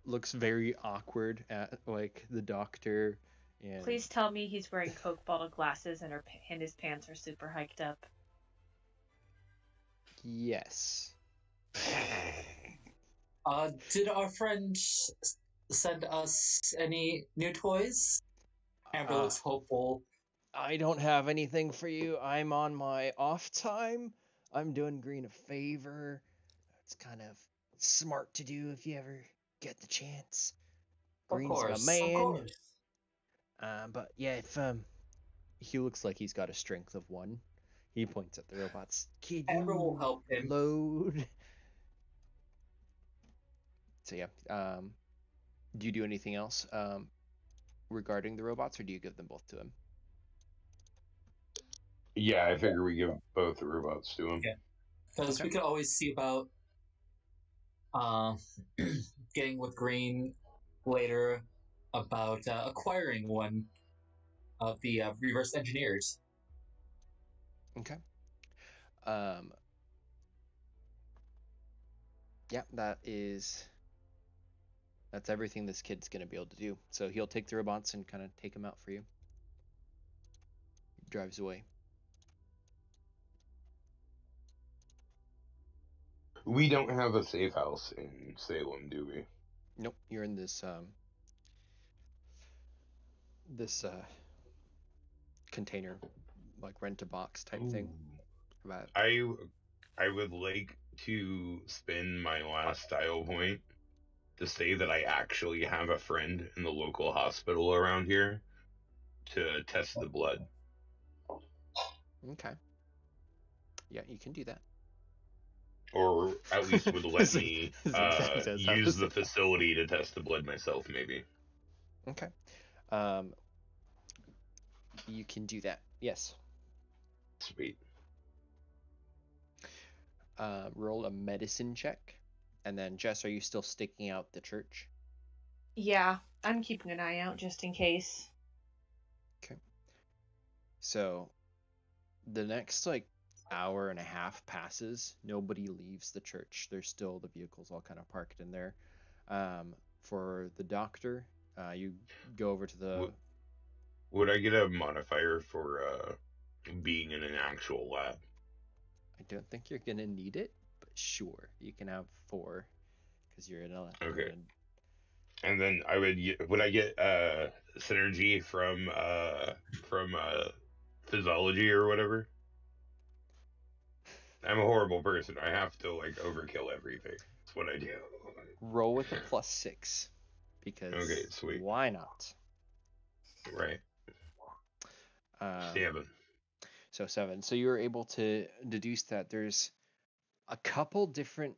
looks very awkward at like the doctor. And
Please tell me he's wearing Coke bottle glasses and his pants are super hiked up.
yes.
Did our friend send us any new toys? Amber looks hopeful.
I don't have anything for you. I'm on my off time. I'm doing Green a favor. It's kind of smart to do if you ever get the chance. Green's my man. But yeah, if he looks like he's got a strength of 1. He points at the robots. Kid,
Amber will help him.
Load. So yeah, do you do anything else regarding the robots, or do you give them both to him?
Yeah, I figure we give both the robots to him.
Yeah, because we could always see about getting with Green later about acquiring one of the reverse engineers.
Okay. Yeah, that's everything this kid's gonna be able to do. So he'll take the robots and kind of take them out for you. He drives away.
We don't have a safe house in Salem, do we?
Nope, you're in this container, like rent-a-box type thing. But
I would like to spend my last style point to say that I actually have a friend in the local hospital around here to test the blood.
okay. Yeah, you can do that.
Or at least would let me use the facility to test the blood myself, maybe.
Okay. You can do that. Yes.
Sweet.
Roll a medicine check. And then, Jess, are you still sticking out the church?
Yeah, I'm keeping an eye out just in case.
Okay. So, the next, hour and a half passes. Nobody leaves the church. There's still the vehicles all kind of parked in there. For the doctor, you go over to the...
Would I get a modifier for being in an actual lab?
I don't think you're going to need it, but sure. You can have 4, because you're in a...
Okay. And then would I get synergy from physiology or whatever? I'm a horrible person. I have to overkill everything. That's what I do.
Roll with a +6, because
okay, sweet.
Why not?
Right. 7.
So 7. So you were able to deduce that there's a couple different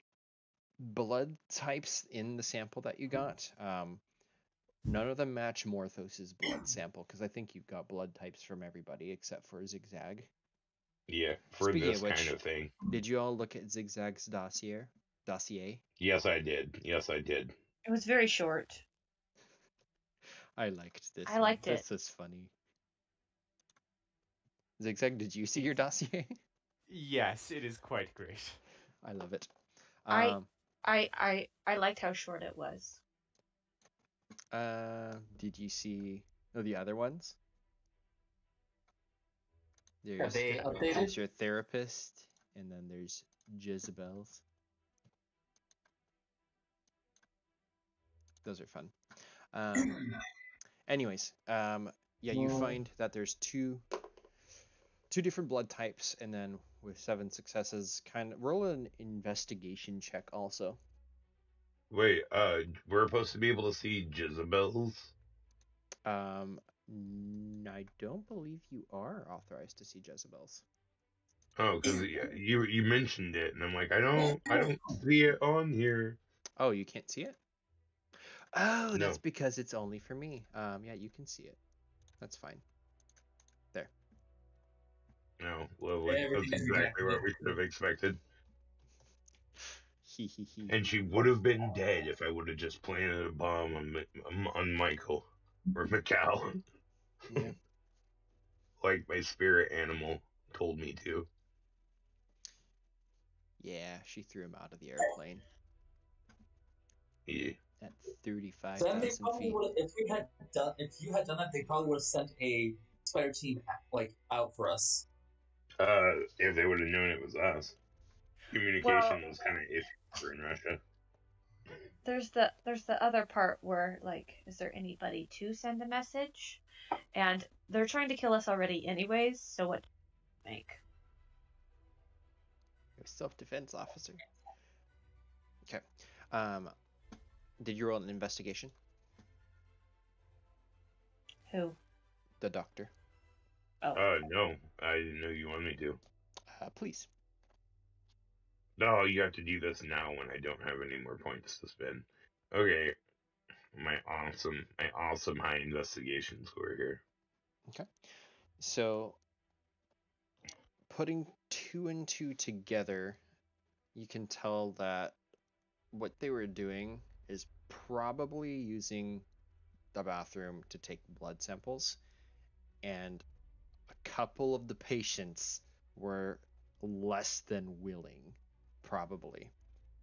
blood types in the sample that you got. None of them match Morthos' blood sample, because I think you got blood types from everybody except for Zigzag.
Yeah, for this kind of thing.
Did you all look at Zigzag's dossier?
Yes, I did.
It was very short.
I liked this.
I liked it.
This was funny. Zigzag, did you see your dossier?
Yes, it is quite great.
I love it.
I liked how short it was.
Did you see the other ones?
There's
your therapist, and then there's Jezebel's. Those are fun. Anyways, you find that there's two different blood types, and then with 7 successes, kind of roll an investigation check also.
Wait, we're supposed to be able to see Jezebel's?
I don't believe you are authorized to see Jezebel's.
Oh, because you mentioned it, and I'm like, I don't see it on here.
Oh, you can't see it? Oh,
no.
That's because it's only for me. Yeah, you can see it. That's fine. There.
No, well, that's exactly what we could have expected. And she would have been dead if I would have just planted a bomb on Michael or Macau.
Yeah.
Like my spirit animal told me to.
Yeah, she threw him out of the airplane.
Yeah.
At 35,000 feet.
If you had done that, they probably would have sent a spider team out for us.
If they would have known it was us. Communication was kind of iffy in Russia.
There's the other part where, like, is there anybody to send a message? And they're trying to kill us already anyways, so what do you make?
You're a self-defense officer. Okay. Did you roll an investigation?
Who?
The doctor.
Oh.
No. I didn't know you wanted me to.
Please.
No, you have to do this now when I don't have any more points to spend. Okay. My awesome high investigation score here.
Okay. So, putting 2 and 2 together, you can tell that what they were doing is probably using the bathroom to take blood samples, and a couple of the patients were less than willing, probably,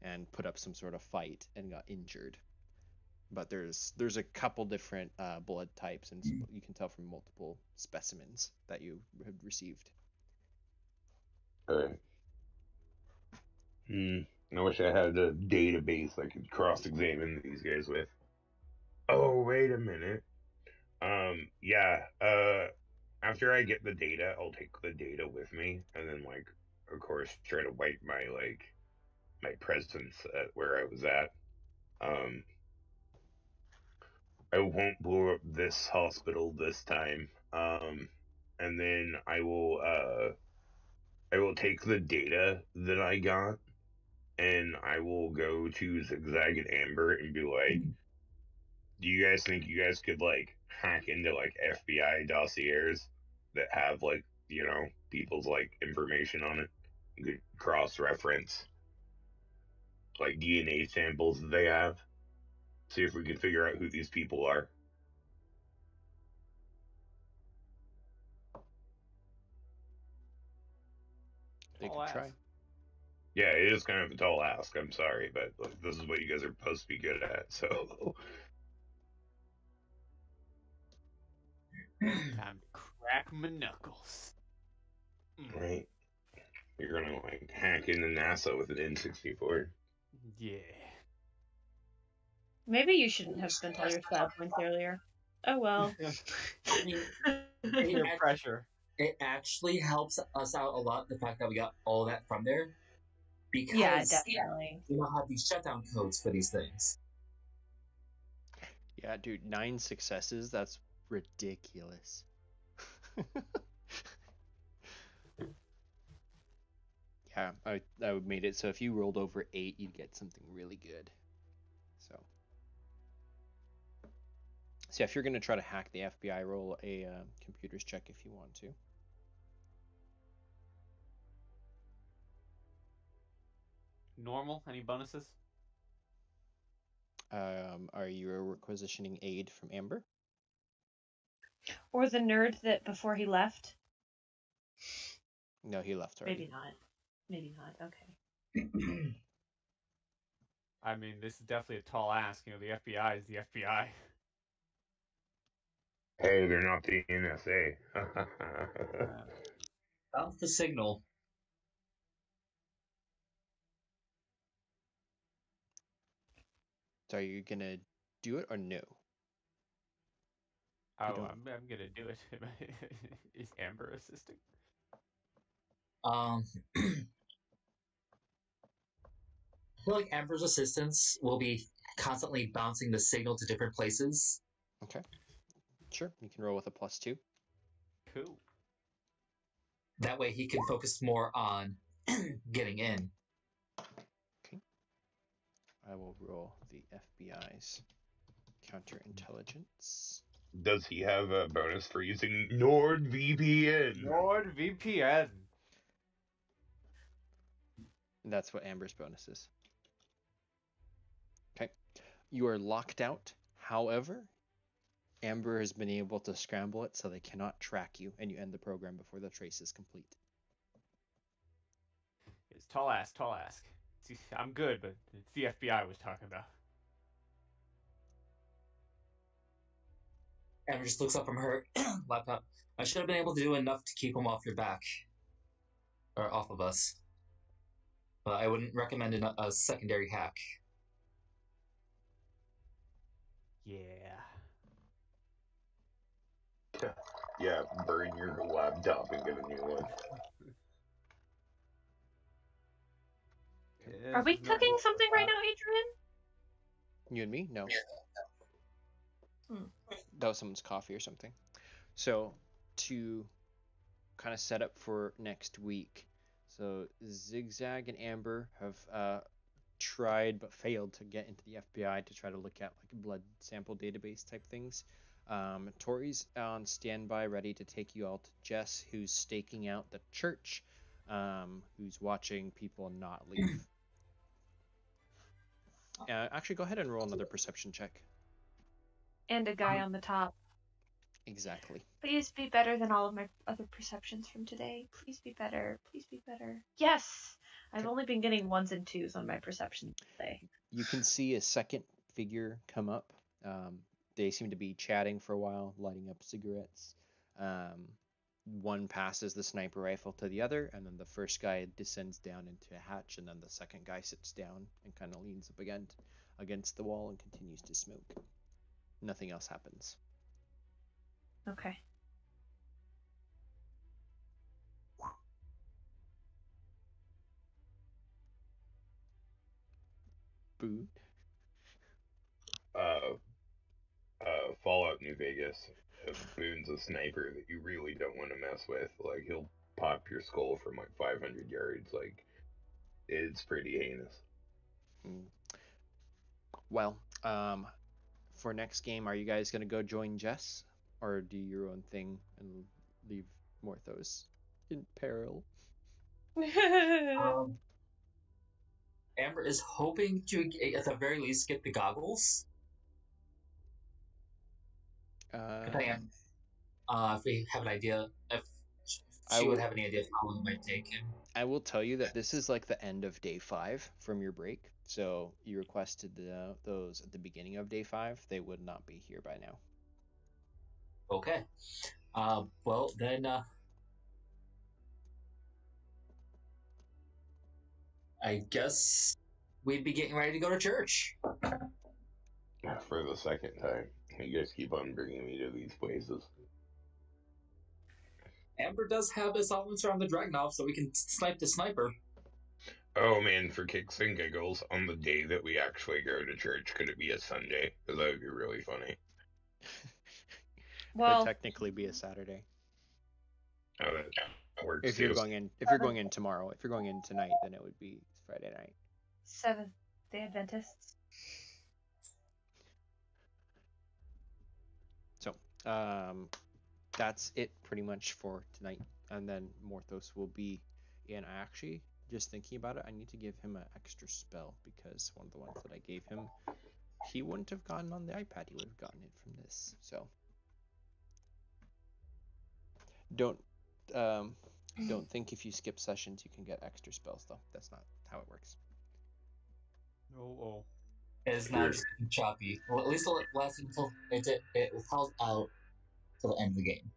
and put up some sort of fight and got injured. But there's a couple different blood types, and you can tell from multiple specimens that you have received.
Okay. I wish I had a database I could cross-examine these guys with. Oh, wait a minute. Yeah, after I get the data, I'll take the data with me, and then, like, of course, try to wipe my presence at where I was at. I won't blow up this hospital this time. And then I will take the data that I got, and I will go to Zigzag and Amber and be like, do you guys think you guys could, like, hack into, like, FBI dossiers that have, like, you know, people's, like, information on it? You could cross-reference, like, DNA samples that they have. See if we can figure out who these people are.
They could try.
Yeah, it is kind of a tall ask. I'm sorry, but like, this is what you guys are supposed to be good at. So
time to crack my knuckles.
Right. You're gonna like hack into NASA with an N64.
Yeah.
Maybe you shouldn't have spent all your style points earlier. Oh well.
Peer pressure.
It actually helps us out a lot, the fact that we got all that from there. Because
yeah, definitely.
We don't have these shutdown codes for these things.
Yeah, dude, 9 successes, that's ridiculous. Yeah, I made it so if you rolled over 8, you'd get something really good. So if you're going to try to hack the FBI, roll a computers check if you want to.
Normal? Any bonuses?
Are you requisitioning aid from Amber?
Or the nerd that before he left?
No, he left already.
Maybe not. Okay.
I mean, this is definitely a tall ask. You know, the FBI is the FBI.
Hey, they're not the NSA.
That's the signal.
So are you gonna do it or no?
Oh, I'm gonna do it. Is Amber assisting?
I feel like Amber's assistants will be constantly bouncing the signal to different places.
Okay. Sure, you can roll with a +2.
Cool.
That way he can focus more on getting in.
Okay. I will roll the FBI's counterintelligence.
does he have a bonus for using NordVPN?
NordVPN.
That's what Amber's bonus is. Okay. You are locked out. However, Amber has been able to scramble it so they cannot track you, and you end the program before the trace is complete.
It's tall ask. See, I'm good, but it's the FBI I was talking about.
Amber just looks up from her laptop. I should have been able to do enough to keep him off your back. Or off of us. But I wouldn't recommend a secondary hack.
Yeah.
Yeah, burn your laptop and get a new one.
Are we cooking something right now, Adrian?
You and me? No. That was someone's coffee or something. So, to kind of set up for next week, so Zigzag and Amber have tried but failed to get into the FBI to try to look at like blood sample database type things. Tori's on standby, ready to take you all to Jess, who's staking out the church, who's watching people not leave. Actually, go ahead and roll another perception check.
And a guy on the top.
Exactly.
Please be better than all of my other perceptions from today. Please be better. Please be better. Yes! I've only been getting 1s and 2s on my perception today.
You can see a second figure come up. They seem to be chatting for a while, lighting up cigarettes. One passes the sniper rifle to the other, and then the first guy descends down into a hatch, and then the second guy sits down and kind of leans up against the wall and continues to smoke. Nothing else happens.
Okay.
Boo.
Fallout New Vegas. Boone's a sniper that you really don't want to mess with. Like, he'll pop your skull from like 500 yards. Like, it's pretty heinous.
Well, for next game, are you guys gonna go join Jess, or do your own thing and leave Morthos in peril?
Amber is hoping to, at the very least, get the goggles. If we have an idea, if she would have any idea of how long it might take him.
I will tell you that this is like the end of day 5 from your break. So you requested those at the beginning of day 5. They would not be here by now.
Okay. Well, then, I guess we'd be getting ready to go to church.
For the second time. You guys keep on bringing me to these places.
Amber does have a silencer on the Dragunov, so we can snipe the sniper.
Oh man, for kicks and giggles, on the day that we actually go to church, could it be a Sunday? Because that would be really funny.
Well,
could technically be a Saturday.
Oh, that works.
If you're going in tomorrow, if you're going in tonight, then it would be Friday night.
Seventh-day Adventists.
So, that's it pretty much for tonight. And then Morthos will be in. I actually, just thinking about it, I need to give him an extra spell because one of the ones that I gave him, he wouldn't have gotten on the iPad. He would have gotten it from this. So, don't think if you skip sessions you can get extra spells though. That's not how it works.
Oh.
It's not just choppy. Well, at least it'll last until it held out till the end of the game.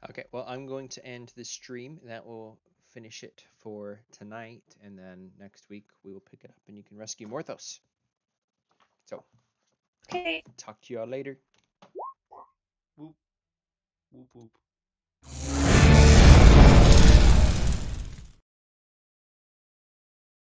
Okay, well, I'm going to end this stream. That will finish it for tonight, and then next week we will pick it up and you can rescue Morthos. So,
okay.
Talk to you all later.
Whoop. Whoop whoop.